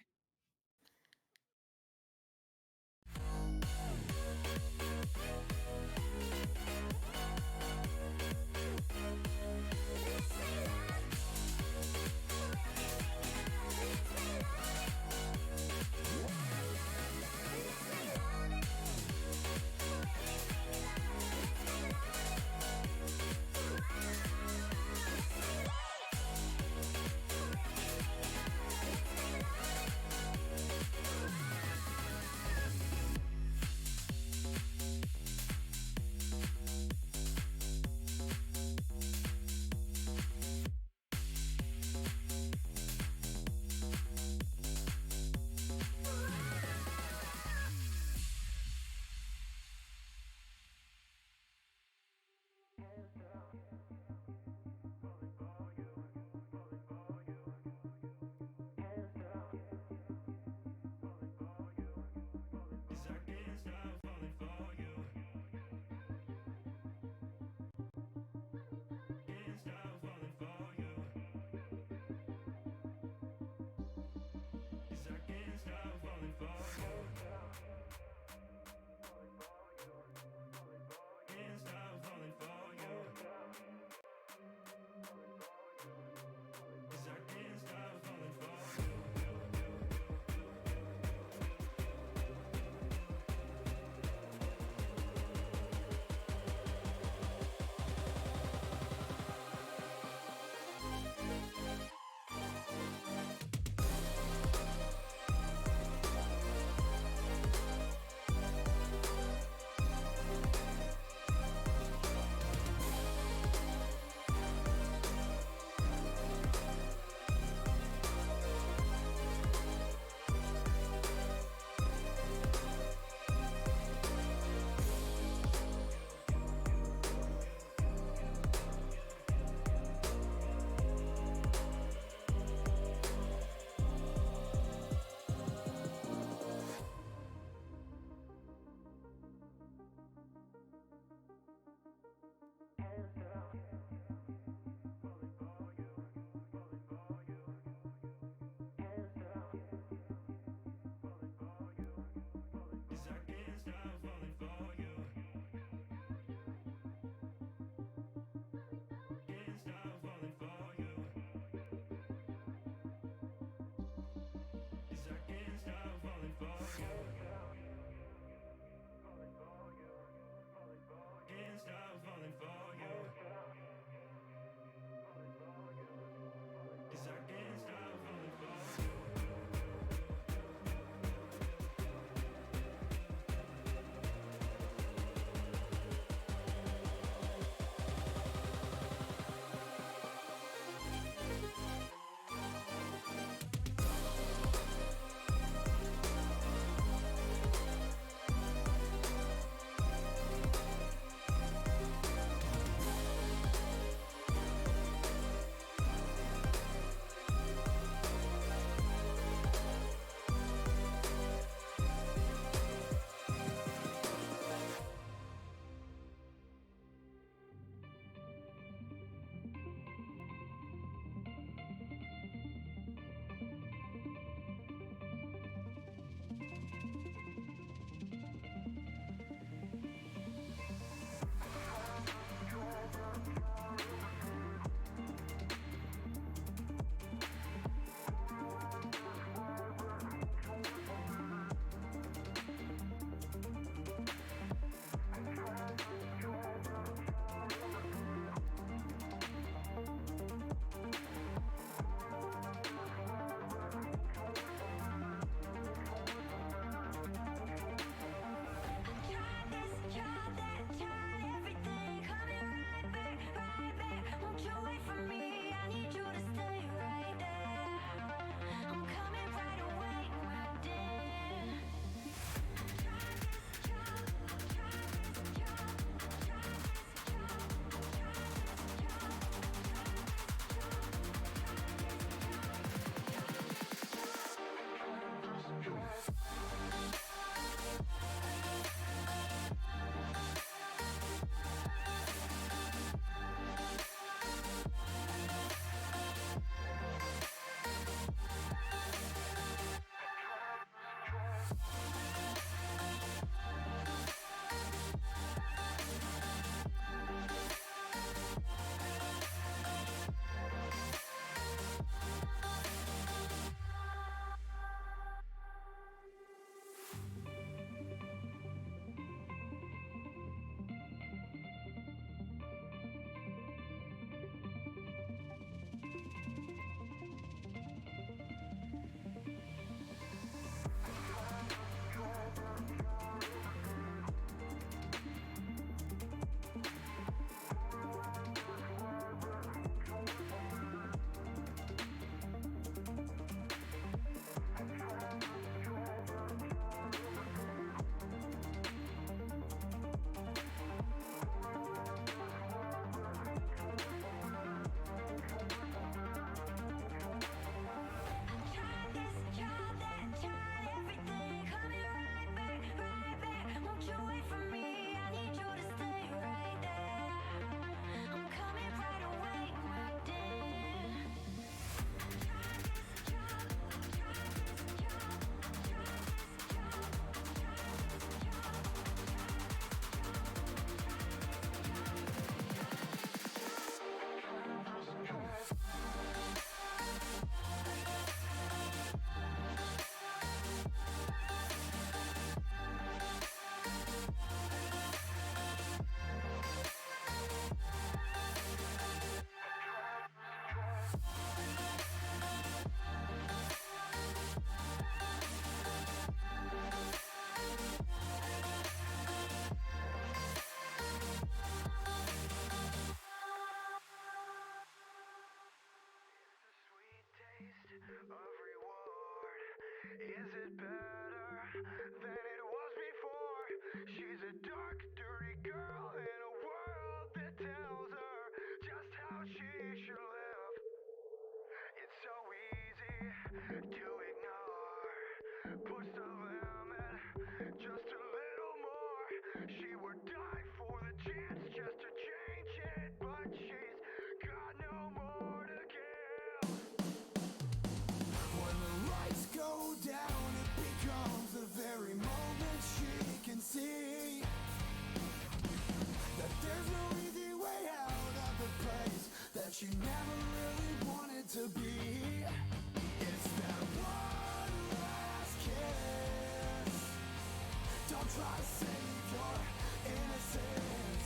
S6: Is it better than it was before? She's a dark, dirty girl in a world that tells her just how she should live. It's so easy to ignore. Push the limit just a little more. She would die for the chance just to change it, but she's got no more to give. When the lights go down, it becomes the very moment she can see that there's no easy way out of the place that she never really wanted to be. It's that one last kiss. Don't try to save your innocence.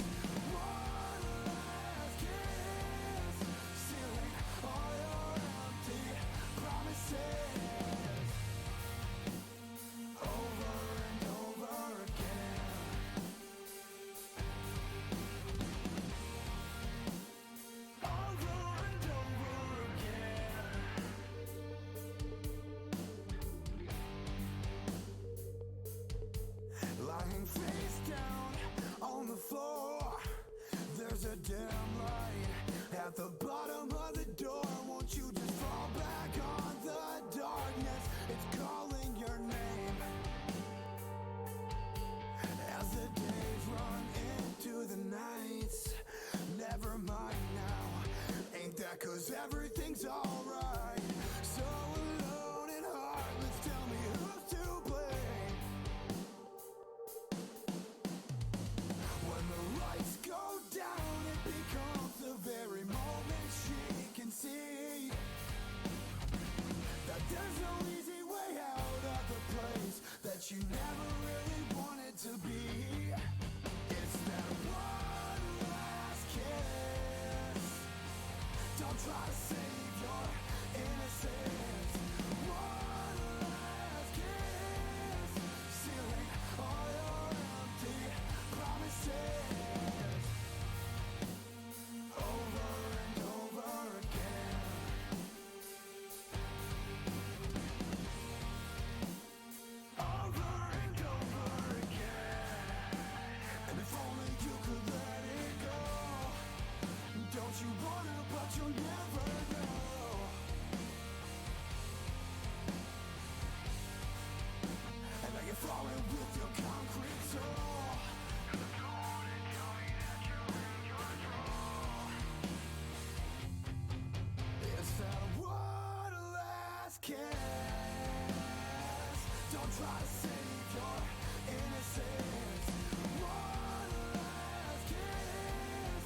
S6: One last kiss, sealing all your empty promises over and over again. Over and over again. Lying face down on the floor, there's a dim light at the bottom of the door. Won't you just fall back on the darkness? It's calling your name. As the days run into the nights, never mind now. Ain't that 'cause everything's alright? So alone and heartless, tell me who's to blame. When the lights go down, it becomes the very moment she can see that there's no easy way out of the place that you never really wanted to be. It's that one last kiss. Don't try to save your innocence. One last kiss, sealing all your empty promises over and over again. Over and over again. And if only you could let it go. Don't you wanna, but you'll never know. And now you're falling with your concrete soul. Don't tell me that you're in control. It's that one last kiss. Don't try to save your innocence. One last kiss,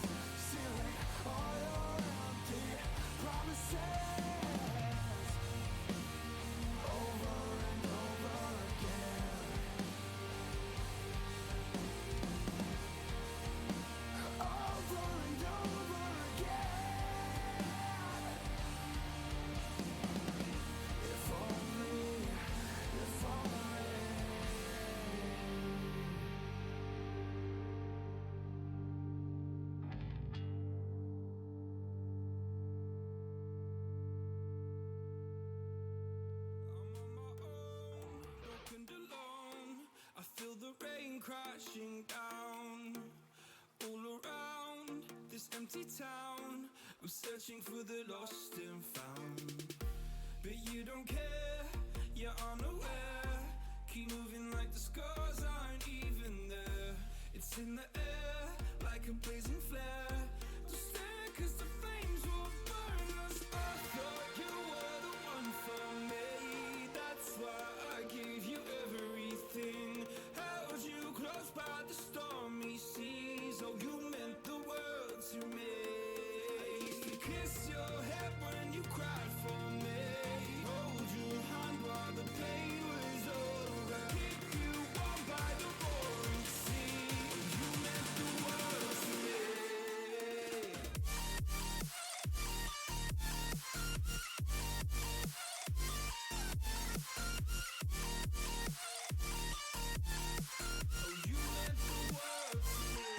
S6: sealing all your empty promises over and over again. Over and over again. If only, if only.
S7: I'm on my own, broken and alone. I feel the rain crashing down all around this empty town. I'm searching for the lost and found, but you don't care, you're unaware. Keep moving like the scars aren't even there. It's in the air like a blazing flare. Don't stare 'cause the flames will burn us. I thought you were the one for me. That's why I gave you everything. Held you close by the stormy seas. Oh, you meant the world to me. I used to kiss your head when you cried for me. Hold your hand while the pain was over. Keep you warm by the roaring sea. You meant the world to me. Oh, you meant the world to me.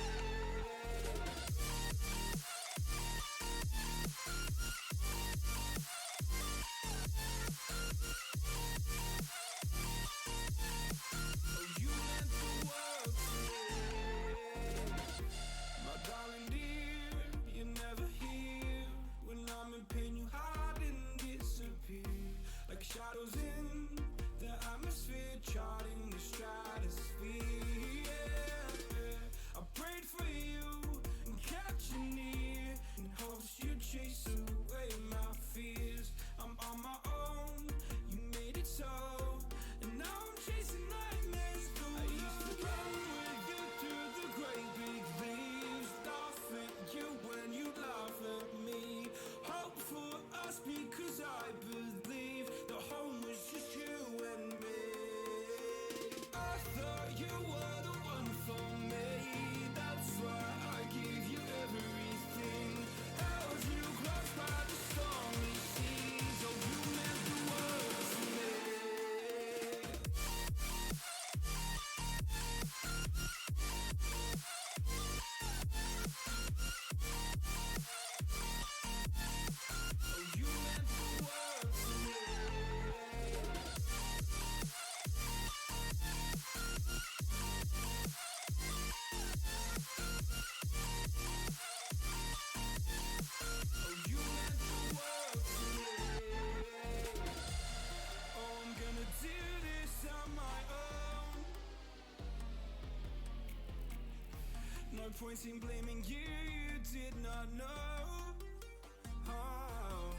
S7: point in blaming you, you did not know. Oh,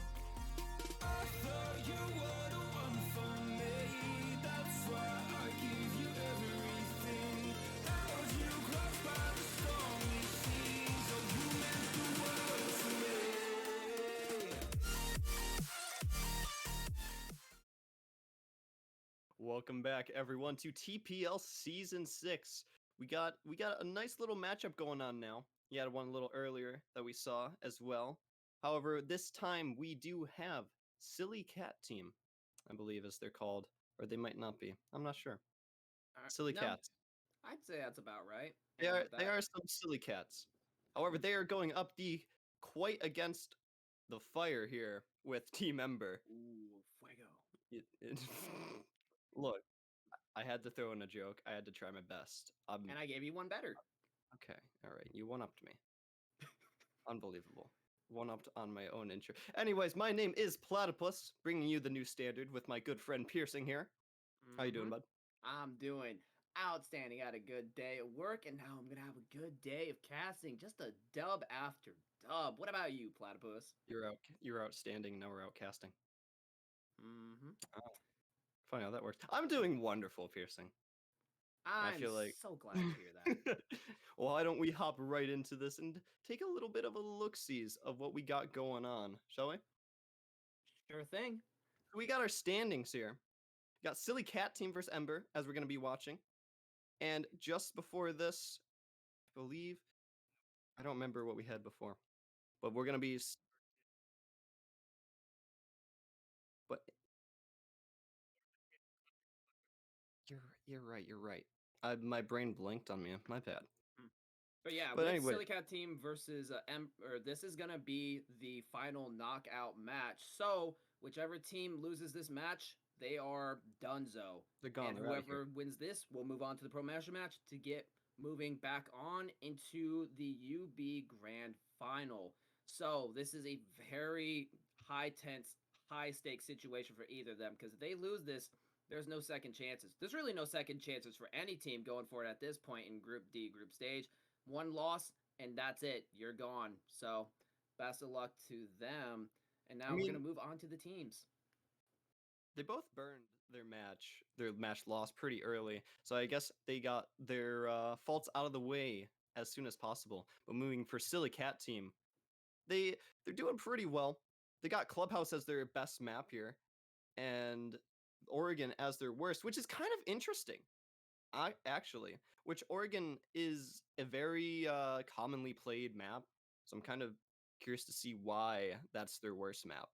S7: I thought you were the one for me. That's why I give you everything. Held you close by the stormy seas. Oh, you meant the world to me.
S8: Welcome back, everyone, to TPL Season 6. We got a nice little matchup going on now. You had one a little earlier that we saw as well. However, this time we do have Silly Cat Team, I believe as they're called, or they might not be. I'm not sure. Silly
S9: No,
S8: Cats.
S9: I'd say that's about right.
S8: They
S9: And
S8: are
S9: with
S8: they
S9: that,
S8: are some silly cats. However, they are going up the quite against the fire here with Team Ember.
S9: ooh, fuego.
S8: Look, I had to throw in a joke. I had to try my best.
S9: And I gave you one better.
S8: Okay, all right. You one-upped me. Unbelievable. One-upped on my own intro. Anyways, my name is Platypus, bringing you the new standard with my good friend Piercing here. How you doing,
S9: Mhm.
S8: bud?
S9: I'm doing outstanding. Had a good day at work, and now I'm gonna have a good day of casting. Just a dub after dub. What about you, Platypus?
S8: You're outstanding. Now we're outcasting.
S9: Mm-hmm.
S8: Funny how that works. I'm doing wonderful, Piercing. I
S9: I'm
S8: feel like
S9: so glad to hear that.
S8: well, why don't we hop right into this and take a little bit of a look-sees of what we got going on, shall we?
S9: Sure thing.
S8: We got our standings here. We got Silly Cat Team versus Ember, as we're going to be watching. And just before this, I believe, I don't remember what we had before, but we're going to be, but you're right, you're right. My brain blinked on me, my bad.
S9: But yeah,
S8: But
S9: with
S8: anyway,
S9: Silly Cat Team versus this is gonna be the final knockout match. So whichever team loses this match, they are donezo.
S8: they're gone,
S9: And
S8: they're out of here.
S9: whoever wins this will move on to the Pro Master match to get moving back on into the UB Grand Final. So this is a very high tense, high stakes situation for either of them because if they lose this, there's no second chances. There's really no second chances for any team going for it at this point in Group D, group stage. One loss, and that's it. You're gone. So, best of luck to them. And now
S8: I
S9: we're going to
S8: mean,
S9: move on to the teams.
S8: they both burned their match loss pretty early. So I guess they got their faults out of the way as soon as possible. But moving for Silly Cat Team, they're doing pretty well. They got Clubhouse as their best map here, and Oregon as their worst, which is kind of interesting. Which Oregon is a very commonly played map, so I'm kind of curious to see why that's their worst map.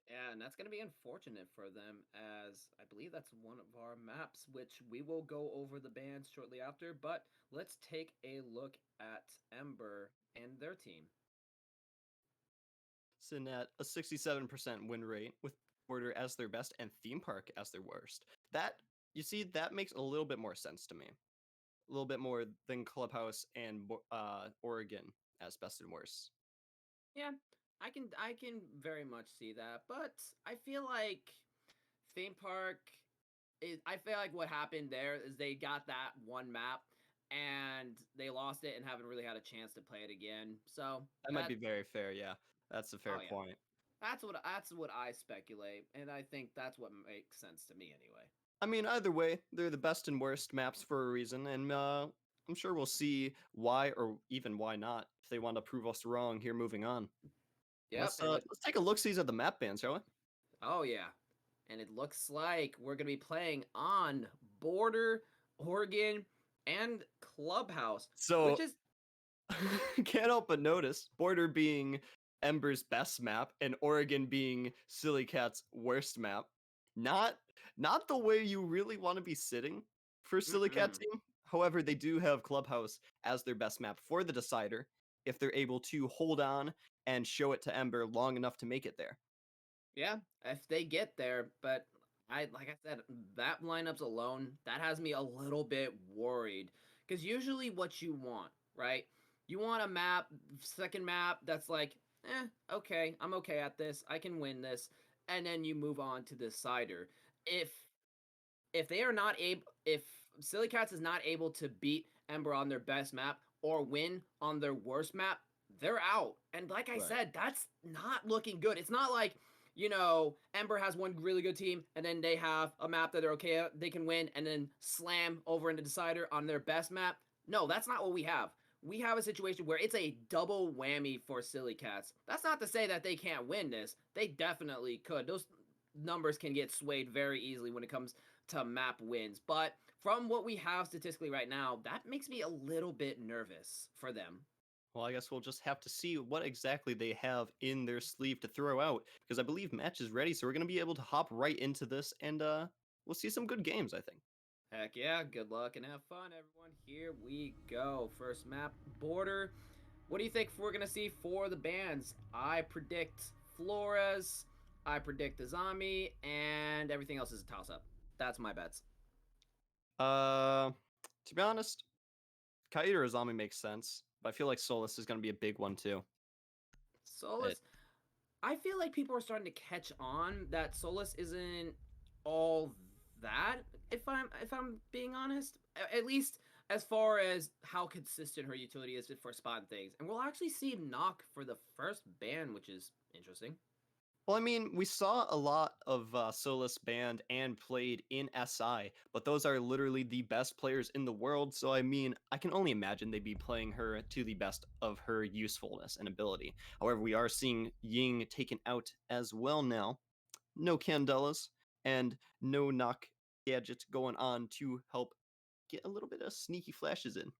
S9: Yeah, and that's going to be unfortunate for them, as I believe that's one of our maps, which we will go over the bans shortly after. But let's take a look at Ember and their team.
S8: Sitting at a 67% win rate with Border as their best and Theme Park as their worst. That makes a little bit more sense to me. A little bit more than Clubhouse and Oregon as best and worst.
S9: Yeah, I can very much see that, but I feel like theme park I feel like what happened there is they got that one map and they lost it and haven't really had a chance to play it again. So
S8: That might be very fair. Yeah, that's a fair
S9: oh yeah,
S8: point.
S9: that's what I speculate, and I think that's what makes sense to me anyway.
S8: I mean, either way, they're the best and worst maps for a reason, and I'm sure we'll see why or even why not if they want to prove us wrong here. Moving on,
S9: Yep,
S8: let's take a look see at the map bans, shall we?
S9: oh yeah, and it looks like we're gonna be playing on Border, Oregon, and Clubhouse, which
S8: So
S9: is
S8: can't help but notice Border being Ember's best map and Oregon being Silly Cat's worst map. Not the way you really want to be sitting for Silly Cat
S9: mm-mm.
S8: team. However, they do have Clubhouse as their best map for the decider if they're able to hold on and show it to Ember long enough to make it there.
S9: Yeah, if they get there, but like I said, that lineups alone, that has me a little bit worried. Because usually what you want, right? You want a map, second map that's like, okay, I'm okay at this. I can win this. And then you move on to the cider. If if they are not able if Silly Cats is not able to beat Ember on their best map, or win on their worst map, they're out. And like I
S8: Right.
S9: said, that's not looking good. It's not like, you know, Ember has one really good team and then they have a map that they're okay at, they can win and then slam over into Decider on their best map. No, that's not what we have. We have a situation where it's a double whammy for Silly Cats. That's not to say that they can't win this. They definitely could. Those numbers can get swayed very easily when it comes to map wins. But from what we have statistically right now, that makes me a little bit nervous for them.
S8: Well, I guess we'll just have to see what exactly they have in their sleeve to throw out, because I believe match is ready, so we're going to be able to hop right into this, and we'll see some good games, I think.
S9: Heck yeah, good luck and have fun, everyone. Here we go. First map, Border. What do you think we're going to see for the bans? I predict Flores, I predict Azami, and everything else is a toss-up. That's my bets.
S8: To be honest, Kaida or Azami makes sense, but I feel like Solus is going to be a big one too.
S9: Solus, I feel like people are starting to catch on that Solus isn't all that. If I'm being honest, at least as far as how consistent her utility is for spotting things, and we'll actually see Knock for the first ban, which is interesting.
S8: Well, I mean, we saw a lot of Solus banned and played in SI, but those are literally the best players in the world, so I mean, I can only imagine they'd be playing her to the best of her usefulness and ability. However, we are seeing Ying taken out as well now. No Candelas and no knock gadgets going on to help get a little bit of sneaky flashes in.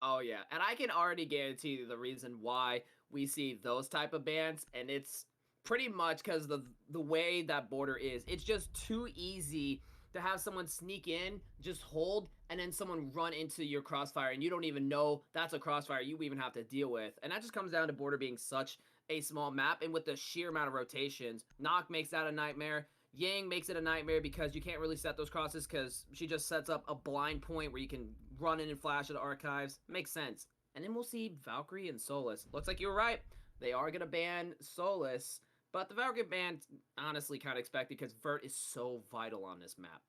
S9: Oh yeah, and I can already guarantee you the reason why we see those type of bans, and it's pretty much because the way that Border is. It's just too easy to have someone sneak in, just hold, and then someone run into your crossfire, and you don't even know that's a crossfire you even have to deal with. And that just comes down to Border being such a small map, and with the sheer amount of rotations, Knock makes that a nightmare. Yang makes it a nightmare because you can't really set those crosses because she just sets up a blind point where you can run in and flash at the archives. Makes sense. And then we'll see Valkyrie and Solus. Looks like you were right. They are going to ban Solus, but the Valkyrie ban, honestly, kind of expected because Vert is so vital on this map.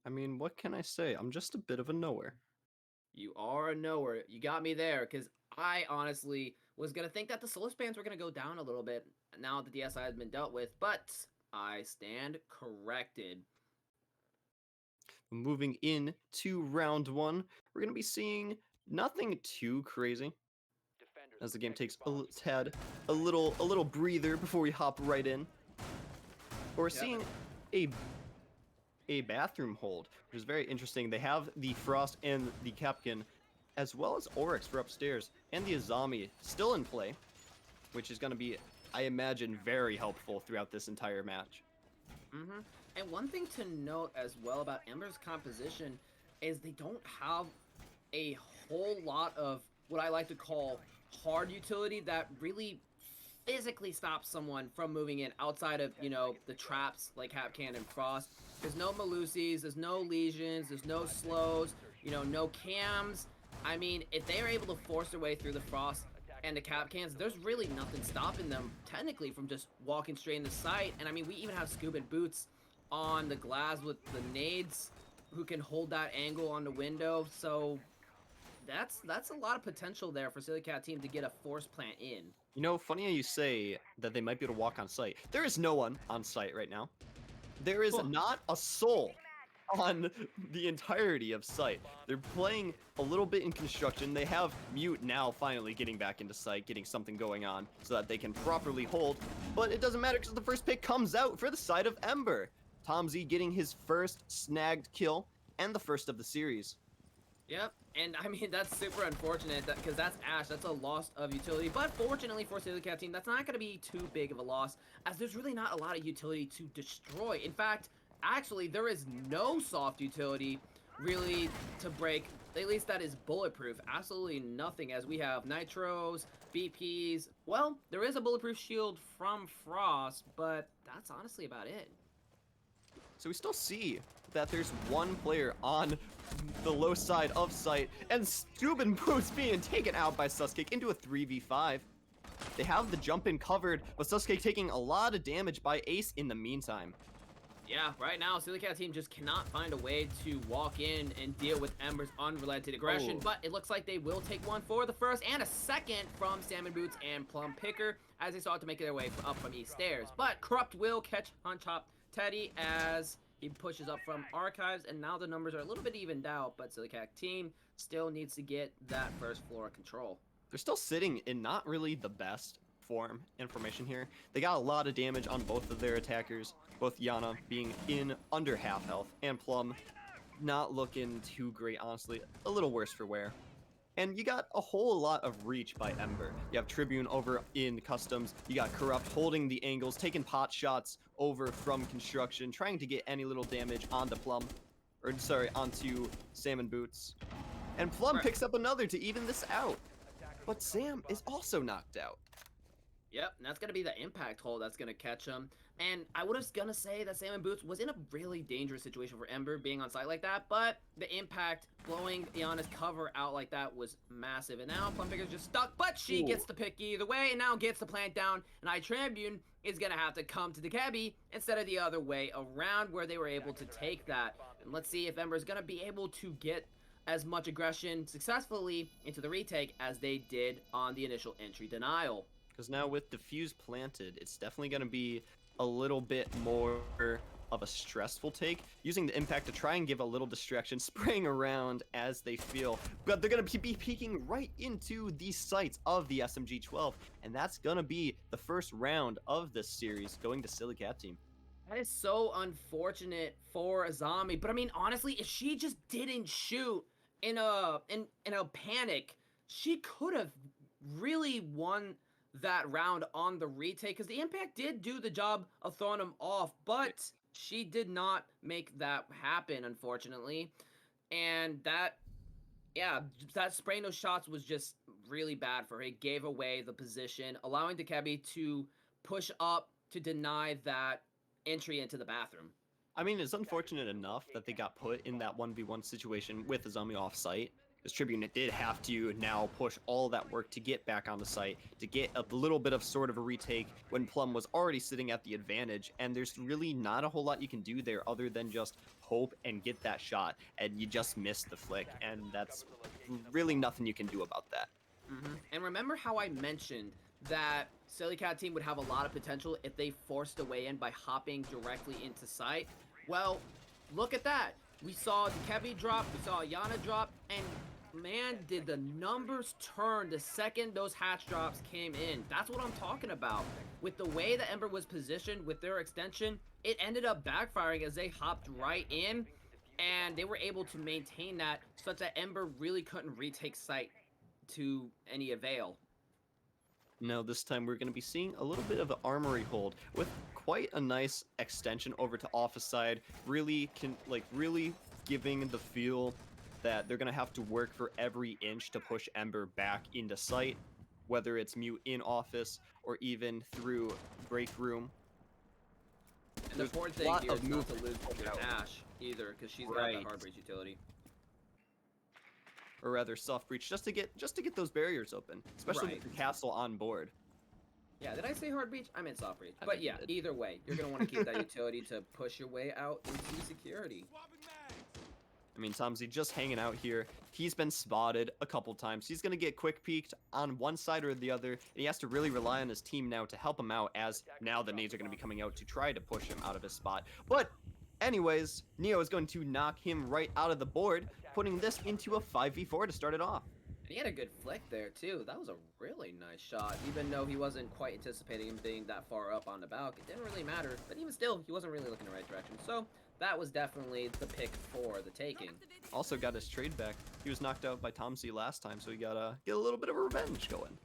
S8: I mean, what can I say? I'm just a bit of a knower.
S9: You are a knower. You got me there because I honestly was going to think that the Solus bans were going to go down a little bit now that the SI has been dealt with, but I stand corrected.
S8: Moving in to round one, we're going to be seeing nothing too crazy as the game takes its head a little breather before we hop right in. But we're seeing a bathroom hold, which is very interesting. They have the Frost and the Kapkan, as well as Oryx for upstairs, and the Azami still in play, which is going to be, I imagine, very helpful throughout this entire match.
S9: Mm-hmm. And one thing to note as well about Ember's composition is they don't have a whole lot of what I like to call hard utility that really physically stops someone from moving in outside of, you know, the traps like Kapkan and Frost. There's no Malusis, there's no Lesions, there's no slows, you know, no cams. I mean, if they are able to force their way through the Frost and the Kapkans, there's really nothing stopping them technically from just walking straight in the sight. And I mean, we even have Scuba and Boots on the glass with the nades who can hold that angle on the window. So that's a lot of potential there for Silly Cat team to get a force plant in.
S8: You know, funny how you say that they might be able to walk on site. There is no one on site right now. There is not a soul on the entirety of site. They're playing a little bit in construction. They have Mute now finally getting back into site, getting something going on so that they can properly hold. But it doesn't matter because the first pick comes out for the side of Ember. Tom Z getting his first snagged kill and the first of the series.
S9: Yep, and I mean, that's super unfortunate because that's Ashe. That's a loss of utility. But fortunately for Silly Cat team, that's not going to be too big of a loss as there's really not a lot of utility to destroy. In fact, actually, there is no soft utility really to break. At least that is bulletproof. Absolutely nothing as we have Nitros, BPs. Well, there is a bulletproof shield from Frost, but that's honestly about it.
S8: So we still see that there's one player on the low side of site, and Steuben Boots being taken out by Suscake into a 3v5. They have the jump in covered, but Suscake taking a lot of damage by Ace in the meantime.
S9: Yeah, right now, Silly Cat team just cannot find a way to walk in and deal with Ember's unrelenting aggression,
S8: Oh.
S9: but it looks like they will take one for the first and a second from Salmon Boots and Plum Picker as they start to make their way up from East Stairs. But Corrupt will catch Hunt Chop Teddy as he pushes up from Archives, and now the numbers are a little bit evened out, but Silly Cat team still needs to get that first floor control.
S8: They're still sitting in not really the best formation here. They got a lot of damage on both of their attackers, both Yana being in under half health, and Plum not looking too great, honestly. A little worse for wear. And you got a whole lot of reach by Ember. You have Tribune over in Customs. You got Corrupt holding the angles, taking pot shots over from Construction, trying to get any little damage onto Plum. Or, sorry, onto Salmon Boots. And Plum
S9: Right.
S8: picks up another to even this out. But Sam is also knocked out.
S9: Yep, and that's going to be the impact hole that's going to catch him. And I was going to say that Salmon Boots was in a really dangerous situation for Ember being on site like that, but the impact blowing Iana's cover out like that was massive. And now Plum Picker's just stuck, but she gets the pick either way and now gets the plant down. And Tribune is going to have to come to the Cabby instead of the other way around where they were able to take that. And let's see if Ember's going to be able to get as much aggression successfully into the retake as they did on the initial entry denial.
S8: Because now with Diffuse planted, it's definitely going to be a little bit more of a stressful take, using the impact to try and give a little distraction, spraying around as they feel. But they're going to be peeking right into the sights of the SMG-12, and that's going to be the first round of this series going to Silly Cat team.
S9: That is so unfortunate for Azami, but I mean, honestly, if she just didn't shoot in a panic, she could have really won that round on the retake because the impact did do the job of throwing him off, but she did not make that happen, unfortunately. And that spraying those shots was just really bad for her. It gave away the position, allowing Dekebi to push up to deny that entry into the bathroom.
S8: I mean, it's unfortunate enough that they got put in that 1v1 situation with Azami off-site, because Tribune did have to now push all that work to get back on the site, to get a little bit of sort of a retake when Plum was already sitting at the advantage, and there's really not a whole lot you can do there other than just hope and get that shot, and you just missed the flick, and that's really nothing you can do about that.
S9: And remember how I mentioned that Silly Cat team would have a lot of potential if they forced a way in by hopping directly into sight? Well, look at that. We saw Dekebi drop, we saw Yana drop, and man, did the numbers turn the second those hatch drops came in. That's what I'm talking about. With the way that Ember was positioned with their extension, it ended up backfiring as they hopped right in, and they were able to maintain that such that Ember really couldn't retake sight to any avail.
S8: No, this time we're going to be seeing a little bit of an armory hold with quite a nice extension over to office side, really giving the feel that they're going to have to work for every inch to push Ember back into sight, whether it's mute in office or even through break room.
S9: And
S8: There's
S9: the important
S8: a
S9: thing
S8: lot
S9: here
S8: of
S9: is not to
S8: movement
S9: lose
S8: coming
S9: your
S8: out.
S9: Ash either, because she's got
S8: Right.
S9: that hard breach utility.
S8: Or rather soft breach, just to get those barriers open, especially
S9: Right.
S8: with the castle on board.
S9: Yeah, did I say hard breach? I meant soft breach.
S8: I
S9: But
S8: think you
S9: yeah,
S8: did.
S9: either way, you're going to want to keep that utility to push your way out into security.
S8: I mean, Tomsy just hanging out here. He's been spotted a couple times. He's going to get quick peeked on one side or the other, and he has to really rely on his team now to help him out, as now the nades are going to be coming out to try to push him out of his spot. But anyways, Neo is going to knock him right out of the board, putting this into a 5v4 to start it off.
S9: And he had a good flick there, too. That was a really nice shot, even though he wasn't quite anticipating him being that far up on the balk. It didn't really matter, but even still, he wasn't really looking in the right direction. So that was definitely the pick for the taking.
S8: Also got his trade back. He was knocked out by Tomsy last time, so he got to get a little bit of revenge going.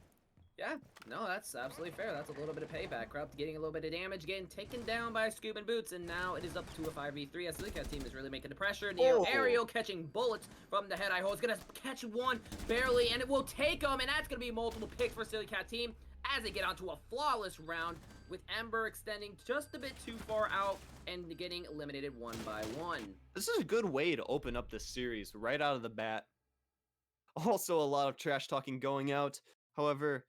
S9: Yeah, no, that's absolutely fair. That's a little bit of payback. Corrupt getting a little bit of damage, getting taken down by Scoob and Boots, and now it is up to a 5v3 as the Silly Cat team is really making the pressure. Neo Aerial catching bullets from the head eye hole. It's going to catch one barely, and it will take him, and that's going to be multiple picks for Silly Cat team as they get onto a flawless round with Ember extending just a bit too far out and getting eliminated one by one.
S8: This is a good way to open up this series right out of the bat. Also, a lot of trash talking going out. However,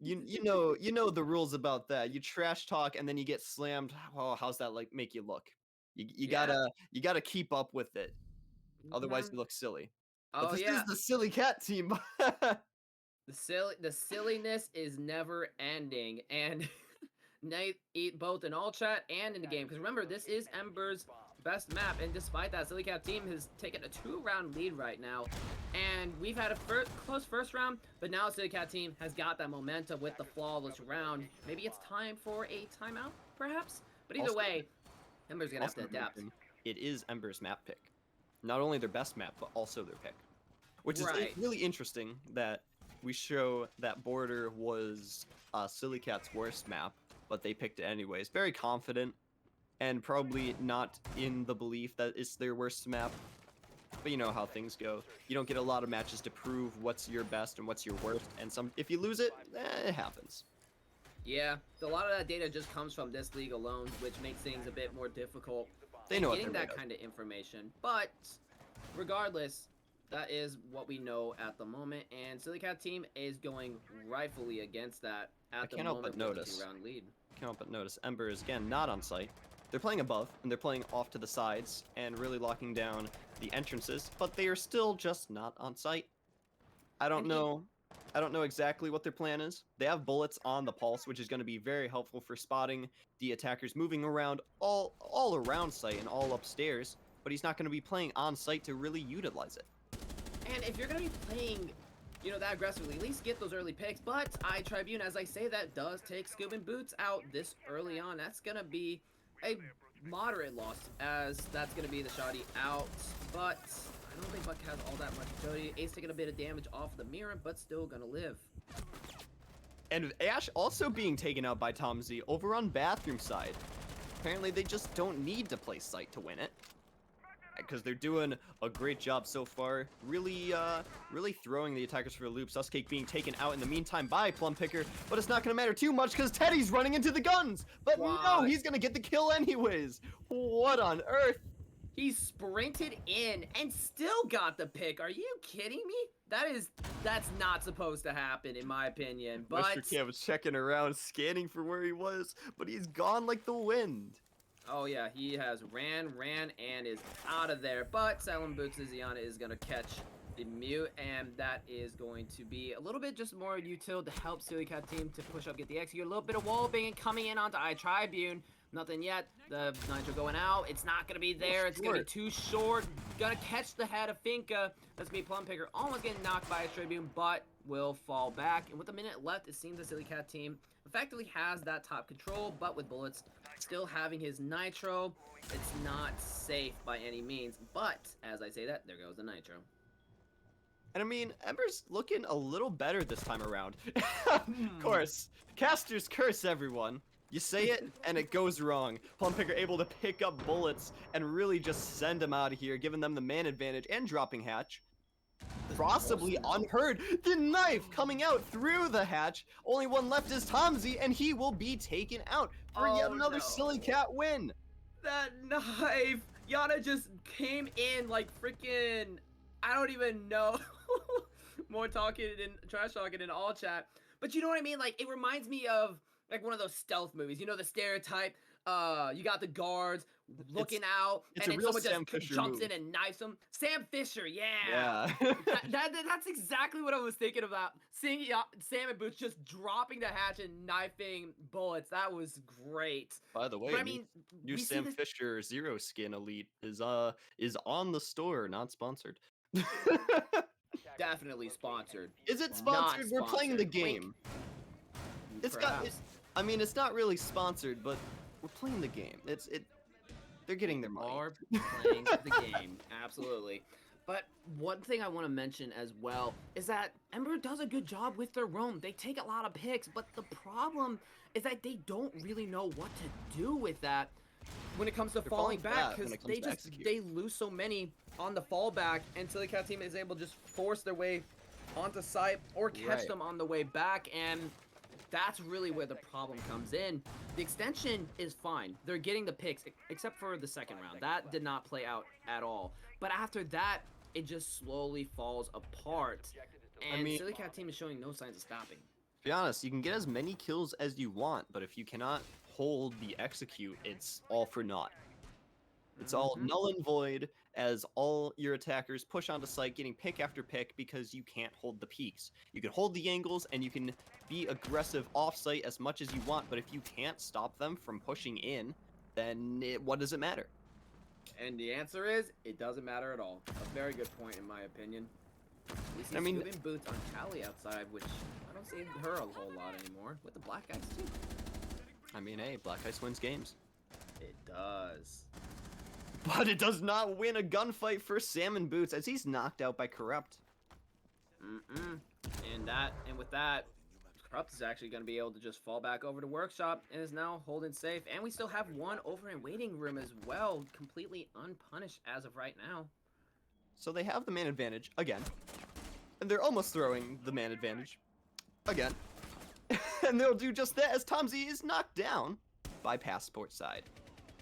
S8: you know the rules about that. You trash talk and then you get slammed. Oh, how's that like make you look? You
S9: Yeah.
S8: you gotta keep up with it. Otherwise,
S9: Mhm.
S8: you look silly. But
S9: Oh
S8: this is
S9: yeah.
S8: the silly cat team.
S9: The silliness is never ending, and Nate eat both in all chat and in the game. Because remember, this is Ember's best map, and despite that, Silly Cat team has taken a 2-round lead right now. And we've had a close first round, but now Silly Cat team has got that momentum with the flawless round. Maybe it's time for a timeout, perhaps. But either
S8: Also-
S9: way, Ember's gonna have
S8: Also
S9: to adapt.
S8: mention, it is Ember's map pick. Not only their best map, but also their pick. Which is
S9: Right.
S8: really interesting that we show that Border was Silly Cat's worst map, but they picked it anyways. Very confident, and probably not in the belief that it's their worst map. But you know how things go. You don't get a lot of matches to prove what's your best and what's your worst, and if you lose it, it happens.
S9: Yeah, a lot of that data just comes from this league alone, which makes things a bit more difficult.
S8: They know what
S9: getting
S8: they're
S9: that
S8: made of.
S9: kind of information. But regardless, that is what we know at the moment, and Silly Cat team is going rightfully against that at the
S8: can't help
S9: moment
S8: but
S9: with a
S8: notice.
S9: 2-round lead.
S8: Can't help but notice Ember is again not on site. They're playing above and they're playing off to the sides and really locking down the entrances, but they are still just not on site. I don't know exactly what their plan is. They have bullets on the pulse, which is going to be very helpful for spotting the attackers moving around all around site and all upstairs, but he's not going to be playing on site to really utilize it.
S9: And if you're going to be playing, you know, that aggressively, at least get those early picks. But Tribune, as I say, that does take Scoob and Boots out this early on. That's going to be a moderate loss, as that's going to be the shoddy out. But I don't think Buck has all that much utility. Ace taking a bit of damage off the mirror, but still going to live.
S8: And Ash also being taken out by Tom Z over on bathroom side. Apparently they just don't need to play site to win it, because they're doing a great job so far, really throwing the attackers for a loop. Suscake being taken out in the meantime by Plum Picker, but it's not going to matter too much because Teddy's running into the guns. But no, he's going to get the kill anyways. What on earth?
S9: He sprinted in and still got the pick. Are you kidding me? That's not supposed to happen, in my opinion. But
S8: Mr. Cam was checking around, scanning for where he was, but he's gone like the wind.
S9: oh yeah, he has ran, and is out of there. But Silent Boots Ziana is gonna catch the mute, and that is going to be a little bit just more util to help Silly Cat team to push up, get the execute. A little bit of wall banging coming in onto iTribune. Nothing yet. The Nitro going out. It's not gonna be there. It's gonna be too short. Gonna catch the head of Finka. That's gonna be Plum Picker. Almost getting knocked by a Tribune, but will fall back. And with a minute left, it seems the Silly Cat team effectively has that top control, but with bullets still having his Nitro, it's not safe by any means. But as I say that, there goes the Nitro.
S8: And I mean, Ember's looking a little better this time around. Of course, casters curse everyone. You say it, and it goes wrong. Plum Picker able to pick up bullets and really just send them out of here, giving them the man advantage and dropping hatch. Possibly unheard. The knife coming out through the hatch. Only one left is Tomzy, and he will be taken out for yet another Silly Cat win.
S9: That knife! Yana just came in like freaking, I don't even know. More talking and trash talking in all chat. But you know what I mean? Like, it reminds me of like one of those stealth movies. You know, the stereotype, you got the guards looking out,
S8: it's
S9: and
S8: a
S9: then
S8: real
S9: someone
S8: Sam
S9: just
S8: Fisher
S9: jumps
S8: move.
S9: in and knifes them. Sam Fisher, yeah.
S8: Yeah.
S9: That's exactly what I was thinking about. Seeing Sam and Boots just dropping the hatch and knifing bullets. That was great.
S8: By the way,
S9: But I mean,
S8: new
S9: we see
S8: Sam
S9: this-
S8: Fisher Zero Skin Elite is on the store, not sponsored.
S9: Definitely sponsored.
S8: Is it
S9: Not
S8: sponsored? We're playing the
S9: sponsored. Wink.
S8: game. It's got.
S9: Perhaps.
S8: I mean, it's not really sponsored, but we're playing the game. They're getting their money.
S9: Are playing the game, absolutely. But one thing I want to mention as well is that Ember does a good job with their roam. They take a lot of picks, but the problem is that they don't really know what to do with that when it comes to falling back,
S8: when
S9: because
S8: it comes to execute.
S9: they lose so many on the fallback, and Silly Cat team is able to just force their way onto site or catch
S8: Right.
S9: them on the way back, and that's really where the problem comes in. The extension is fine. They're getting the picks, except for the second round. That did not play out at all. But after that, it just slowly falls apart. And
S8: I mean-
S9: Silly Cat team is showing no signs of stopping.
S8: be honest, you can get as many kills as you want, but if you cannot hold the execute, it's all for naught. It's all null and void as all your attackers push onto site, getting pick after pick because you can't hold the peaks. You can hold the angles and you can be aggressive off-site as much as you want, but if you can't stop them from pushing in, then what does it matter?
S9: And the answer is, it doesn't matter at all. A very good point, in my opinion. We see
S8: I mean-
S9: Scoobin' Boots on Tally outside, which I don't see her a whole lot anymore. With the Black Ice, too.
S8: I mean, hey, Black Ice wins games.
S9: It does.
S8: But it does not win a gunfight for Salmon Boots as he's knocked out by Corrupt.
S9: And with that, Corrupt is actually going to be able to just fall back over to Workshop and is now holding safe. And we still have one over in Waiting Room as well, completely unpunished as of right now.
S8: So they have the man advantage again. And they're almost throwing the man advantage again. And they'll do just that as Tom Z is knocked down by Passport Side.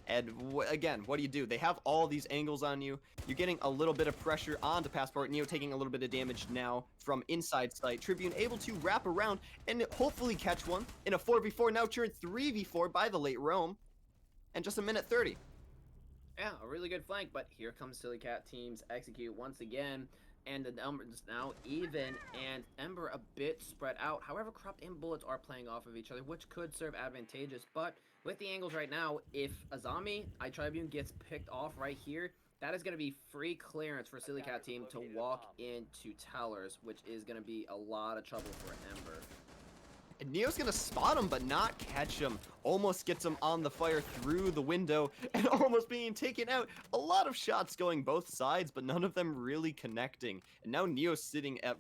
S8: And again, what do? They have all these angles on you. You're getting a little bit of pressure onto Passport. Neo taking a little bit of damage now from inside site. Tribune able to wrap around and hopefully catch one in a 4v4. Now turned 3v4 by the late Roam. And just a minute 30.
S9: Yeah, a really good flank, but here comes Silly Cat teams execute once again. And the numbers now even, and Ember a bit spread out. However, Corrupt and Bullets are playing off of each other, which could serve advantageous. But with the angles right now, if Azami, iTribune, gets picked off right here, that is going to be free clearance for Silly Cat team to walk into towers, which is going to be a lot of trouble for Ember.
S8: And Neo's gonna spot him, but not catch him. Almost gets him on the fire through the window and almost being taken out. A lot of shots going both sides, but none of them really connecting. And now Neo's sitting at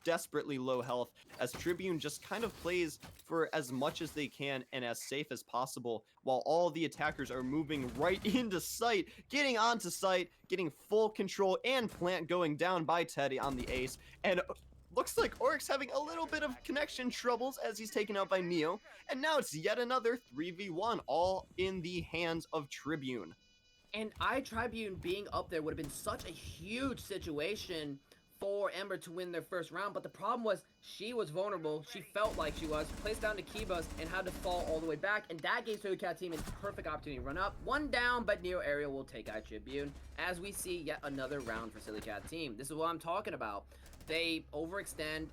S8: desperately low health as Tribune just kind of plays for as much as they can and as safe as possible while all the attackers are moving right into sight, getting onto site, getting full control, and plant going down by Teddy on the ace. And looks like Oryx having a little bit of connection troubles as he's taken out by Neo. And now it's yet another 3v1, all in the hands of Tribune.
S9: And iTribune being up there would have been such a huge situation for Ember to win their first round, but the problem was she was vulnerable, she felt like she was, placed down to Kibas, and had to fall all the way back, and that gave Silly Cat team a perfect opportunity to run up. One down, but Neo Area will take iTribune, as we see yet another round for Silly Cat team. This is what I'm talking about. They overextend,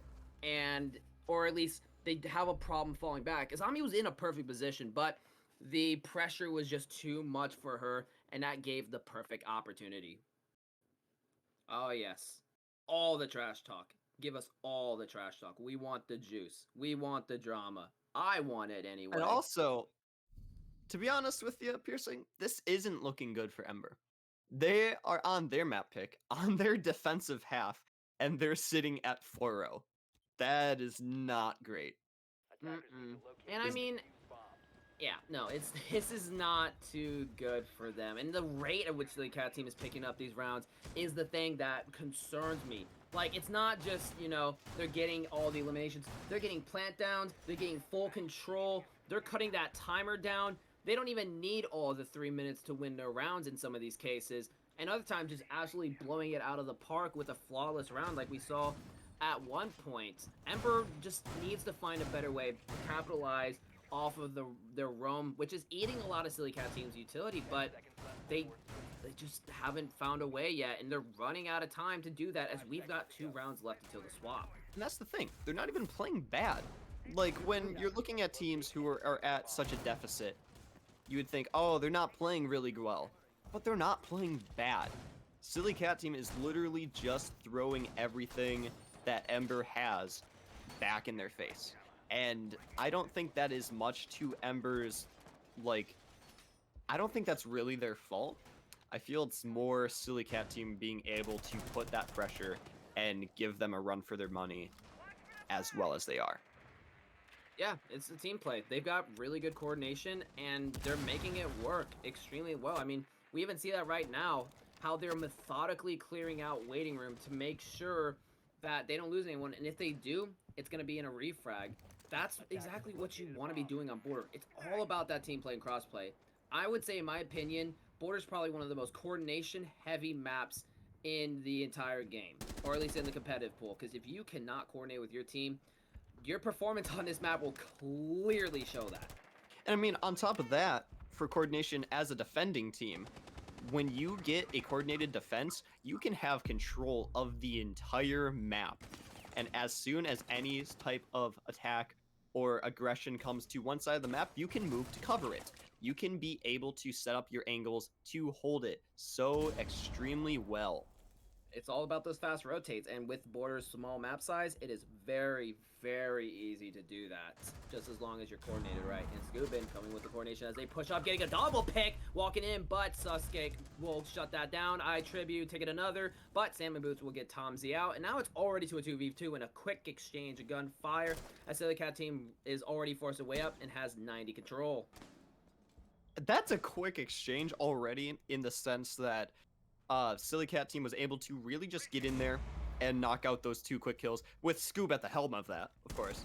S9: or at least they have a problem falling back. Azami was in a perfect position, but the pressure was just too much for her, and that gave the perfect opportunity. Oh yes. All the trash talk. Give us all the trash talk. We want the juice. We want the drama. I want it anyway.
S8: And also, to be honest with you, Piercing, this isn't looking good for Ember. They are on their map pick, on their defensive half, and they're sitting at 4-0. That is not great.
S9: And I mean, yeah, no, this is not too good for them. And the rate at which the Cat team is picking up these rounds is the thing that concerns me. Like, it's not just, you know, they're getting all the eliminations. They're getting plant downs. They're getting full control. They're cutting that timer down. They don't even need all the 3 minutes to win their rounds in some of these cases. And other times just absolutely blowing it out of the park with a flawless round like we saw at one point. Ember just needs to find a better way to capitalize off of their roam, which is eating a lot of Silly Cat team's utility, but they just haven't found a way yet, and they're running out of time to do that as we've got 2 rounds left until the swap.
S8: And that's the thing. They're not even playing bad. Like, when you're looking at teams who are at such a deficit, you would think, oh, they're not playing really well. But they're not playing bad. Silly Cat team is literally just throwing everything that Ember has back in their face. And I don't think that is much to Ember's, like, I don't think that's really their fault. I feel it's more Silly Cat team being able to put that pressure and give them a run for their money as well as they are.
S9: Yeah, it's a team play. They've got really good coordination, and they're making it work extremely well. I mean, we even see that right now, how they're methodically clearing out Waiting Room to make sure that they don't lose anyone, and if they do, it's going to be in a refrag. That's exactly what you want to be doing on Border. It's all about that team play and crossplay. I would say, in my opinion, Border's probably one of the most coordination-heavy maps in the entire game, or at least in the competitive pool, because if you cannot coordinate with your team, your performance on this map will clearly show that.
S8: And I mean, on top of that, for coordination as a defending team, when you get a coordinated defense, you can have control of the entire map. And as soon as any type of attack or aggression comes to one side of the map, you can move to cover it. You can be able to set up your angles to hold it so extremely well.
S9: It's all about those fast rotates, and with Border's small map size, it is very, very easy to do that, just as long as you're coordinated right. And Scoobin coming with the coordination as they push up, getting a double pick, walking in, but Sasuke will shut that down. iTribute taking another, but Salmon Boots will get Tom Z out, and now it's already to a 2v2 in a quick exchange of gunfire, as Silly Cat team is already forced way up and has 90 control.
S8: That's a quick exchange already, in the sense that Silly Cat team was able to really just get in there and knock out those 2 quick kills, with Scoob at the helm of that, of course.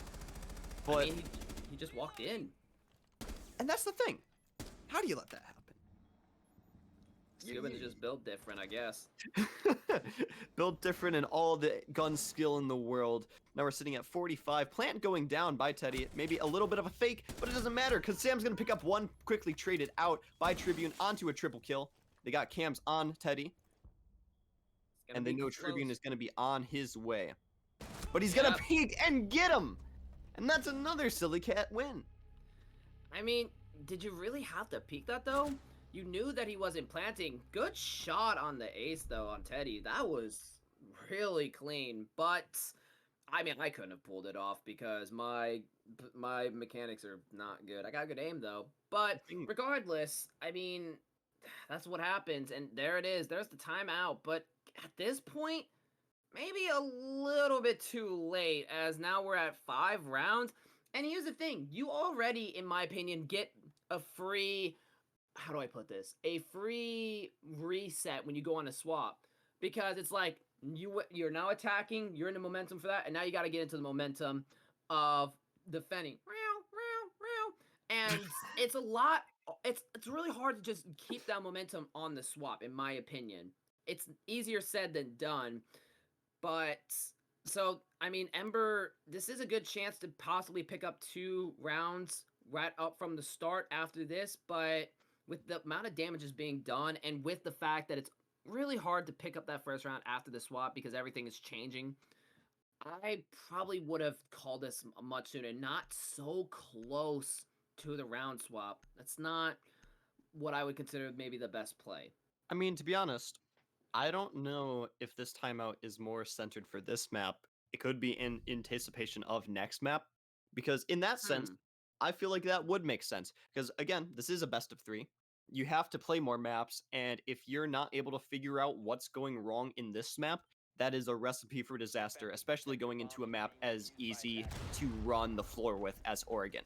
S8: But
S9: I mean, he just walked in.
S8: and that's the thing. How do you let that happen?
S9: Scoobin is just built different, I guess.
S8: Built different and all the gun skill in the world. Now we're sitting at 45. Plant going down by Teddy. Maybe a little bit of a fake, but it doesn't matter because Sam's going to pick up one quickly traded out by Tribune onto a triple kill. They got cams on Teddy, and they know Tribune is going to be on his way. But he's going to peek and get him! And that's another Silly Cat win.
S9: I mean, did you really have to peek that, though? You knew that he wasn't planting. Good shot on the ace, though, on Teddy. That was really clean. But, I mean, I couldn't have pulled it off because my mechanics are not good. I got good aim, though. But regardless, I mean, that's what happens. And there it is. There's the timeout. But at this point, maybe a little bit too late, as now we're at 5 rounds. And here's the thing. You already, in my opinion, get a free... how do I put this? A free reset when you go on a swap, because it's like you're now attacking, you're in the momentum for that, and now you got to get into the momentum of defending. And it's a lot. It's really hard to just keep that momentum on the swap, in my opinion. It's easier said than done, but so I mean, Ember, this is a good chance to possibly pick up 2 rounds right up from the start after this, but with the amount of damage is being done, and with the fact that it's really hard to pick up that first round after the swap because everything is changing, I probably would have called this much sooner. Not so close to the round swap. That's not what I would consider maybe the best play.
S8: I mean, to be honest, I don't know if this timeout is more centered for this map. It could be in anticipation of next map, because in that sense, I feel like that would make sense. Because again, this is a best of 3. You have to play more maps, and if you're not able to figure out what's going wrong in this map, that is a recipe for disaster, especially going into a map as easy to run the floor with as Oregon.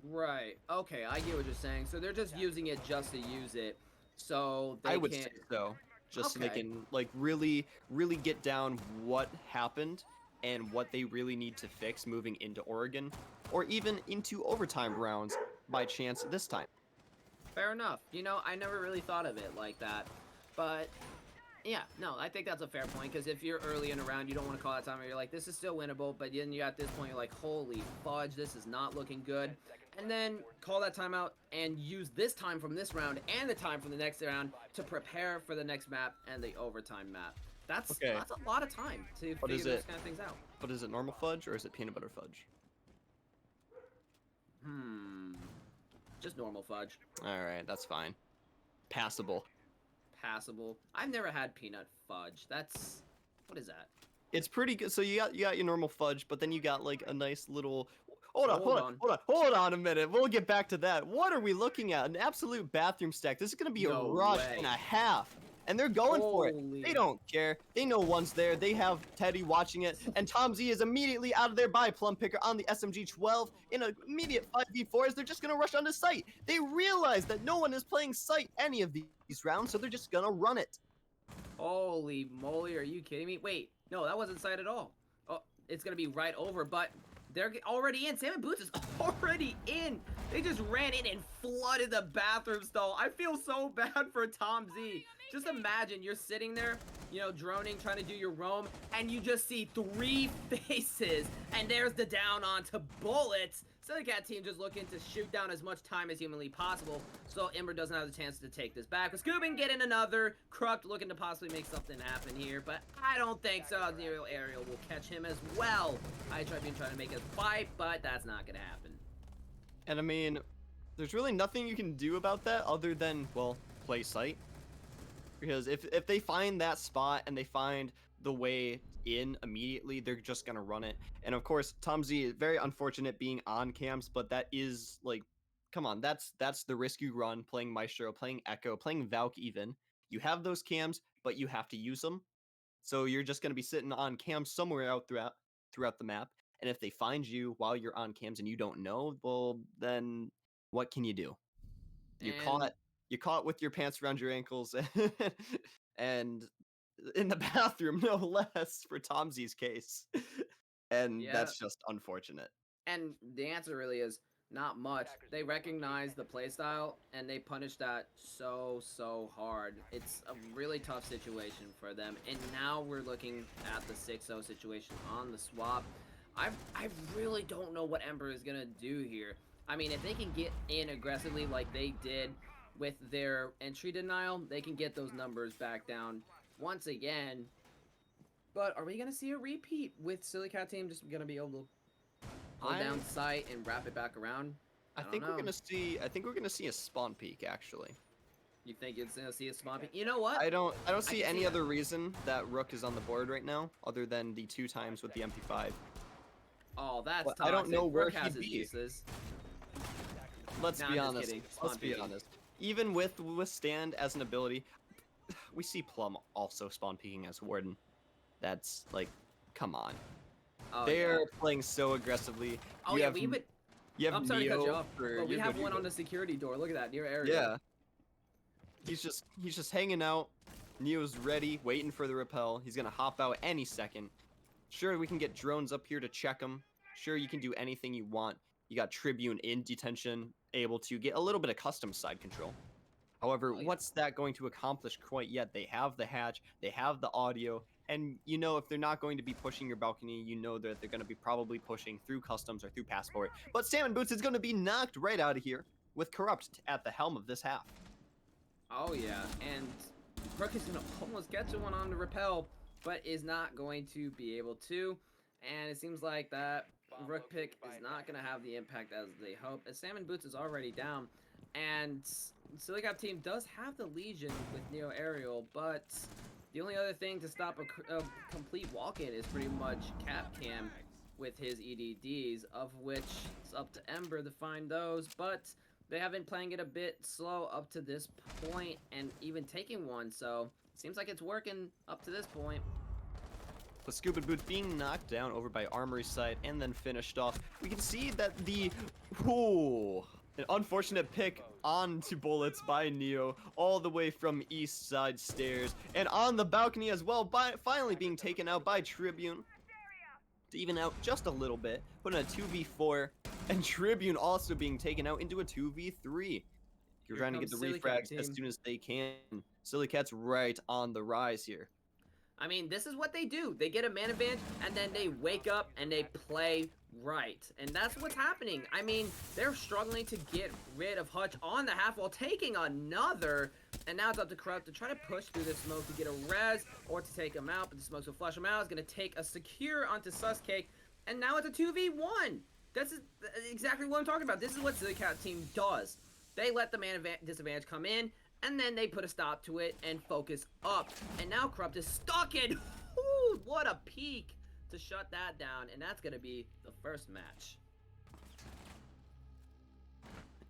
S9: Right. Okay, I get what you're saying. So they're just using it just to use it. So they
S8: I would
S9: can't...
S8: say so. Just so they
S9: Okay.
S8: can like really get down what happened and what they really need to fix moving into Oregon, or even into overtime rounds by chance this time.
S9: Fair enough. You know, I never really thought of it like that. But, yeah, no, I think that's a fair point, because if you're early in a round, you don't want to call that time, and you're like, this is still winnable, but then you at this point, you're like, holy fudge, this is not looking good. And then call that timeout and use this time from this round and the time from the next round to prepare for the next map and the overtime map. That's a lot of time to figure those kind of things out.
S8: But is it normal fudge or is it peanut butter fudge?
S9: Just normal fudge.
S8: Alright, that's fine. Passable.
S9: Passable. I've never had peanut fudge. That's... what is that?
S8: It's pretty good. So you got your normal fudge, but then you got like a nice little... Hold on a minute. We'll get back to that. What are we looking at? An absolute bathroom stack. This is going to be a rush and a half. And they're going for it. They don't care. They know one's there. They have Teddy watching it. And Tom Z is immediately out of there by Plum Picker on the SMG-12 in an immediate 5v4 as they're just going to rush onto site. They realize that no one is playing site any of these rounds, so they're just going to run it.
S9: Holy moly, are you kidding me? Wait, no, that wasn't site at all. Oh, it's going to be right over, but... they're already in. Salmon Boots is already in. They just ran in and flooded the bathroom stall. I feel so bad for Tom Z. Just imagine you're sitting there. droning, trying to do your roam, and you just see 3 faces, and there's the down onto bullets. Silly Cat team just looking to shoot down as much time as humanly possible, so Ember doesn't have the chance to take this back. But Scoobin getting another, Krukt looking to possibly make something happen here, but I don't think so. Zero Aerial will catch him as well. Tribune trying to make a fight, but that's not gonna happen.
S8: And I mean, there's really nothing you can do about that other than, well, play sight. Because if they find that spot and they find the way in immediately, they're just gonna run it. And of course, Tom Z is very unfortunate being on cams, but that is like, come on, that's the risk you run playing Maestro, playing Echo, playing Valk even. You have those cams, but you have to use them. So you're just gonna be sitting on cams somewhere out throughout the map. And if they find you while you're on cams and you don't know, well, then what can you do? You're
S9: And
S8: caught with your pants around your ankles and in the bathroom, no less, for Tomsy's case. And
S9: yeah,
S8: that's just unfortunate.
S9: and the answer really is not much. They recognize the playstyle and they punish that so hard. It's a really tough situation for them. And now we're looking at the 6-0 situation on the swap. I really don't know what Ember is gonna do here. I mean, if they can get in aggressively like they did with their entry denial, they can get those numbers back down once again. But are we gonna see a repeat with Silly Cat team just gonna be able to hold down sight and wrap it back around?
S8: I
S9: don't
S8: think
S9: know.
S8: we're gonna see. I think we're gonna see a spawn peak actually.
S9: You think it's gonna see a spawn peak? You know what?
S8: I don't see
S9: can
S8: any
S9: see
S8: other reason that Rook is on the board right now other than the 2 times with the MP5.
S9: Oh, that's
S8: But
S9: toxic.
S8: I don't know where
S9: Rook has
S8: he'd
S9: his
S8: be.
S9: uses.
S8: Let's
S9: Nah,
S8: be
S9: I'm just
S8: honest.
S9: kidding.
S8: Let's
S9: Spawn
S8: be
S9: peeking.
S8: honest. Even with withstand as an ability, we see Plum also spawn peeking as Warden. That's like, come on.
S9: Oh,
S8: They're
S9: yeah.
S8: playing so aggressively.
S9: Oh,
S8: you
S9: yeah,
S8: have,
S9: we even...
S8: you have
S9: I'm sorry to cut you
S8: Neo
S9: off,
S8: for,
S9: but we
S8: you're
S9: have
S8: good, you're
S9: one on
S8: good.
S9: the security door. Look at that, near area.
S8: Yeah. He's just hanging out. Neo's ready, waiting for the repel. He's gonna hop out any second. Sure, we can get drones up here to check him. Sure, you can do anything you want. You got Tribune in detention, able to get a little bit of custom side control. However,
S9: Oh, yeah.
S8: what's that going to accomplish quite yet? They have the hatch, they have the audio, and you know if they're not going to be pushing your balcony, you know that they're going to be probably pushing through customs or through passport. But Salmon Boots is going to be knocked right out of here with Corrupt at the helm of this half.
S9: Oh, yeah, and Rook is gonna almost get to one on the repel, but is not going to be able to. And it seems like that Rook pick is not gonna have the impact as they hope, as Salmon Boots is already down. And Silly Cat team does have the Legion with Neo Aerial, but the only other thing to stop a complete walk-in is pretty much Cap Cam with his EDDs, of which it's up to Ember to find those, but they have been playing it a bit slow up to this point and even taking one, so seems like it's working up to this point.
S8: With Scuba Boots being knocked down over by Armory side and then finished off, we can see that an unfortunate pick onto bullets by Neo all the way from east side stairs and on the balcony as well, finally being taken out by Tribune to even out just a little bit, put in a 2v4, and Tribune also being taken out into a 2v3. You're trying to get the
S9: Silly Cat
S8: refrags as
S9: team.
S8: soon as they can. Silly Cat's right on the rise here.
S9: I mean, this is what they do. They get a man advantage, and then they wake up and they play right. And that's what's happening. I mean, they're struggling to get rid of Hutch on the half while taking another. And now it's up to Corrupt to try to push through the smoke to get a res or to take him out. But the smokes will flush him out. It's going to take a secure onto Suscake. And now it's a 2v1. This is exactly what I'm talking about. This is what Silly Cat team does. They let the man disadvantage come in, and then they put a stop to it and focus up. And now Corrupt is stuck in. Ooh, what a peak to shut that down. And that's going to be the first match.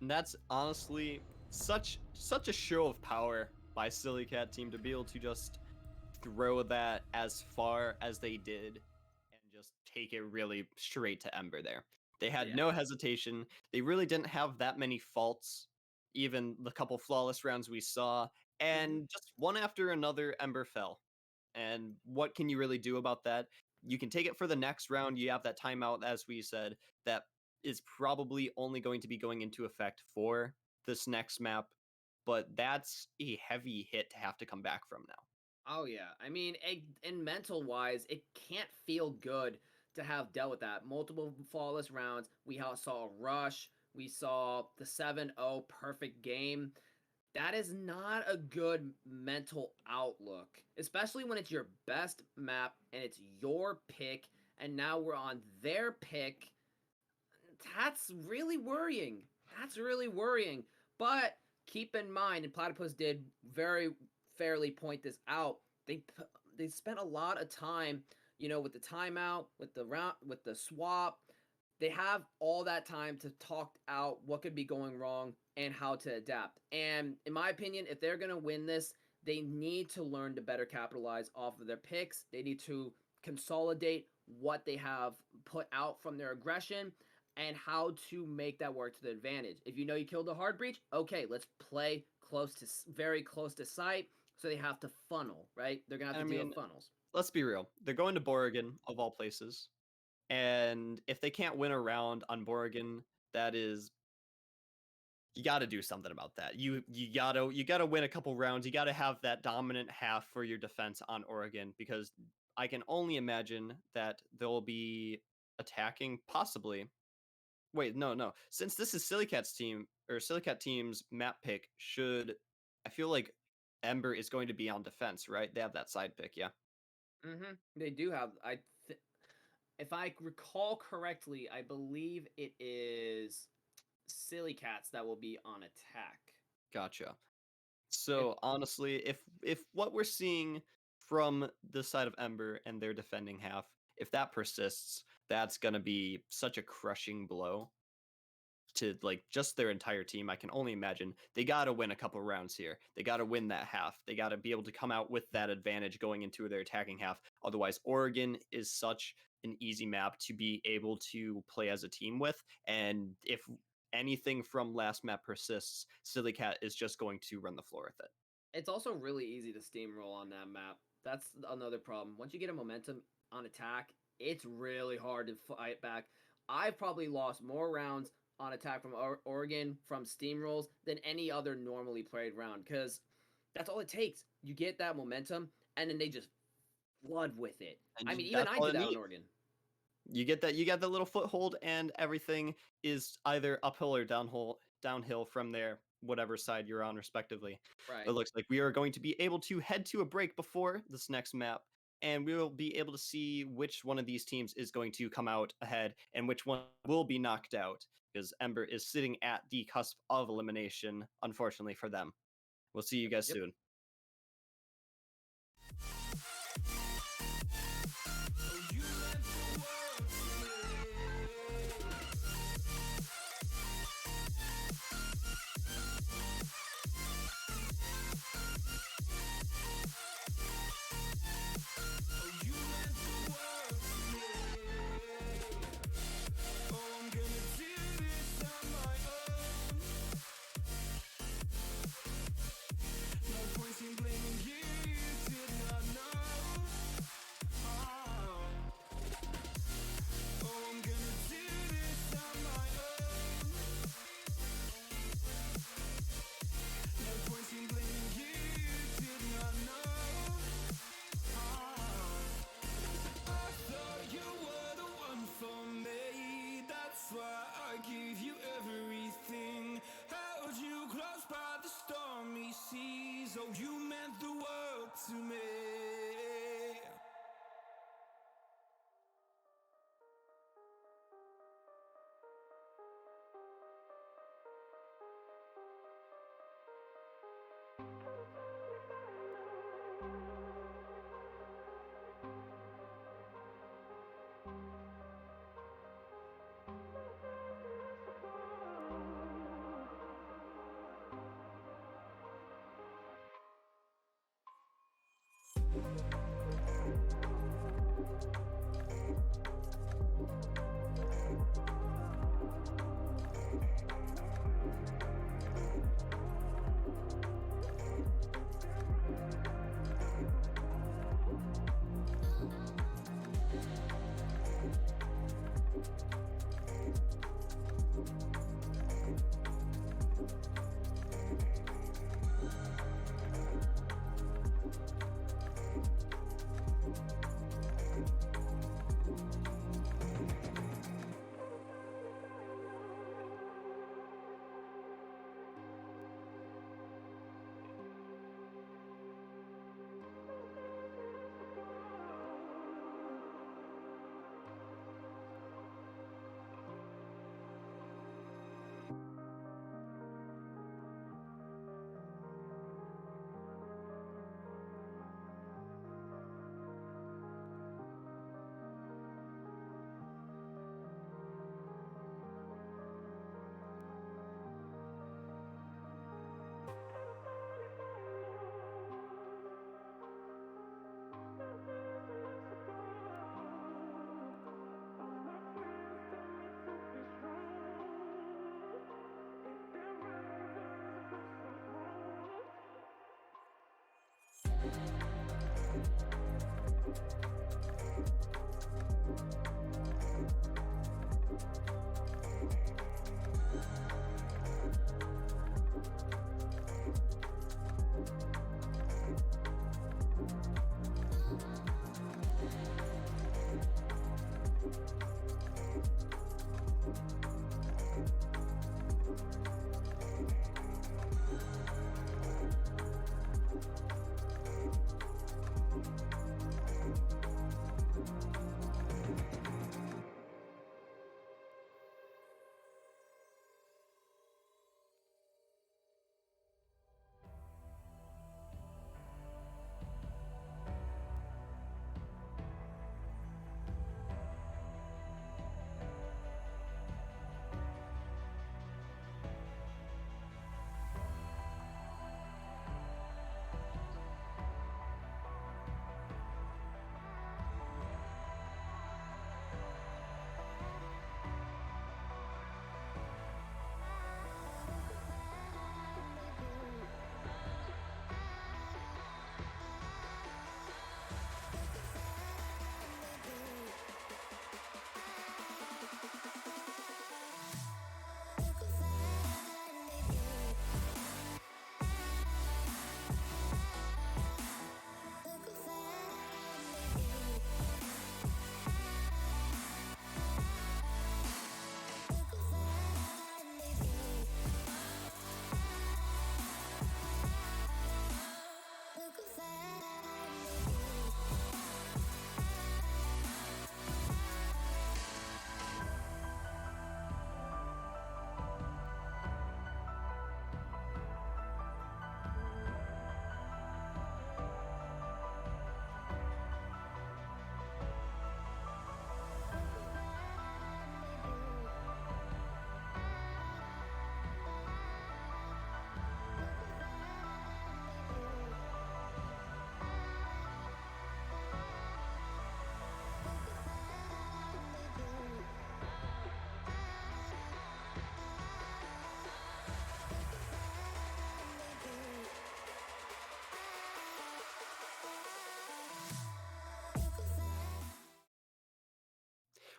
S8: And that's honestly such a show of power by Silly Cat team to be able to just throw that as far as they did and just take it really straight to Ember there. They had
S9: Yeah.
S8: no hesitation. They really didn't have that many faults, even the couple flawless rounds we saw, and just one after another Ember fell. And what can you really do about that? You can take it for the next round. You have that timeout, as we said, that is probably only going to be going into effect for this next map, but that's a heavy hit to have to come back from now.
S9: Oh yeah, I mean, in mental wise, it can't feel good to have dealt with that. Multiple flawless rounds. We saw a rush. We saw the 7-0 perfect game. That is not a good mental outlook, especially when it's your best map and it's your pick, and now we're on their pick. That's really worrying. That's really worrying. But keep in mind, and Platypus did very fairly point this out. They they spent a lot of time, with the timeout, with the round, with the swap. They have all that time to talk out what could be going wrong and how to adapt. And in my opinion, if they're gonna win this, they need to learn to better capitalize off of their picks. They need to consolidate what they have put out from their aggression and how to make that work to the advantage. If you know you killed a hard breach, okay, let's play very close to sight. So they have to funnel, right? They're gonna have
S8: I
S9: to deal
S8: mean,
S9: with funnels.
S8: let's be real. They're going to Borrigan of all places, and if they can't win a round on Borrigan, that is you got to do something about that. You gotta win a couple rounds. You got to have that dominant half for your defense on Oregon because I can only imagine that they'll be attacking possibly. Wait, no, no. Since this is Silly Cat's team or Silly Cat team's map pick, should I feel like Ember is going to be on defense, right? They have that side pick, yeah.
S9: They do have. If I recall correctly, I believe it is Silly Cats that will be on attack.
S8: Gotcha.
S9: If
S8: So honestly, if what we're seeing from the side of Ember and their defending half, if that persists, that's gonna be such a crushing blow to like just their entire team. I can only imagine they got to win a couple rounds here. They got to win that half. They got to be able to come out with that advantage going into their attacking half. Otherwise, Oregon is such an easy map to be able to play as a team with. And if anything from last map persists, Silly Cat is just going to run the floor with it.
S9: it's also really easy to steamroll on that map. That's another problem. Once you get a momentum on attack, it's really hard to fight back. I've probably lost more rounds on attack from Oregon from steamrolls than any other normally played round because that's all it takes. You get that momentum, and then they just flood with it.
S8: And
S9: I mean, even
S8: that's
S9: I
S8: all
S9: did
S8: it
S9: that on
S8: needs.
S9: Oregon.
S8: You get the little foothold, and everything is either uphill or downhill from there, whatever side you're on, respectively.
S9: Right.
S8: It looks like we are going to be able to head to a break before this next map, and we will be able to see which one of these teams is going to come out ahead and which one will be knocked out, because Ember is sitting at the cusp of elimination, unfortunately for them. We'll see you guys
S9: Yep.
S8: soon.
S7: Oh, you meant the world to me.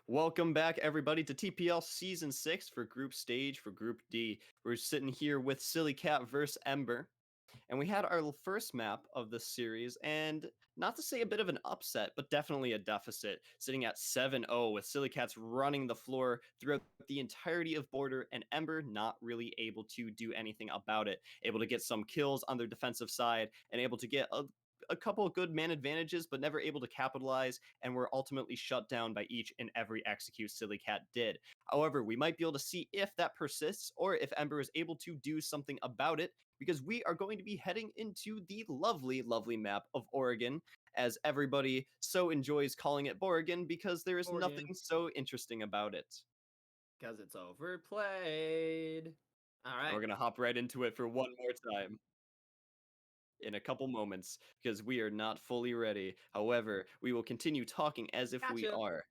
S8: Welcome back, everybody, to TPL Season 6 for Group Stage for Group D. We're sitting here with Silly Cat versus Ember. And we had our first map of this series, and not to say a bit of an upset, but definitely a deficit, sitting at 7-0 with Silly Cats running the floor throughout the entirety of Border, and Ember not really able to do anything about it. Able to get some kills on their defensive side, and able to get a couple of good man advantages, but never able to capitalize, and were ultimately shut down by each and every execute Silly Cat did. However, we might be able to see if that persists, or if Ember is able to do something about it, because we are going to be heading into the lovely, lovely map of Oregon, as everybody so enjoys calling it Borrigan, because there is
S9: Oregon.
S8: nothing so interesting about it.
S9: Because it's overplayed. All
S8: And
S9: right.
S8: we're going to hop right into it for one more time in a couple moments, because we are not fully ready. However, we will continue talking as if we
S9: Gotcha.
S8: are.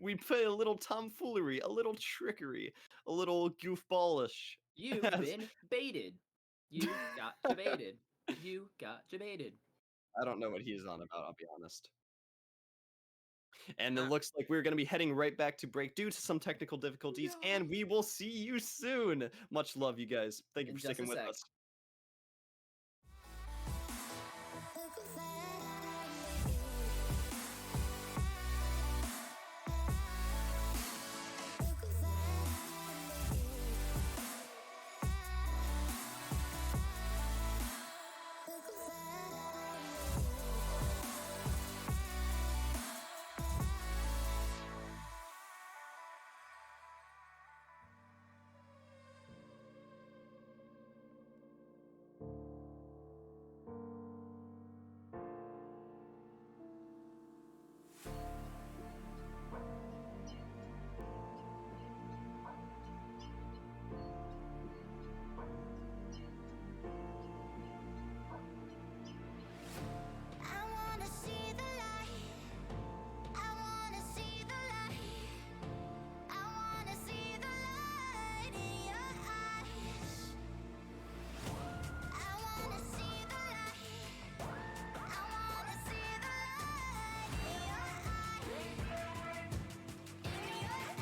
S8: We play a little tomfoolery, a little trickery, a little goofballish.
S9: You've
S8: as-
S9: been baited. You got jebaited. You got jebaited.
S8: I don't know what he's on about, I'll be honest. And it
S9: Ah.
S8: looks like we're going to be heading right back to break due to some technical difficulties, and we will see you soon. Much love, you guys. Thank you
S9: In
S8: for
S9: just a
S8: sticking with
S9: sec.
S8: us.
S5: I wanna see the light. I wanna see the light. I wanna see the light in your eyes. I wanna see the light. I wanna see the light in your eyes. In your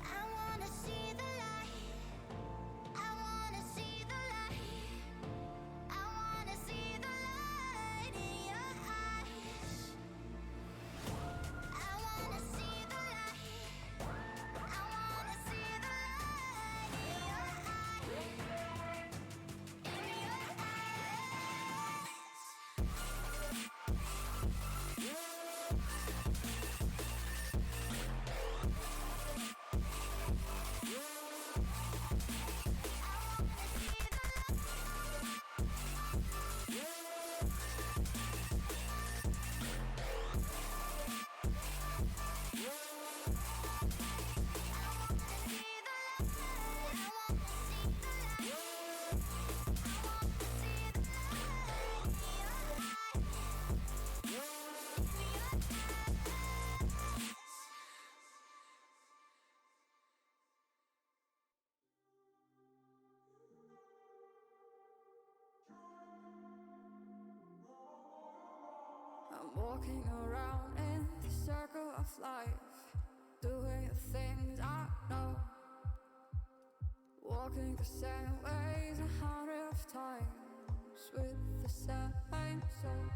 S5: I wanna see the light. I wanna see the light. I wanna see the light in your eyes. I wanna see the light. I wanna see the light in your eyes. In your
S10: I'm walking around in the circle of life, doing the things I know, walking the same ways 100 times with the same soul.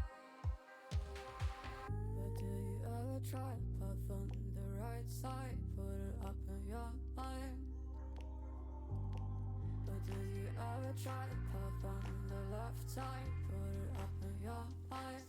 S10: But do you ever try to path on the right side, put it up in your mind? But do you ever try to path on the left side, put it up in your mind?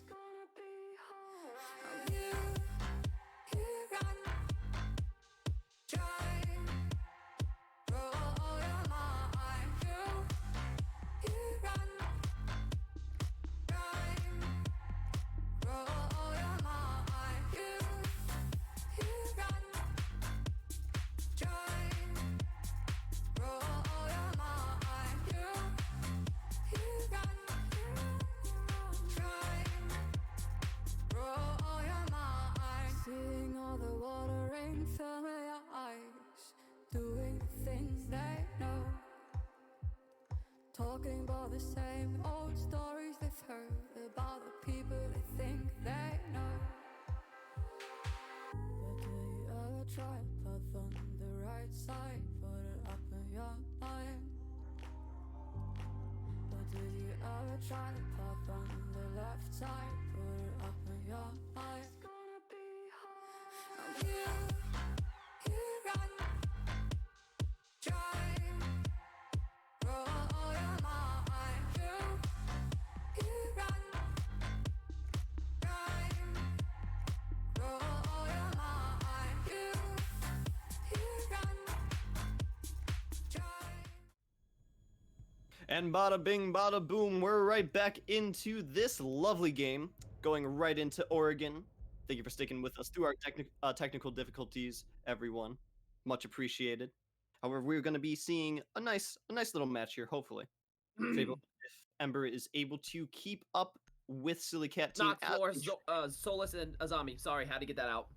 S10: talking about the same old stories they've heard about the people they think they know. But do you ever try to path on the right side, put it up in your mind? But did you ever try to path on the left side, put it up in your mind? It's gonna be hard. You run, try, roll your mind. You run, try, roll your mind. You run, try.
S8: And bada bing, bada boom, we're right back into this lovely game, going right into Oregon. Thank you for sticking with us through our technical difficulties, everyone. Much appreciated. However, we're going to be seeing a nice little match here, hopefully. If Ember is able to keep up with Silly Cat team.
S9: Knock Flores, Solus, and Azami. Sorry, had to get that out.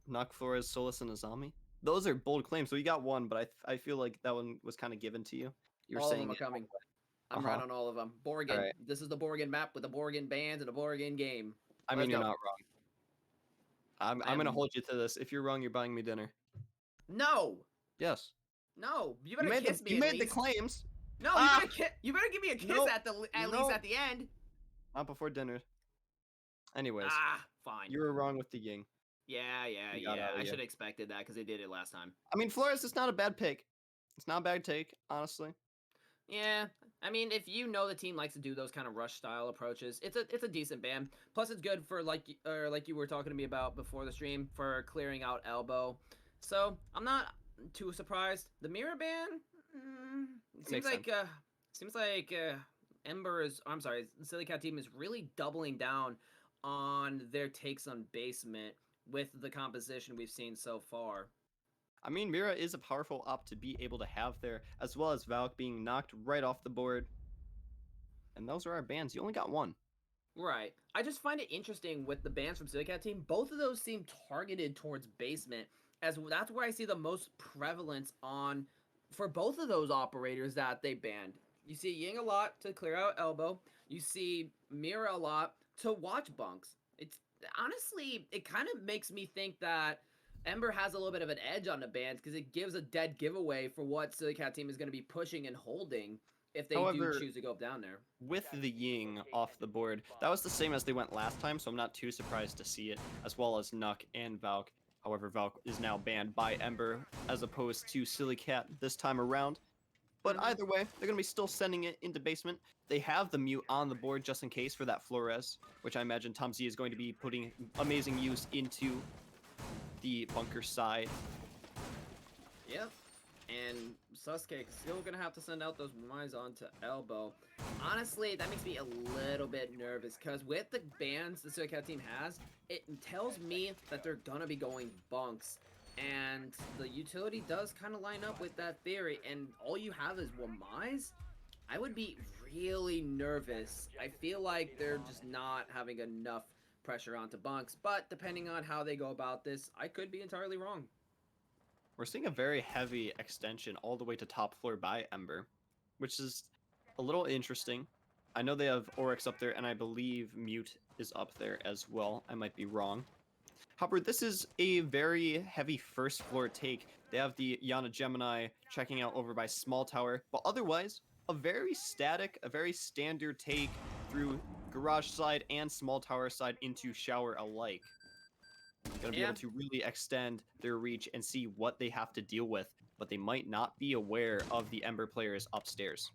S8: Knock Flores, Solus, and Azami. Those are bold claims. So you got one, but I feel like that one was kind of given to you. You were
S9: All of
S8: saying
S9: them are
S8: it.
S9: coming. I'm right on all of them. Borgen.
S8: Alright.
S9: This is the Borgen map with the Borgen bands and a Borgen game.
S8: I mean,
S9: Let's
S8: you're
S9: go.
S8: not wrong. I'm gonna hold you to this. If you're wrong, you're buying me dinner.
S9: No,
S8: Yes.
S9: no. You better kiss me.
S8: You
S9: at
S8: made the
S9: least.
S8: claims.
S9: No,
S8: Ah!
S9: you better give me a kiss
S8: Nope.
S9: at least
S8: Nope.
S9: at the end.
S8: Not before dinner. Anyways,
S9: Ah, fine.
S8: you were wrong with the Ying.
S9: Yeah.
S8: You got out of
S9: I
S8: here.
S9: should have expected that because they did it last time.
S8: I mean, Flores is not a bad pick. It's not a bad take, honestly.
S9: Yeah, I mean, if you know the team likes to do those kind of rush style approaches, it's a decent ban. Plus, it's good for like you were talking to me about before the stream for clearing out elbow. So I'm not too surprised. The mirror ban seems like Ember is. I'm sorry, the Silly Cat team is really doubling down on their takes on basement with the composition we've seen so far.
S8: I mean, Mira is a powerful op to be able to have there, as well as Valk being knocked right off the board. And those are our bans. You only got one.
S9: Right. I just find it interesting with the bans from Silly Cat team. Both of those seem targeted towards basement, as that's where I see the most prevalence on for both of those operators that they banned. You see Ying a lot to clear out elbow. You see Mira a lot to watch bunks. It's honestly, it kind of makes me think that Ember has a little bit of an edge on the bans because it gives a dead giveaway for what Silly Cat team is going to be pushing and holding if they
S8: However,
S9: do choose to go down there.
S8: With the Ying off the board, that was the same as they went last time, so I'm not too surprised to see it, as well as Nuck and Valk. However, Valk is now banned by Ember as opposed to Silly Cat this time around. But either way, they're going to be still sending it into basement. They have the mute on the board just in case for that Flores, which I imagine Tom Z is going to be putting amazing use into the bunker side.
S9: Yep. And Sasuke still gonna have to send out those Wise onto elbow. Honestly, that makes me a little bit nervous because with the bans the Silly Cat team has, it tells me that they're gonna be going bunks. And the utility does kind of line up with that theory. And all you have is Wise. I would be really nervous. I feel like they're just not having enough pressure onto bunks. But depending on how they go about this, I could be entirely wrong.
S8: We're seeing a very heavy extension all the way to top floor by Ember, which is a little interesting. I know they have Oryx up there, and I believe Mute is up there as well. I might be wrong. However, this is a very heavy first floor take. They have the Yana Gemini checking out over by Small Tower, but otherwise, a very static, a very standard take through Garage side and Small Tower side into Shower alike. Going to be able to really extend their reach and see what they have to deal with, but they might not be aware of the Ember players upstairs.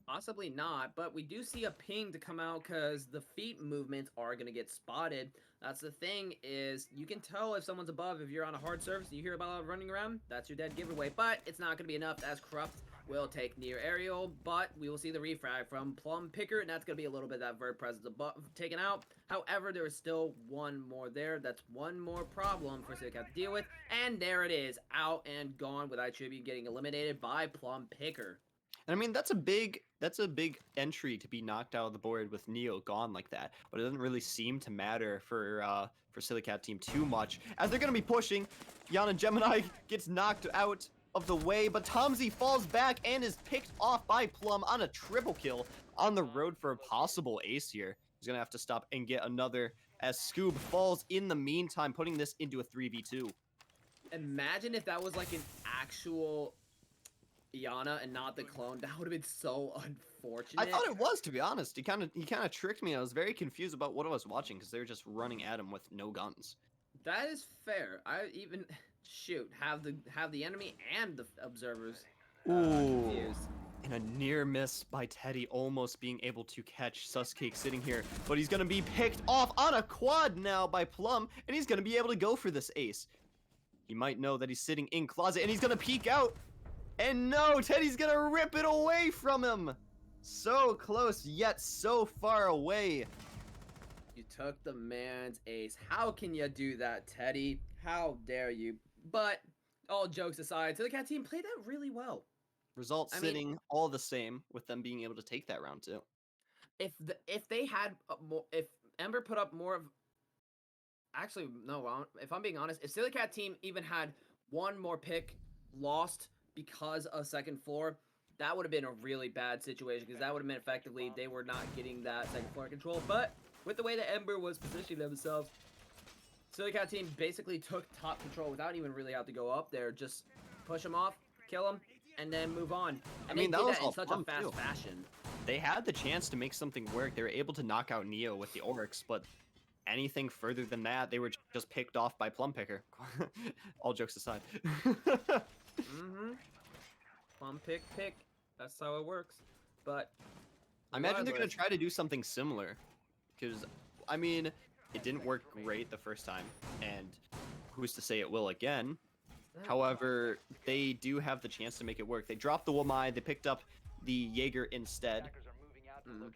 S9: Possibly not, but we do see a ping to come out because the feet movements are going to get spotted. That's the thing is, you can tell if someone's above. If you're on a hard surface and you hear about running around, that's your dead giveaway. But it's not going to be enough as Corrupt will take near aerial, but we will see the refrag from Plum Picker, and that's going to be a little bit of that vert presence above taken out. However, there is still one more there. That's one more problem for Silly Cat to deal with, and there it is, out and gone with iTribute getting eliminated by Plum Picker.
S8: And I mean, that's a big entry to be knocked out of the board with Neo gone like that. But it doesn't really seem to matter for Silly Cat team too much, as they're going to be pushing. Yana Gemini gets knocked out of the way, but Tomsy falls back and is picked off by Plum on a triple kill on the road for a possible ace here. He's going to have to stop and get another as Scoob falls in the meantime, putting this into a 3v2.
S9: Imagine if that was like an actual Iana and not the clone. That would have been so unfortunate.
S8: I thought it was, to be honest. He kind of tricked me. I was very confused about what I was watching because they were just running at him with no guns.
S9: That is fair. I even have the enemy and the observers confused.
S8: And a near miss by Teddy, almost being able to catch Suscake sitting here. But he's going to be picked off on a quad now by Plum, and he's going to be able to go for this ace. He might know that he's sitting in closet, and he's going to peek out. And no, Teddy's going to rip it away from him. So close, yet so far away.
S9: You took the man's ace. How can you do that, Teddy? How dare you? But all jokes aside, the cat team played that really well.
S8: Results sitting all the same with them being able to take that round too.
S9: If they had if Ember put up more of, actually no, if I'm being honest, if Silly Cat team even had one more pick lost because of second floor, that would have been a really bad situation because that would have meant effectively they were not getting that second floor control. But with the way that Ember was positioning themselves, Silly Cat team basically took top control without even really have to go up there. Just push them off, kill them, and then move on. And they did that in such a fast fashion.
S8: They had the chance to make something work. They were able to knock out Neo with the Oryx, but anything further than that, they were just picked off by Plum Picker. All jokes aside.
S9: Plum pick. That's how it works. But
S8: I imagine they're going to try to do something similar. Because, I mean, it didn't work great the first time. And who's to say it will again? However, they do have the chance to make it work. They dropped the Wamai, they picked up the Jaeger instead. And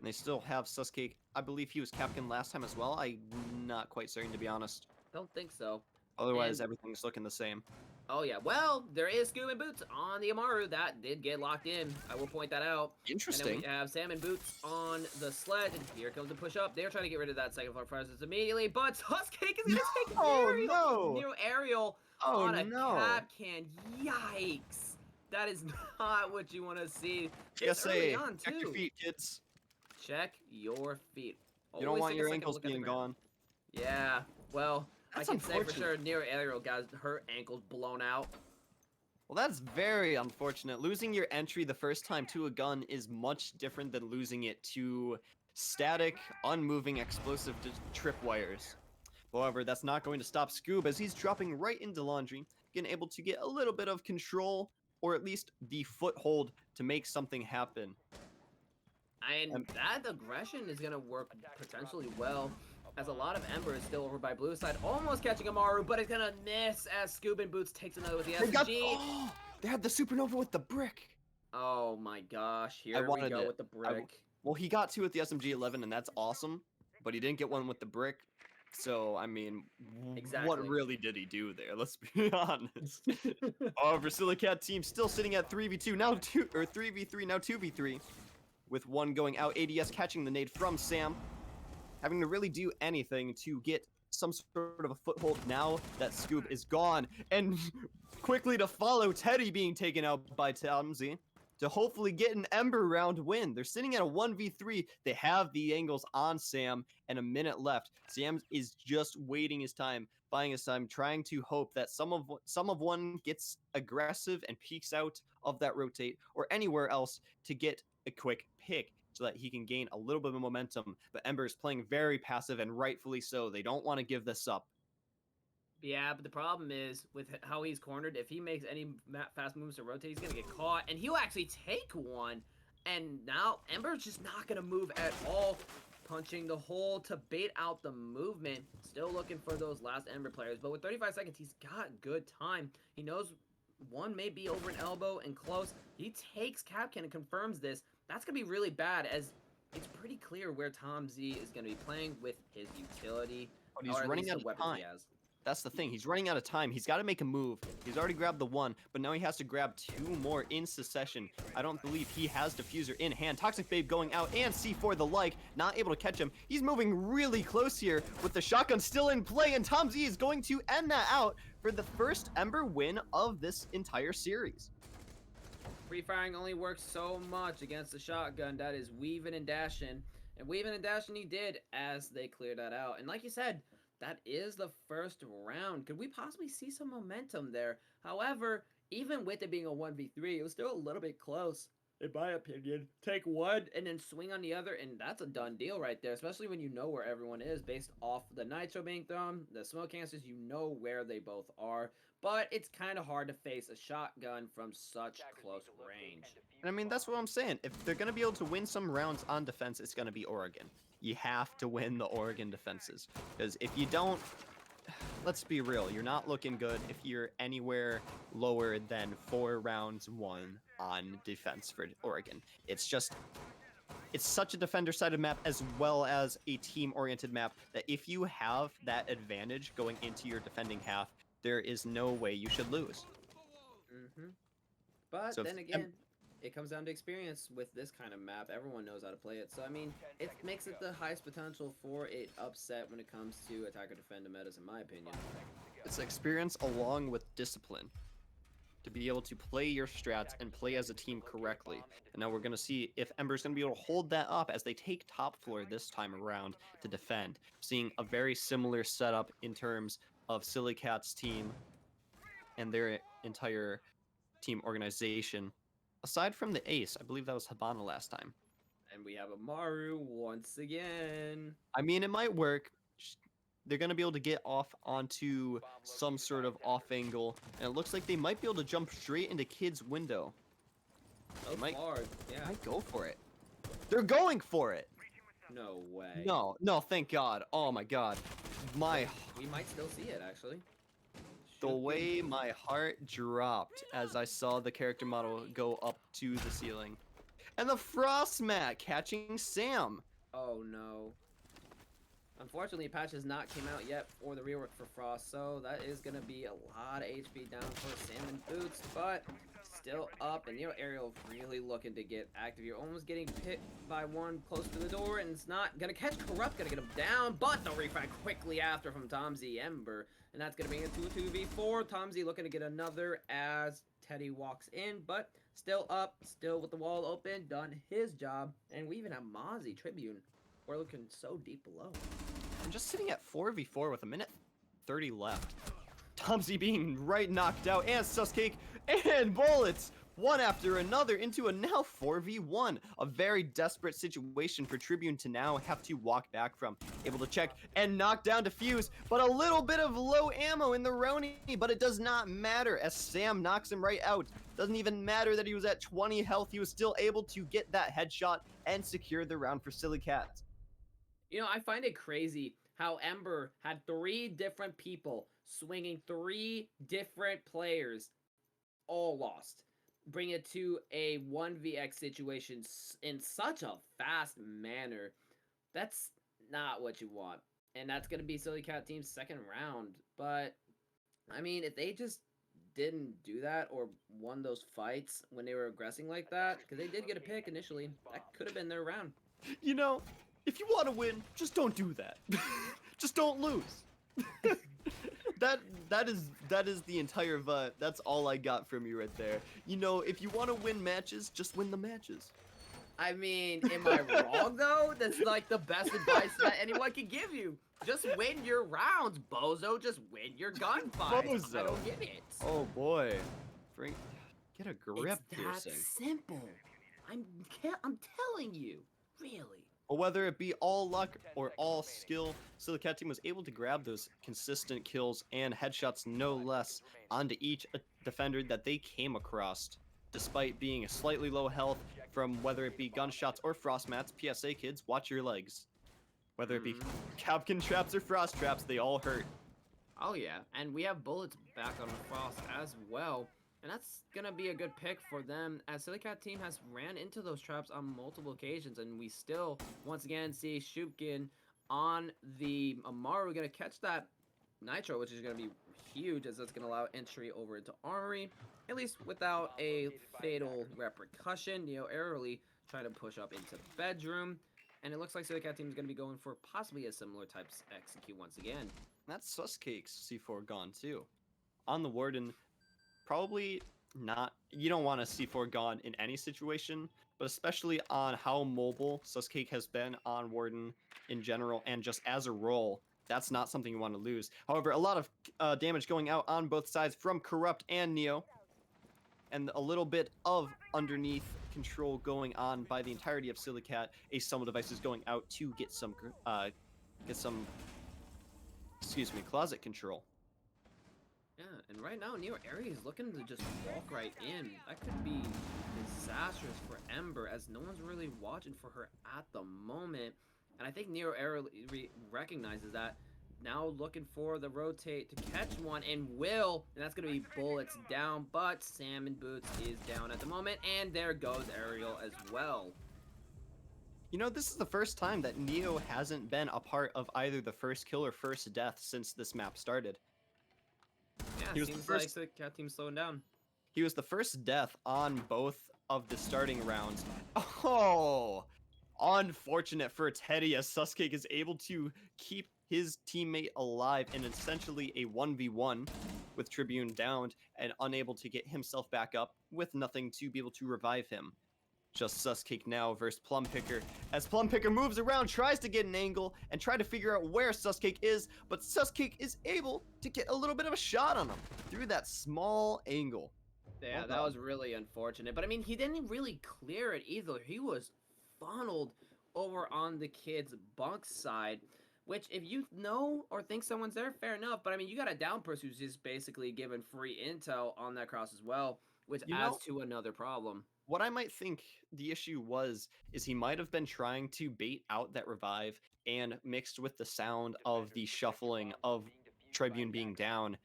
S8: they still have Suscake. I believe he was Capcan last time as well. I'm not quite certain, to be honest.
S9: Don't think so.
S8: Otherwise, everything's looking the same.
S9: Oh yeah, well, there is Scoob and Boots on the Amaru. That did get locked in. I will point that out.
S8: Interesting.
S9: And then we have Sam and Boots on the sled, and here comes the push up. They're trying to get rid of that second floor presence immediately, but Suscake is going to take Neo aerial on a cap can. Yikes. That is not what you want to see.
S8: Just early on, check your feet, kids.
S9: Check your feet.
S8: You don't want your ankles being gone.
S9: Yeah, well,
S8: that's
S9: I can say for sure Neo aerial got her ankles blown out.
S8: Well, that's very unfortunate. Losing your entry the first time to a gun is much different than losing it to static, unmoving, explosive tripwires. However, that's not going to stop Scoob as he's dropping right into laundry, getting able to get a little bit of control, or at least the foothold to make something happen.
S9: And that aggression is going to work potentially well, as a lot of Ember is still over by blue side, almost catching Amaru, but it's going to miss as Scoob and Boots takes another with the SMG.
S8: They had the supernova with the brick.
S9: Oh my gosh, here we go with the brick.
S8: Well, he got two with the SMG-11, and that's awesome, but he didn't get one with the brick. So, I mean, what really did he do there? Let's be honest. However, Silicat team still sitting at 3v2, now 3v3, now 2v3. With one going out, ADS catching the nade from Sam. Having to really do anything to get some sort of a foothold now that Scoob is gone. And quickly to follow, Teddy being taken out by Tomsy to hopefully get an Ember round win. They're sitting at a 1v3. They have the angles on Sam and a minute left. Sam is just waiting his time, buying his time, trying to hope that some of one gets aggressive and peeks out of that rotate or anywhere else to get a quick pick so that he can gain a little bit of momentum. But Ember is playing very passive, and rightfully so. They don't want to give this up.
S9: Yeah, but the problem is, with how he's cornered, if he makes any fast moves to rotate, he's going to get caught, and he'll actually take one. And now, Ember's just not going to move at all, punching the hole to bait out the movement. Still looking for those last Ember players, but with 35 seconds, he's got good time. He knows one may be over an elbow and close. He takes Capcan and confirms this. That's going to be really bad, as it's pretty clear where Tom Z is going to be playing with his utility.
S8: But he's running out of time. That's the thing. He's running out of time. He's got to make a move. He's already grabbed the 1, but now he has to grab 2 more in succession. I don't believe he has Diffuser in hand. Toxic Babe going out and C4 the like, not able to catch him. He's moving really close here with the shotgun still in play, and Tom Z is going to end that out for the first Ember win of this entire series.
S9: Free firing only works so much against the shotgun. That is weaving and dashing. And weaving and dashing he did as they cleared that out. And like you said, that is the first round. Could we possibly see some momentum there? However, even with it being a 1v3, it was still a little bit close, in my opinion. Take one and then swing on the other, and that's a done deal right there, especially when you know where everyone is based off the nitro being thrown, the smoke cancers, you know where they both are. But it's kind of hard to face a shotgun from such close range.
S8: And I mean, that's what I'm saying. If they're going to be able to win some rounds on defense, it's going to be Oregon. You have to win the Oregon defenses. Because if you don't, let's be real, you're not looking good if you're anywhere lower than 4 rounds won on defense for Oregon. It's such a defender-sided map as well as a team-oriented map that if you have that advantage going into your defending half, there is no way you should lose.
S9: But
S8: So
S9: then again, it comes down to experience with this kind of map. Everyone knows how to play it. So, I mean, it makes it the highest potential for an upset when it comes to attacker-defender metas, in my opinion.
S8: It's experience along with discipline to be able to play your strats and play as a team correctly. And now we're going to see if Ember's going to be able to hold that up as they take top floor this time around to defend. Seeing a very similar setup in terms of Silly Cat's team and their entire team organization. Aside from the ace, I believe that was Habana last time.
S9: And we have Amaru once again.
S8: I mean, it might work. They're going to be able to get off onto some sort of off angle. And it looks like they might be able to jump straight into Kid's window.
S9: So far, yeah.
S8: Might go for it. They're going for it.
S9: No way.
S8: No, thank God. Oh my God.
S9: We might still see it, actually.
S8: The way my heart dropped as I saw the character model go up to the ceiling. And the Frost Mat catching Sam.
S9: Oh no. Unfortunately, patch has not came out yet for the rework for Frost, so that is going to be a lot of HP down for Sam and Boots, but still up, and Ariel really looking to get active. You're almost getting hit by one close to the door, and it's not going to catch Corrupt, going to get him down, but the refrag quickly after from Tom Z Ember, and that's going to bring it to a 2v4. Tom Z looking to get another as Teddy walks in, but still up, still with the wall open, done his job, and we even have Mozzie Tribune. We're looking so deep below.
S8: I'm just sitting at 4v4 with a minute 30 left. Tomsy being right knocked out, and Suscake, and bullets, one after another, into a now 4v1. A very desperate situation for Tribune to now have to walk back from. Able to check and knock down Diffuse, but a little bit of low ammo in the Roni, but it does not matter as Sam knocks him right out. Doesn't even matter that he was at 20 health, he was still able to get that headshot and secure the round for Silly Cats.
S9: I find it crazy how Ember had 3 different people swinging 3 different players, all lost. Bring it to a 1vx situation in such a fast manner. That's not what you want. And that's going to be Silly Cat Team's second round. But, I mean, if they just didn't do that or won those fights when they were aggressing like that, because they did get a pick initially, that could have been their round.
S8: If you want to win, just don't do that. Just don't lose. That is the entire vibe. That's all I got from you right there. If you want to win matches, just win the matches.
S9: I mean, am I wrong though? That's like the best advice that anyone can give you. Just win your rounds, bozo. Just win your gunfights.
S8: Bozo.
S9: I don't get it.
S8: Oh boy, Frank, get a grip
S9: It's
S8: piercing.
S9: that simple. I'm telling you, really.
S8: Or whether it be all luck or all skill, Silly Cat Team was able to grab those consistent kills and headshots no less onto each defender that they came across, despite being slightly low health from whether it be gunshots or frost mats. PSA kids, watch your legs. Whether it be Capkin traps or frost traps, they all hurt.
S9: Oh yeah, and we have bullets back on the Frost as well. And that's going to be a good pick for them, as Silly Cat Team has ran into those traps on multiple occasions, and we still, once again, see Shupkin on the Amaru going to catch that Nitro, which is going to be huge as that's going to allow entry over into Armory, at least without a fatal repercussion. Neo aerially trying to push up into Bedroom, and it looks like the Cat team is going to be going for possibly a similar type execute once again.
S8: That's Suscake's C4 gone too. On the Warden, probably not. You don't want a C4 gone in any situation, but especially on how mobile Suscake has been on Warden in general and just as a role. That's not something you want to lose. However, a lot of damage going out on both sides from Corrupt and Neo, and a little bit of underneath control going on by the entirety of Silicat. A Summon Device is going out to get some, closet control.
S9: Yeah, and right now, Neo Aerie is looking to just walk right in. That could be disastrous for Ember, as no one's really watching for her at the moment. And I think Neo Aerie recognizes that. Now looking for the rotate to catch one, and will, and that's going to be bullets down, but Salmon Boots is down at the moment, and there goes Ariel as well.
S8: You know, this is the first time that Neo hasn't been a part of either the first kill or first death since this map started.
S9: Yeah,
S8: He was
S9: seems
S8: the first,
S9: like the Cat team's slowing down.
S8: He was the first death on both of the starting rounds. Oh, unfortunate for Teddy, as Suscake is able to keep his teammate alive in essentially a 1v1 with Tribune downed and unable to get himself back up with nothing to be able to revive him. Just Suscake now versus Plum Picker. As Plum Picker moves around, tries to get an angle and try to figure out where Suscake is, but Suscake is able to get a little bit of a shot on him through that small angle.
S9: Yeah,
S8: Well
S9: that
S8: done.
S9: was really unfortunate. But I mean, he didn't really clear it either. He was funneled over on the kid's bunk side, which if you know or think someone's there, fair enough. But I mean, you got a down person who's just basically given free intel on that cross as well, which
S8: You
S9: adds
S8: know,
S9: to another problem.
S8: what I might think the issue was is he might have been trying to bait out that revive, and mixed with the sound of the shuffling of Tribune being down,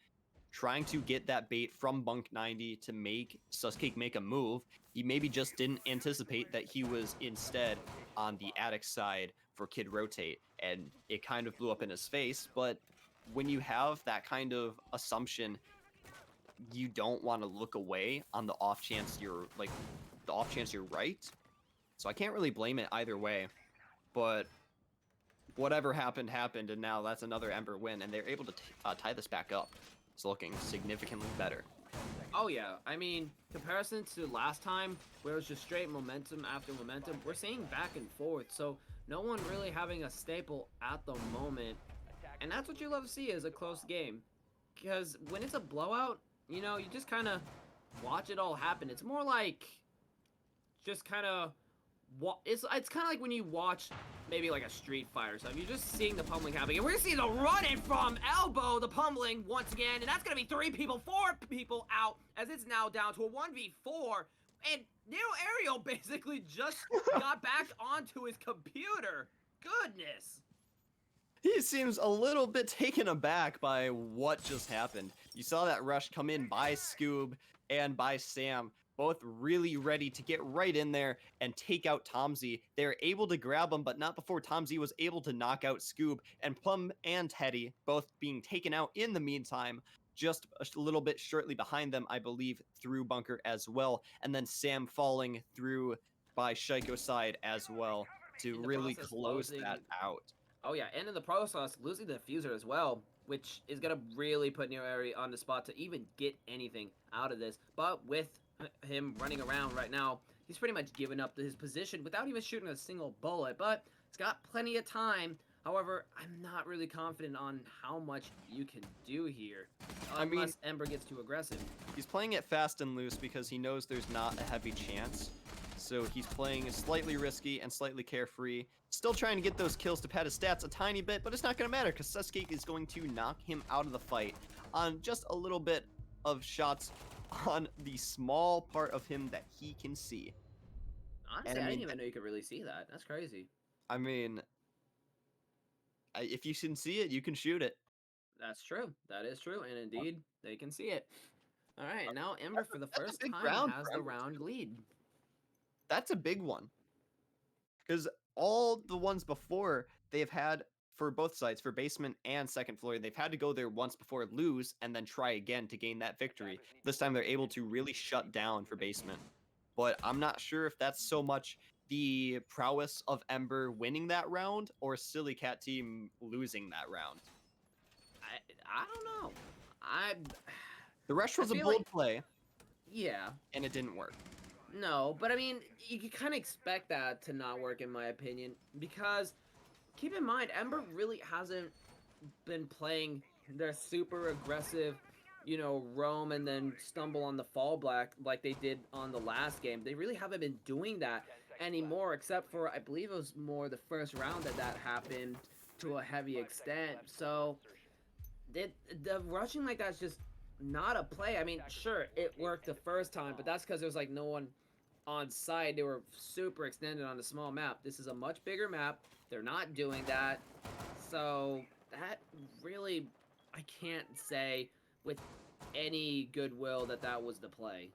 S8: trying to get that bait from Bunk 90 to make Suscake make a move. He maybe just didn't anticipate that he was instead on the attic side for Kid Rotate, and it kind of blew up in his face. But when you have that kind of assumption, you don't want to look away on the off chance you're right. So I can't really blame it either way. But whatever happened, and now that's another Ember win, and they're able to tie this back up. It's looking significantly better.
S9: Oh yeah, I mean, comparison to last time, where it was just straight momentum after momentum, we're seeing back and forth, so no one really having a staple at the moment. And that's what you love to see is a close game. Because when it's a blowout, you know, you just kind of watch it all happen. It's more like just kind of it's kind of like when you watch maybe like a Street Fighter or something. You're just seeing the pummeling happening. And we're seeing the running from elbow, the pummeling once again. And that's going to be 4 people out, as it's now down to a 1v4. And Neo Ariel basically just got back onto his computer. Goodness.
S8: He seems a little bit taken aback by what just happened. You saw that rush come in by Scoob and by Sam, both really ready to get right in there and take out Tomzy. They're able to grab him, but not before Tomzy was able to knock out Scoob, and Plum and Teddy both being taken out in the meantime, just a little bit shortly behind them, I believe, through Bunker as well, and then Sam falling through by Shaiko's side as well to really close that out.
S9: Oh yeah, and in the process, losing the diffuser as well, which is going to really put Neo Aerie on the spot to even get anything out of this. But with him running around right now, he's pretty much given up his position without even shooting a single bullet, but he's got plenty of time. However, I'm not really confident on how much you can do here, unless Ember gets too aggressive.
S8: He's playing it fast and loose because he knows there's not a heavy chance. So he's playing slightly risky and slightly carefree. Still trying to get those kills to pad his stats a tiny bit, but it's not going to matter because Suscake is going to knock him out of the fight on just a little bit of shots on the small part of him that he can see.
S9: Honestly, I didn't even know you could really see that. That's crazy.
S8: I mean, if you can see it, you can shoot it.
S9: That's true. That is true. And indeed, they can see it. All right, now Ember for the first time has the round lead.
S8: That's a big one. Because all the ones before, they've had for both sides, for basement and second floor, they've had to go there once before, lose, and then try again to gain that victory. This time they're able to really shut down for basement. But I'm not sure if that's so much the prowess of Ember winning that round or Silly Cat team losing that round.
S9: I don't know. I
S8: The rush
S9: I
S8: was a
S9: feel
S8: bold
S9: like-
S8: play,
S9: yeah.
S8: and it didn't work.
S9: No, but I mean, you can kind of expect that to not work, in my opinion, because keep in mind, Ember really hasn't been playing their super aggressive, roam and then stumble on the fall black like they did on the last game. They really haven't been doing that anymore, except for, I believe it was more the first round that happened to a heavy extent. So, the rushing like that's just not a play. I mean, sure, it worked the first time, but that's because there was like no one on site. They were super extended on a small map. This is a much bigger map. They're not doing that. So that really, I can't say with any goodwill that was the play.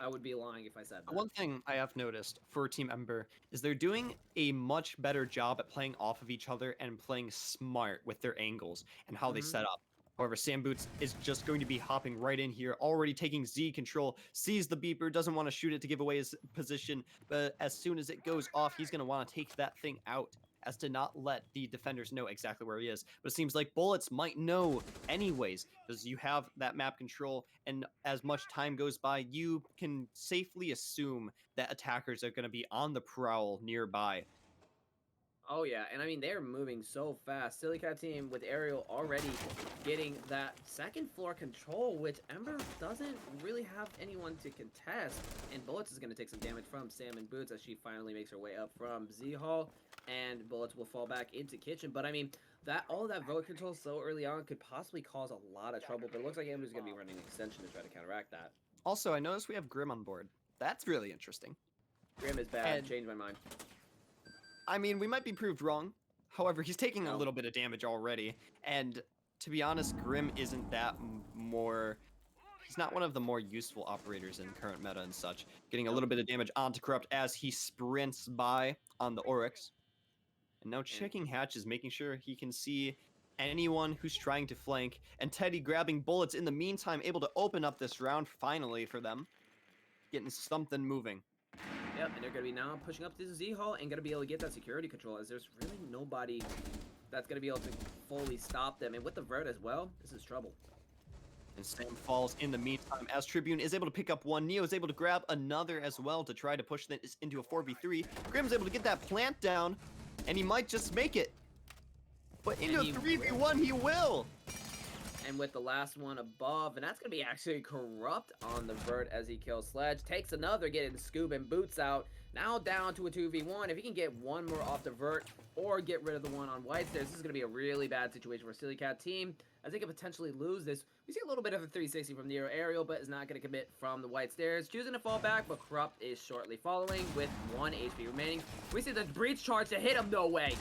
S9: I would be lying if I said that.
S8: One thing I have noticed for Team Ember is they're doing a much better job at playing off of each other and playing smart with their angles and how they set up. However, Sam Boots is just going to be hopping right in here, already taking Z control, sees the beeper, doesn't want to shoot it to give away his position, but as soon as it goes off, he's going to want to take that thing out as to not let the defenders know exactly where he is. But it seems like Bullets might know anyways, because you have that map control, and as much time goes by, you can safely assume that attackers are going to be on the prowl nearby.
S9: Oh yeah, and I mean they're moving so fast. Silly Cat team with Ariel already getting that second floor control, which Ember doesn't really have anyone to contest. And Bullets is going to take some damage from Sam and Boots as she finally makes her way up from Z-Hall. And Bullets will fall back into Kitchen. But I mean, all that vote control so early on could possibly cause a lot of trouble. But it looks like Ember's going to be running an extension to try to counteract that.
S8: Also, I noticed we have Grim on board. That's really interesting.
S9: Grim is bad. Changed my mind.
S8: I mean, we might be proved wrong. However, he's taking a little bit of damage already. And to be honest, Grim isn't that more... He's not one of the more useful operators in current meta and such. Getting a little bit of damage onto Corrupt as he sprints by on the Oryx. And now checking hatches, making sure he can see anyone who's trying to flank. And Teddy grabbing Bullets in the meantime, able to open up this round finally for them. Getting something moving.
S9: Yep, and they're going to be now pushing up to the Z-Hall and going to be able to get that security control as there's really nobody that's going to be able to fully stop them. And with the Vert as well, this is trouble.
S8: And Sam falls in the meantime as Tribune is able to pick up one. Neo is able to grab another as well to try to push this into a 4v3. Grim's able to get that plant down, and he might just make it. But into a 3v1 he will!
S9: And with the last one above, and that's going to be actually Corrupt on the Vert as he kills Sledge. Takes another, getting Scoob and Boots out. Now down to a 2v1. If he can get one more off the Vert or get rid of the one on White Stairs, this is going to be a really bad situation for Silly Cat team, as they could potentially lose this. We see a little bit of a 360 from Nero Aerial, but is not going to commit from the White Stairs. Choosing to fall back, but Corrupt is shortly following with 1 HP remaining. We see the Breach charge to hit him, no way!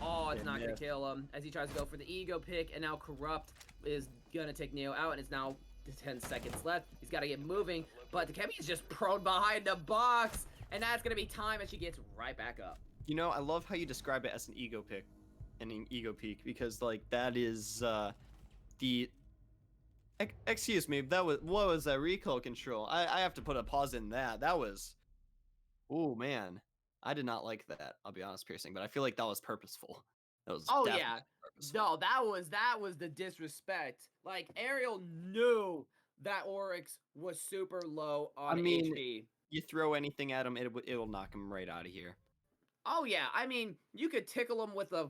S9: Oh, it's not going to kill him as he tries to go for the ego pick, and now Corrupt is going to take Neo out, and it's now 10 seconds left. He's got to get moving, but Kemi is just prone behind the box, and that's going to be time as she gets right back up.
S8: You know, I love how you describe it as an ego pick, and an ego peak, because, like, that is, the... Excuse me, what was that recoil control? I have to put a pause in that. That was... Oh, man. I did not like that, I'll be honest, Piercing, but I feel like that was purposeful. That was definitely purposeful.
S9: No, that was the disrespect. Like, Ariel knew that Oryx was super low on HP.
S8: You throw anything at him, it'll knock him right out of here.
S9: Oh yeah, I mean, you could tickle him with a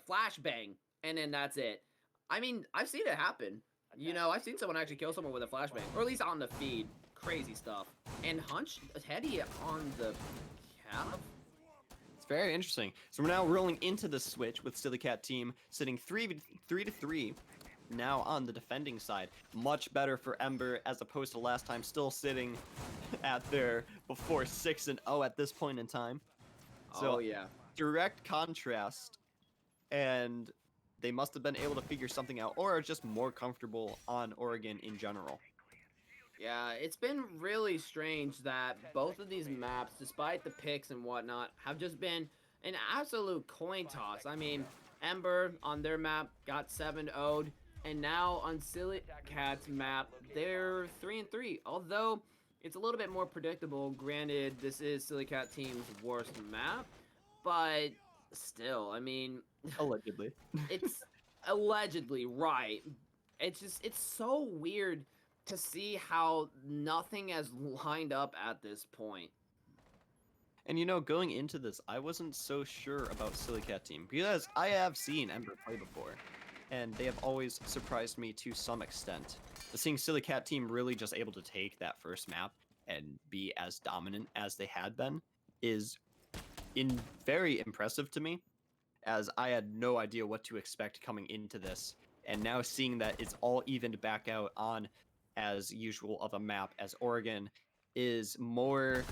S9: flashbang, and then that's it. I mean, I've seen it happen. You know, I've seen someone actually kill someone with a flashbang, or at least on the feed. Crazy stuff. And Teddy on the cap?
S8: It's very interesting. So we're now rolling into the switch with Silly Cat team sitting 3-3 now on the defending side. Much better for Ember as opposed to last time, still sitting at their before 6-0 at this point in time. So,
S9: oh yeah.
S8: Direct contrast, and they must have been able to figure something out, or are just more comfortable on Oregon in general.
S9: Yeah, it's been really strange that both of these maps, despite the picks and whatnot, have just been an absolute coin toss. I mean, Ember on their map got 7-0'd, and now on Silly Cat's map, they're 3-3. Although it's a little bit more predictable. Granted, this is Silly Cat team's worst map, but still, I mean,
S8: Allegedly.
S9: it's allegedly right. It's so weird to see how nothing has lined up at this point.
S8: And you know, going into this, I wasn't so sure about Silly Cat Team because I have seen Ember play before, and they have always surprised me to some extent. But seeing Silly Cat Team really just able to take that first map and be as dominant as they had been is very impressive to me, as I had no idea what to expect coming into this. And now seeing that it's all evened back out on as usual of a map as Oregon is more,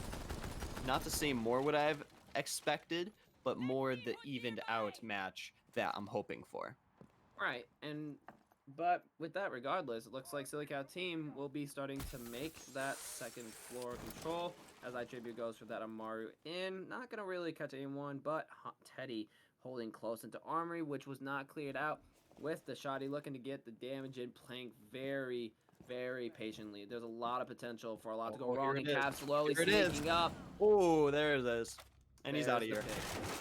S8: not to say more what I've expected, but more the evened out match that I'm hoping for.
S9: Right, but with that, regardless, it looks like Silly Cat Team will be starting to make that second floor control as ITRibute goes for that Amaru in. Not gonna really catch anyone, but Teddy holding close into Armory, which was not cleared out with the Shoddy looking to get the damage in, playing very, very patiently. There's a lot of potential for a lot to go wrong, and Cav slowly sneaking up.
S8: Oh, there it is. And he's out of here.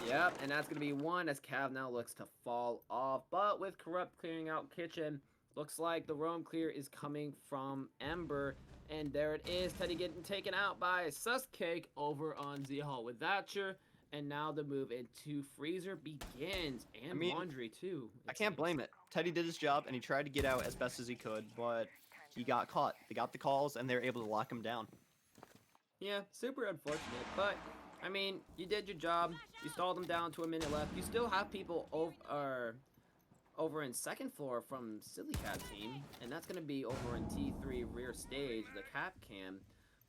S9: Yep, and that's going to be one as Cav now looks to fall off. But with Corrupt clearing out Kitchen, looks like the roam clear is coming from Ember. And there it is, Teddy getting taken out by Suscake over on Z-Hall with Thatcher. And now the move into Freezer begins, and Laundry too.
S8: I can't blame it. Teddy did his job, and he tried to get out as best as he could, but he got caught. They got the calls, and they were able to lock him down.
S9: Yeah, super unfortunate, but I mean, you did your job. You stalled them down to a minute left. You still have people over in second floor from Silly Cat Team, and that's going to be over in T3 rear stage, the cap cam.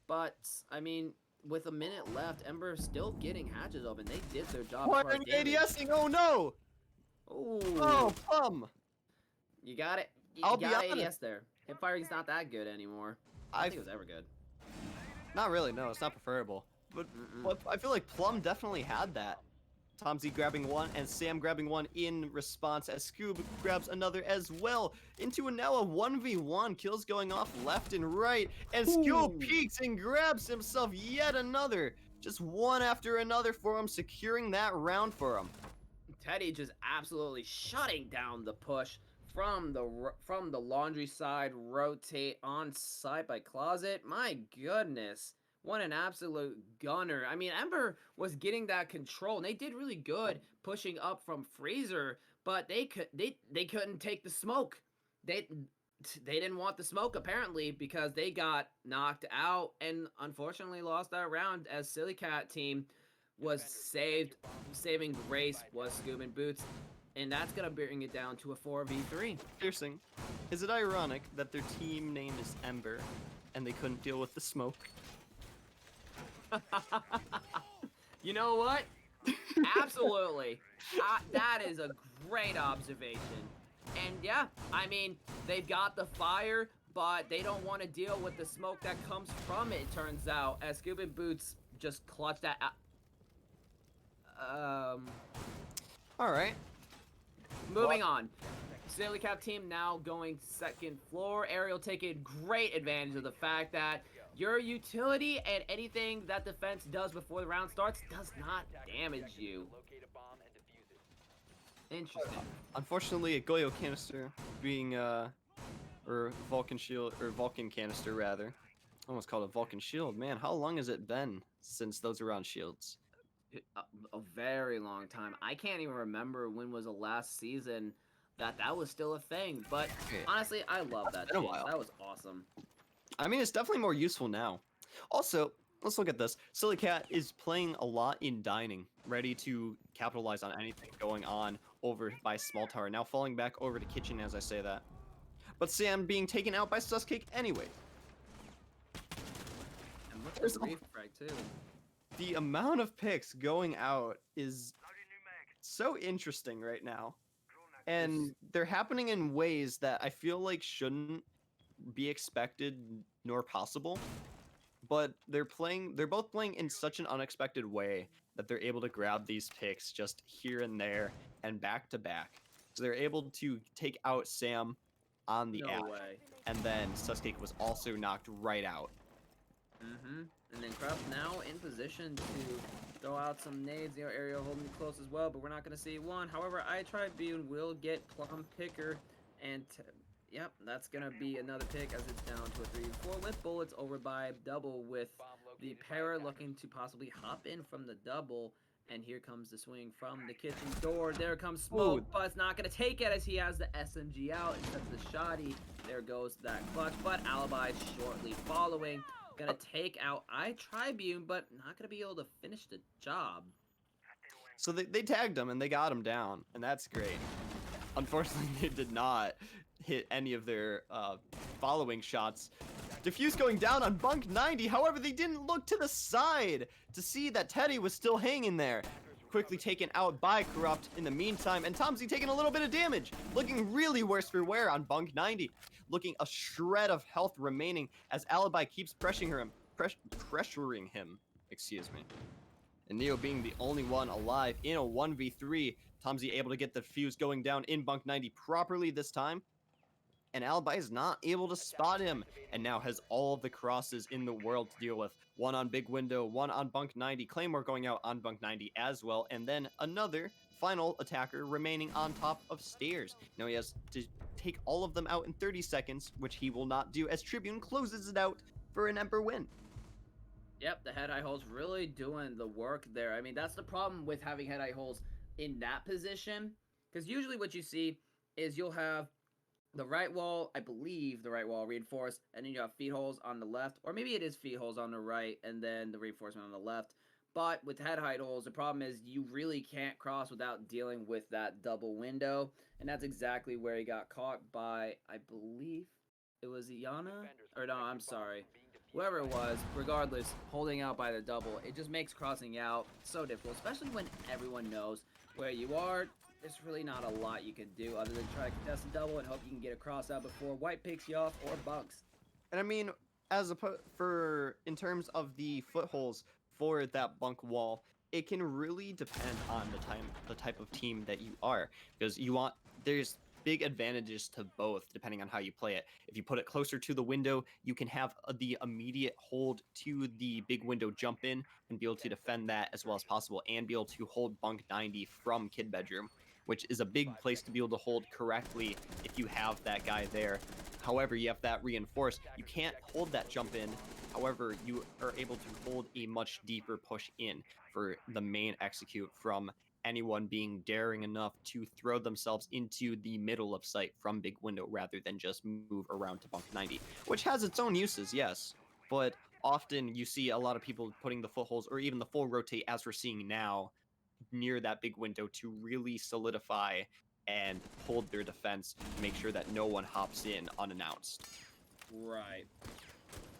S9: But, I mean, with a minute left, Ember's still getting hatches open. They did their job.
S8: What an ADSing! Oh no!
S9: Ooh.
S8: Oh, plum!
S9: You got it.
S8: I'll
S9: You
S8: be
S9: got
S8: honest.
S9: ADS there. Hip firing's not that good anymore. I don't think it was ever good.
S8: Not really, no, it's not preferable. But I feel like Plum definitely had that. Tom Z grabbing one and Sam grabbing one in response as Scoob grabs another as well. Into now a 1v1. Kills going off left and right. And Scoob peeks and grabs himself yet another. Just one after another for him, securing that round for him.
S9: Teddy just absolutely shutting down the push from the Laundry side. Rotate on side by Closet. My goodness. What an absolute gunner. I mean, Ember was getting that control, and they did really good pushing up from Freezer, but they couldn't take the smoke. They didn't want the smoke, apparently, because they got knocked out and unfortunately lost that round as Silly Cat Team was saved. Saving grace was Scoob and Boots, and that's going to bring it down to a 4v3.
S8: Piercing, is it ironic that their team name is Ember and they couldn't deal with the smoke?
S9: You know what? Absolutely. That is a great observation. And yeah, I mean, they've got the fire, but they don't want to deal with the smoke that comes from it, turns out, as Scoob and Boots just clutch that
S8: Alright.
S9: Moving on. Silly Cap Team now going second floor. Ariel taking great advantage of the fact that your utility and anything that defense does before the round starts does not damage you. Interesting.
S8: Unfortunately, a Goyo canister being, or Vulcan shield, or Vulcan canister rather. Almost called a Vulcan shield. Man, how long has it been since those were on shields?
S9: A very long time. I can't even remember when was the last season that was still a thing. But honestly, I love that change. That was awesome.
S8: I mean, it's definitely more useful now. Also, let's look at this. Silly Cat is playing a lot in dining, ready to capitalize on anything going on over by Small Tower. Now falling back over to Kitchen as I say that. But Sam being taken out by Suscake anyway.
S9: And look at the reef frag too.
S8: The amount of picks going out is so interesting right now. And they're happening in ways that I feel like shouldn't be expected nor possible. but they're both playing in such an unexpected way that they're able to grab these picks just here and there and back to back. So they're able to take out Sam on the
S9: No
S8: app,
S9: way.
S8: and then Suscake was also knocked right out.
S9: And then Krupp now in position to throw out some nades. Ariel holding me close as well, but we're not going to see one. However, Tribune will get Plum Picker, and yep, that's going to be another pick as it's down to a 3-4 with bullets over by double with the Para looking to possibly hop in from the double. And here comes the swing from the kitchen door. There comes smoke, but it's not going to take it as he has the SMG out instead of the shoddy. There goes that clutch, but Alibi shortly following. Gonna take out Tribune, but not gonna be able to finish the job.
S8: So they tagged him and they got him down, and that's great. Unfortunately, they did not hit any of their following shots. Diffuse going down on Bunk 90, however, they didn't look to the side to see that Teddy was still hanging there. Quickly taken out by Corrupt in the meantime, and Tomsy taking a little bit of damage. Looking really worse for wear on Bunk 90. Looking a shred of health remaining as Alibi keeps pressuring him, excuse me. And Neo being the only one alive in a 1v3. Tomsy able to get the fuse going down in Bunk 90 properly this time. And Alibi is not able to spot him, and now has all of the crosses in the world to deal with. One on Big Window, one on Bunk 90, Claymore going out on Bunk 90 as well, and then another final attacker remaining on top of stairs. Now he has to take all of them out in 30 seconds, which he will not do as Tribune closes it out for an Emperor win.
S9: Yep, the head-high holes really doing the work there. I mean, that's the problem with having head-high holes in that position, because usually what you see is you'll have the right wall, I believe the right wall reinforced, and then you have feet holes on the left, or maybe it is feet holes on the right, and then the reinforcement on the left. But with head height holes, the problem is you really can't cross without dealing with that double window, and that's exactly where he got caught by, I believe it was Iana, or no, I'm sorry, whoever it was. Regardless, holding out by the double, it just makes crossing out so difficult, especially when everyone knows where you are. There's really not a lot you can do other than try to contest a double and hope you can get a cross out before White picks you off or bunks.
S8: And I mean, in terms of the footholds for that bunk wall, it can really depend on the type of team that you are, because there's big advantages to both depending on how you play it. If you put it closer to the window, you can have the immediate hold to the big window jump in and be able to defend that as well as possible, and be able to hold Bunk 90 from Kid Bedroom, which is a big place to be able to hold correctly if you have that guy there. However, you have that reinforced. You can't hold that jump in. However, you are able to hold a much deeper push in for the main execute from anyone being daring enough to throw themselves into the middle of sight from big window rather than just move around to Bunk 90, which has its own uses, yes. But often you see a lot of people putting the footholds or even the full rotate, as we're seeing now, near that big window to really solidify and hold their defense, make sure that no one hops in unannounced.
S9: Right.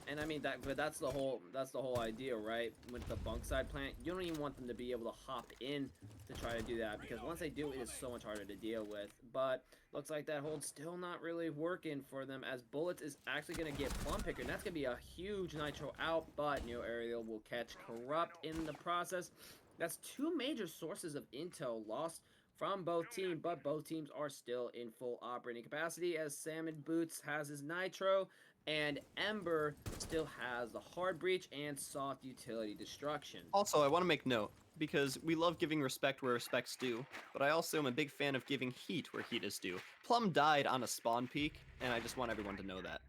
S9: And I mean that's the whole idea, right? With the bunk side plant, you don't even want them to be able to hop in to try to do that, because once they do, it is so much harder to deal with. But looks like that hold's still not really working for them, as Bullets is actually going to get Plum Picker, and that's going to be a huge nitro out, but Neo Aerial will catch Corrupt in the process. That's two major sources of intel lost from both teams, but both teams are still in full operating capacity, as Salmon Boots has his nitro, and Ember still has the hard breach and soft utility destruction.
S8: Also, I want to make note, because we love giving respect where respect's due, but I also am a big fan of giving heat where heat is due. Plum died on a spawn peak, and I just want everyone to know that.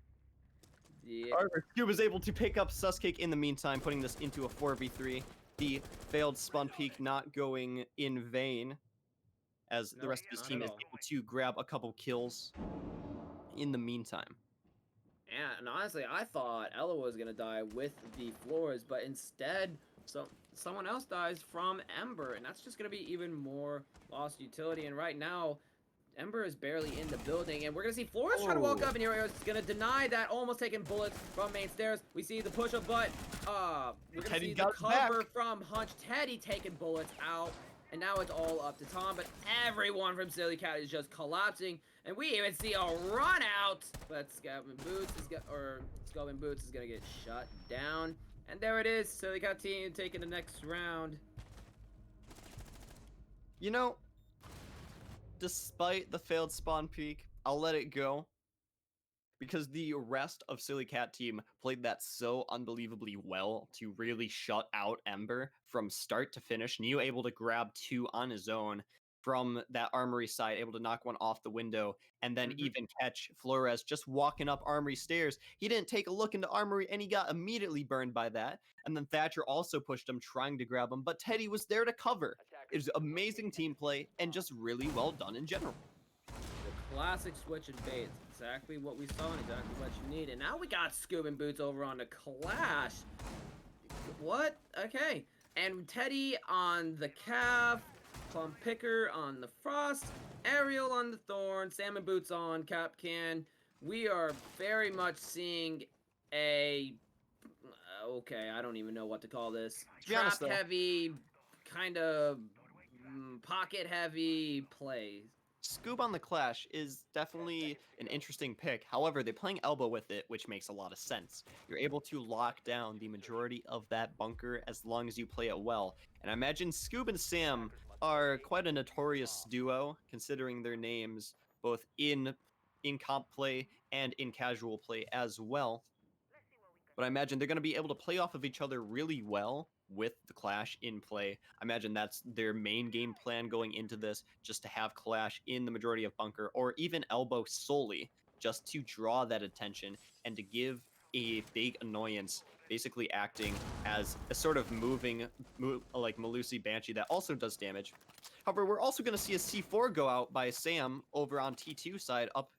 S9: Yeah.
S8: However, Cube was able to pick up Suscake in the meantime, putting this into a 4v3. The failed spawn peak not going in vain, as the rest of his team is able to grab a couple kills in the meantime.
S9: Yeah, and honestly, I thought Ella was gonna die with the floors, but instead, someone else dies from Ember, and that's just gonna be even more lost utility. And right now, Ember is barely in the building, and we're gonna see Flores try to walk up, and here is gonna deny that, almost taking bullets from main stairs. We see the push-up, but we're gonna see the cover from Hunch. Teddy taking bullets out. And now it's all up to Tom, but everyone from Silly Cat is just collapsing, and we even see a run out. But Scalping Boots is gonna get shut down. And there it is. Silly Cat team taking the next round.
S8: You know, despite the failed spawn peak, I'll let it go. Because the rest of Silly Cat team played that so unbelievably well to really shut out Ember from start to finish. Neo able to grab 2 on his own from that Armory side, able to knock one off the window, and then even catch Flores just walking up Armory stairs. He didn't take a look into Armory, and he got immediately burned by that. And then Thatcher also pushed him, trying to grab him, but Teddy was there to cover. It was amazing team play, and just really well done in general.
S9: The classic switch and bait. Exactly what we saw and exactly what you need. And now we got Scoob and Boots over on the Clash. What? Okay. And Teddy on the Calf, Plum Picker on the Frost, Ariel on the Thorn, Sam and Boots on Capcan. We are very much seeing a... okay, I don't even know what to call this.
S8: honest,
S9: Trap
S8: though.
S9: heavy, kind of pocket heavy play.
S8: Scoob on the Clash is definitely an interesting pick. However, they're playing elbow with it, which makes a lot of sense. You're able to lock down the majority of that bunker as long as you play it well. And I imagine Scoob and Sam are quite a notorious duo, considering their names both in comp play and in casual play as well. But I imagine they're going to be able to play off of each other really well with the Clash in play. I imagine that's their main game plan going into this, just to have Clash in the majority of bunker, or even elbow solely, just to draw that attention and to give a big annoyance, basically acting as a sort of moving, like Melusi Banshee that also does damage. However, we're also going to see a C4 go out by Sam over on T2 side, up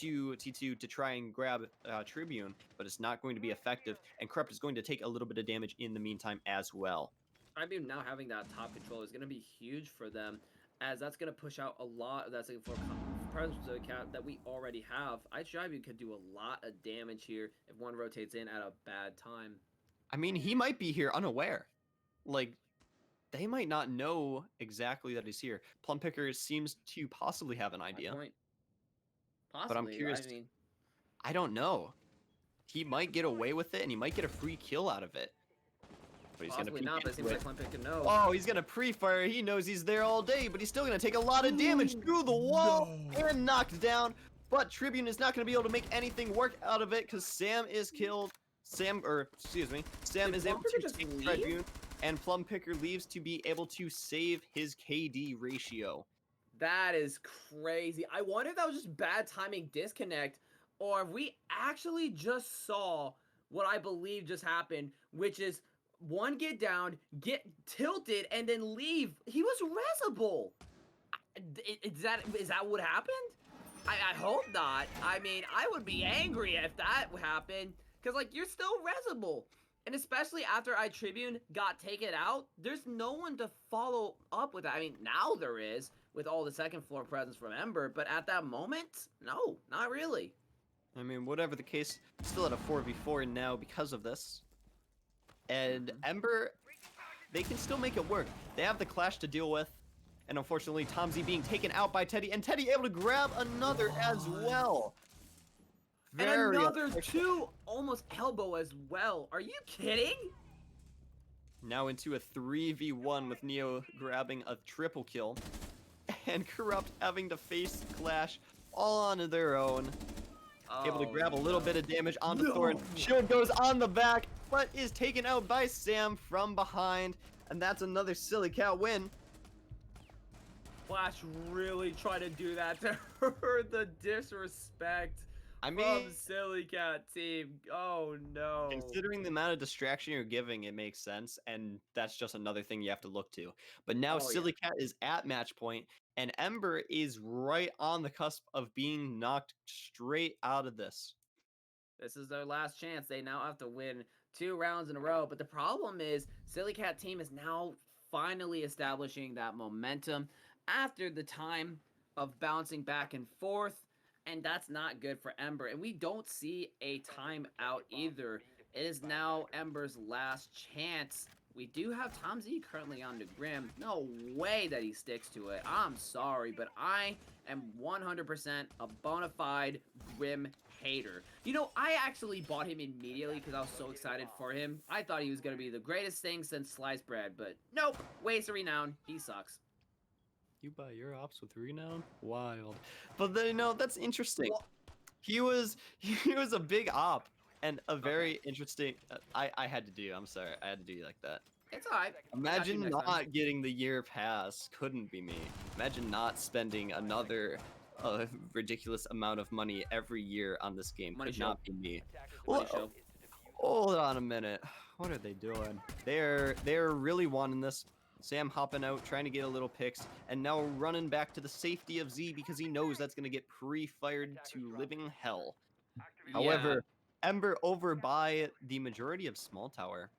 S8: to T2 to try and grab Tribune, but it's not going to be effective, and Corrupt is going to take a little bit of damage in the meantime as well.
S9: I mean, now having that top control is going to be huge for them, as that's going to push out a lot of that for presence of the Cat that we already have. IGIB could do a lot of damage here if one rotates in at a bad time.
S8: I mean, he might be here unaware. Like, they might not know exactly that he's here. Plum Picker seems to possibly have an idea.
S9: Possibly,
S8: but I'm curious.
S9: I mean,
S8: I don't know. He might get away with it, and he might get a free kill out of it. But he's
S9: possibly
S8: gonna
S9: not, but it seems like Plum Picker knows.
S8: Oh, he's gonna pre-fire. He knows he's there all day, but he's still gonna take a lot of damage through the wall and knocked down. But Tribune is not gonna be able to make anything work out of it because Sam is killed. Sam is able to take Tribune, and Plum Picker leaves to be able to save his KD ratio.
S9: That is crazy. I wonder if that was just bad timing disconnect, or if we actually just saw what I believe just happened, which is one get down, get tilted, and then leave. He was resable. Is that what happened? I hope not. I mean, I would be angry if that happened, because, like, you're still resable. And especially after Tribune got taken out, there's no one to follow up with that. I mean, now there is, with all the second floor presence from Ember, but at that moment, no, not really.
S8: I mean, whatever the case, still at a 4v4 now because of this. And Ember, they can still make it work. They have the Clash to deal with. And unfortunately, Tom Z being taken out by Teddy, and Teddy able to grab another as well.
S9: And another two almost elbow as well. Are you kidding?
S8: Now into a 3v1 with Neo grabbing a triple kill. And Corrupt having to face Clash all on their own. Able to grab a little bit of damage onto Thorn. Shield goes on the back, but is taken out by Sam from behind. And that's another Silly Cat win.
S9: Flash really tried to do that to her. The disrespect from Silly Cat team. Oh no.
S8: Considering the amount of distraction you're giving, it makes sense, and that's just another thing you have to look to. But now Silly Cat is at match point, and Ember is right on the cusp of being knocked straight out of this.
S9: This is their last chance. They now have to win 2 rounds in a row. But the problem is, Silly Cat team is now finally establishing that momentum after the time of bouncing back and forth. And that's not good for Ember. And we don't see a timeout either. It is now Ember's last chance. We do have Tom Z currently on the Grim. No way that he sticks to it. I'm sorry, but I am 100% a bona fide Grim hater. You know, I actually bought him immediately because I was so excited for him. I thought he was going to be the greatest thing since sliced bread, but nope. Waste of renown. He sucks.
S8: You buy your ops with renown? Wild. But then, that's interesting.
S9: Wha-
S8: He was he was a big op and a very
S9: Okay.
S8: interesting. I had to do. I'm sorry. I had to do you like that.
S9: It's alright.
S8: Imagine
S9: next
S8: not
S9: time.
S8: getting the year pass. Couldn't be me. Imagine not spending another ridiculous amount of money every year on this game.
S9: Money
S8: Could
S9: show.
S8: not be me.
S9: Money
S8: Well,
S9: show.
S8: hold on a minute. What are they doing? They're really wanting this. Sam hopping out, trying to get a little picks, and now running back to the safety of Z because he knows that's going to get pre-fired to living hell. However, Ember over by the majority of Small Tower.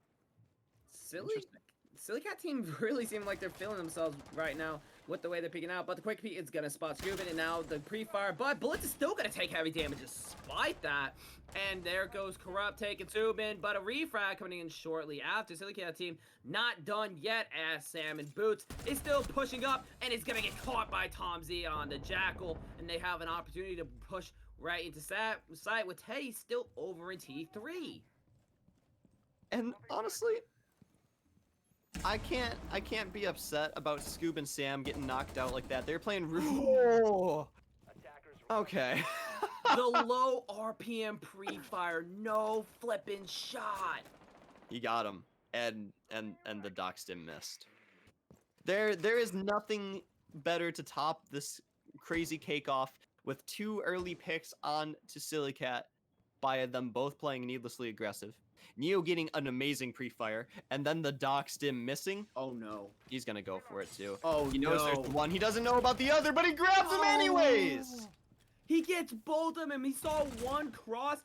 S8: Interesting.
S9: Silly Cat team really seem like they're feeling themselves right now with the way they're picking out. But the quick peek is gonna spot Scoobin, and now the pre-fire. But Bullets is still gonna take heavy damage despite that. And there goes Corrupt taking Subin, but a refrag coming in shortly after. Silly Cat team not done yet as Sam and Boots is still pushing up and is gonna get caught by Tom Z on the Jackal, and they have an opportunity to push right into sight with Teddy still over in T3.
S8: And honestly, I can't be upset about Scoob and Sam getting knocked out like that. They're playing oh. Okay.
S9: The low RPM pre-fire, no flipping shot.
S8: He got him, and the Doc Stim missed. There is nothing better to top this crazy cake off with 2 early picks on to Silly Cat by them both playing needlessly aggressive. Neo getting an amazing pre-fire, and then the Doc Stim missing.
S9: Oh no.
S8: He's gonna go for it too.
S9: Oh
S8: He knows there's
S9: no.
S8: the one. He doesn't know about the other, but he grabs him anyways.
S9: He gets both of them. He saw one cross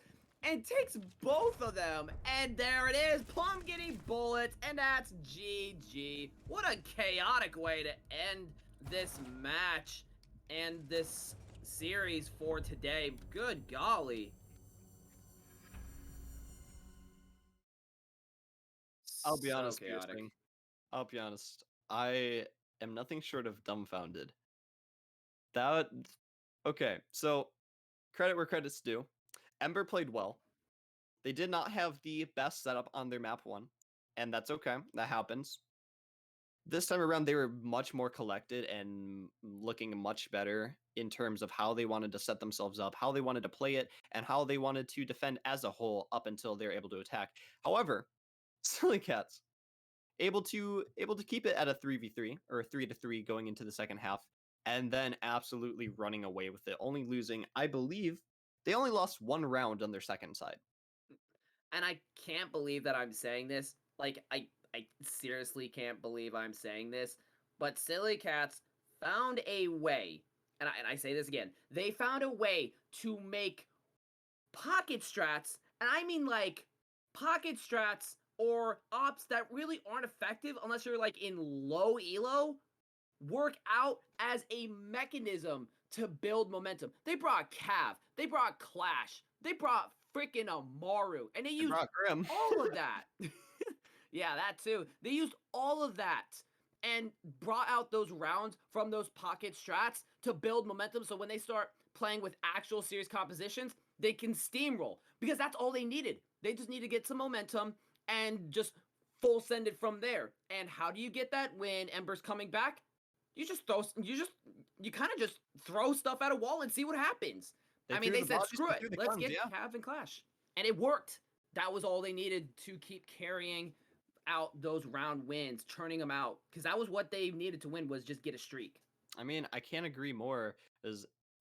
S9: and takes both of them. And there it is. Plum getting bullets, and that's GG. What a chaotic way to end this match and this series for today. Good golly.
S8: I'll be
S9: So
S8: honest,
S9: chaotic.
S8: Piercing. I'll be honest. I am nothing short of dumbfounded. That okay, so credit where credit's due. Ember played well. They did not have the best setup on their map 1, and that's okay. That happens. This time around, they were much more collected and looking much better in terms of how they wanted to set themselves up, how they wanted to play it, and how they wanted to defend as a whole up until they're able to attack. However, Silly Cats able to keep it at a 3v3 or a 3-3 going into the second half, and then absolutely running away with it, only losing, I believe, they only lost 1 round on their second side.
S9: And I can't believe that I'm saying this. Like, I seriously can't believe I'm saying this. But Silly Cats found a way, and I say this again, they found a way to make pocket strats, and I mean like pocket strats or ops that really aren't effective unless you're like in low elo, work out as a mechanism to build momentum. They brought Cav, they brought Clash, they brought freaking Amaru, and they used
S8: brought Grim.
S9: all of that. Yeah, that too. They used all of that and brought out those rounds from those pocket strats to build momentum so when they start playing with actual serious compositions, they can steamroll because that's all they needed. They just need to get some momentum and just full send it from there. And how do you get that when Ember's coming back? You kind of just throw stuff at a wall and see what happens. I mean,
S8: threw
S9: they
S8: the
S9: said,
S8: bodies,
S9: screw
S8: they
S9: it,
S8: threw the
S9: let's
S8: guns,
S9: get
S8: yeah.
S9: Cav and Clash. And it worked. That was all they needed to keep carrying out those round wins, churning them out. Because that was what they needed to win, was just get a streak.
S8: I mean, I can't agree more,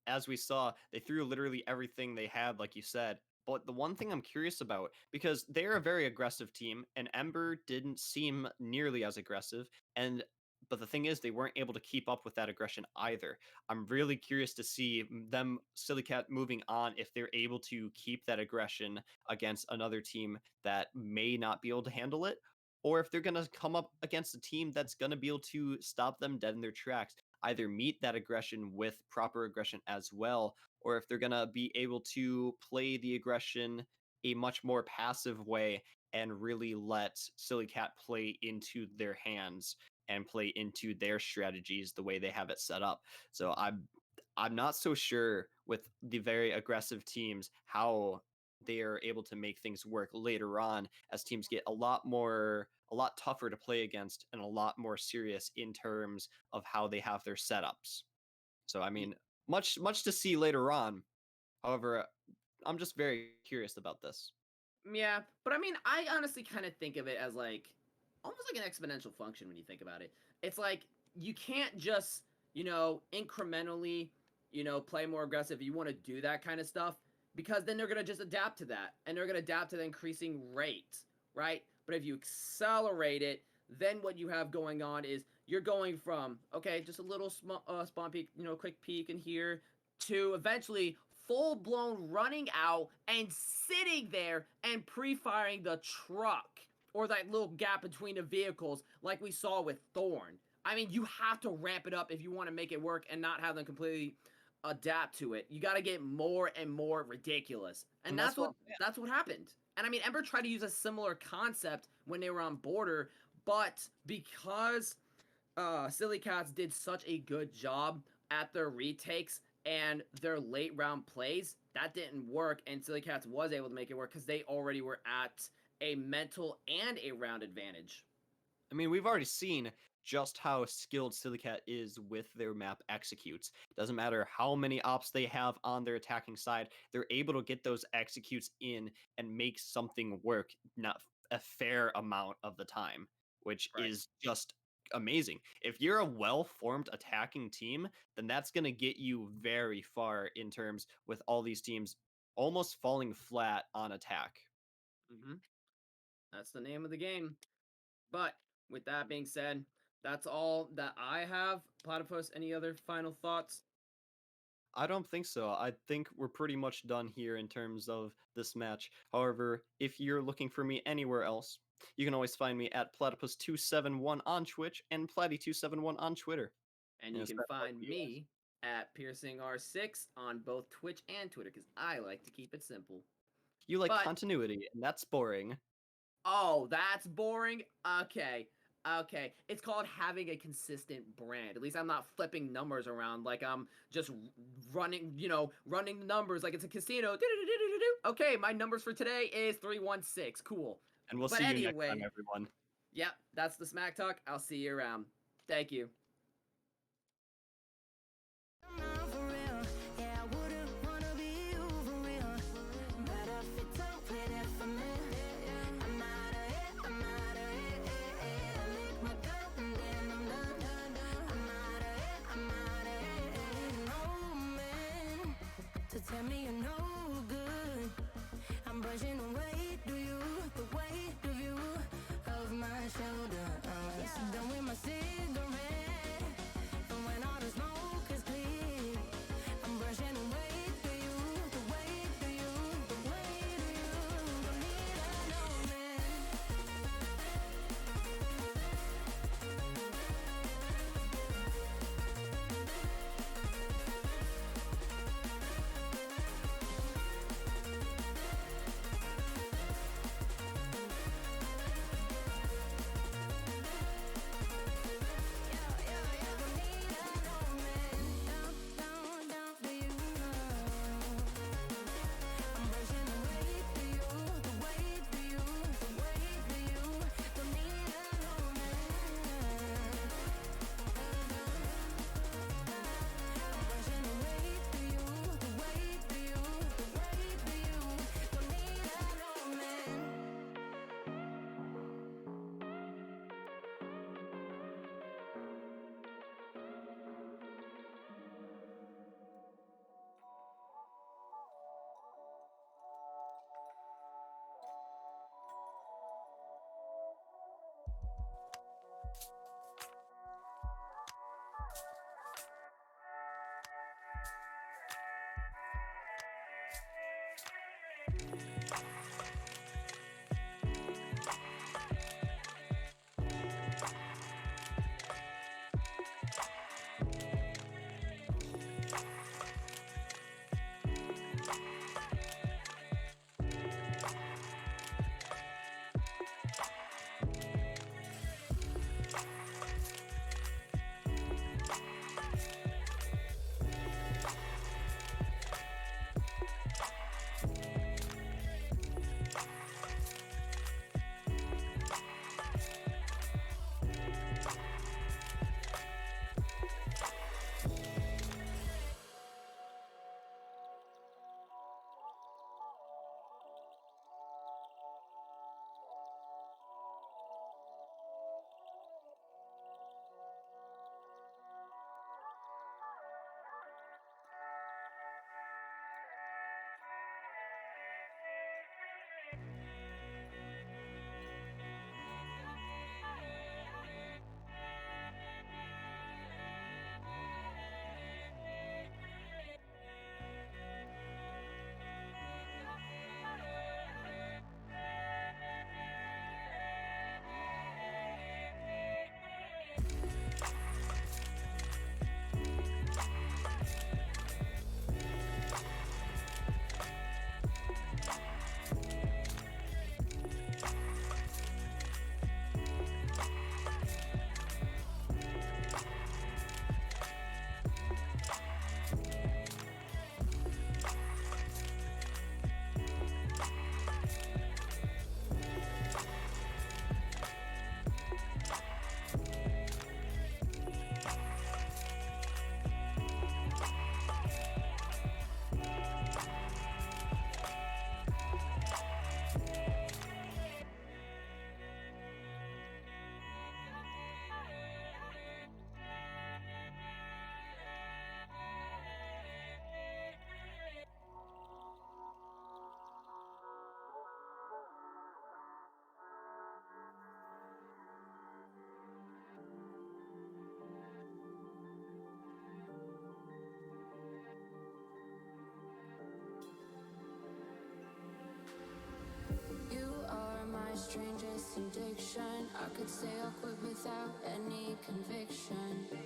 S8: as we saw, they threw literally everything they had, like you said. But the one thing I'm curious about, because they're a very aggressive team, and Ember didn't seem nearly as aggressive, but the thing is, they weren't able to keep up with that aggression either. I'm really curious to see them, Silly Cat, moving on, if they're able to keep that aggression against another team that may not be able to handle it, or if they're going to come up against a team that's going to be able to stop them dead in their tracks, either meet that aggression with proper aggression as well, or if they're going to be able to play the aggression a much more passive way and really let Silly Cat play into their hands and play into their strategies the way they have it set up. So I'm not so sure with the very aggressive teams how they are able to make things work later on as teams get a lot tougher to play against and a lot more serious in terms of how they have their setups. So I mean, much to see later on. However, I'm just very curious about this.
S9: Yeah, but I mean, I honestly kind of think of it as like almost like an exponential function when you think about it. It's like you can't just, incrementally, play more aggressive. You want to do that kind of stuff because then they're going to just adapt to that and they're going to adapt to the increasing rate, right? But if you accelerate it, then what you have going on is you're going from, okay, just a little spawn peek, quick peek in here to eventually full blown running out and sitting there and pre-firing the truck or that little gap between the vehicles like we saw with Thorn. I mean, you have to ramp it up if you want to make it work and not have them completely adapt to it. You got to get more and more ridiculous. And that's what happened. And I mean, Ember tried to use a similar concept when they were on Border, but because Silly Cats did such a good job at their retakes and their late round plays, that didn't work, and Silly Cats was able to make it work because they already were at a mental and a round advantage.
S8: I mean, we've already seen just how skilled Silicat is with their map executes. Doesn't matter how many ops they have on their attacking side, they're able to get those executes in and make something work not a fair amount of the time, which
S9: Right.
S8: is just amazing. If you're a well-formed attacking team, then that's going to get you very far in terms with all these teams almost falling flat on attack.
S9: Mm-hmm. That's the name of the game. But with that being said, that's all that I have. Platypus, any other final thoughts?
S8: I don't think so. I think we're pretty much done here in terms of this match. However, if you're looking for me anywhere else, you can always find me at Platypus271 on Twitch and Platy271 on Twitter.
S9: And
S8: And
S9: you
S8: it's
S9: can
S8: best luck
S9: find
S8: to you guys.
S9: me at PiercingR6 on both Twitch and Twitter because I like to keep it simple.
S8: You like
S9: But
S8: continuity, and that's boring.
S9: oh, that's boring? Okay. Okay. It's called having a consistent brand. At least I'm not flipping numbers around like I'm just running, running the numbers like it's a casino. Do-do-do-do-do-do. Okay, my numbers for today is 316. Cool.
S8: And we'll
S9: But
S8: see you next time,
S9: anyway,
S8: everyone.
S9: yep, that's the Smack Talk. I'll see you around. Thank you.
S5: For real, yeah, I wouldn't wanna be you for real. But if you don't play that for me, I'm outta it, I'm outta it. I make my cut and then I'm done. I'm outta it, I'm outta it. No man to tell me you're no good. I'm brushing away, do you? The weight of you of my shoulder. Done with my cigarette, and when all the smoke is clear, I'm brushing away, do you? The weight, do you? The weight of you. Don't need a no man.
S10: stay awkward without any conviction.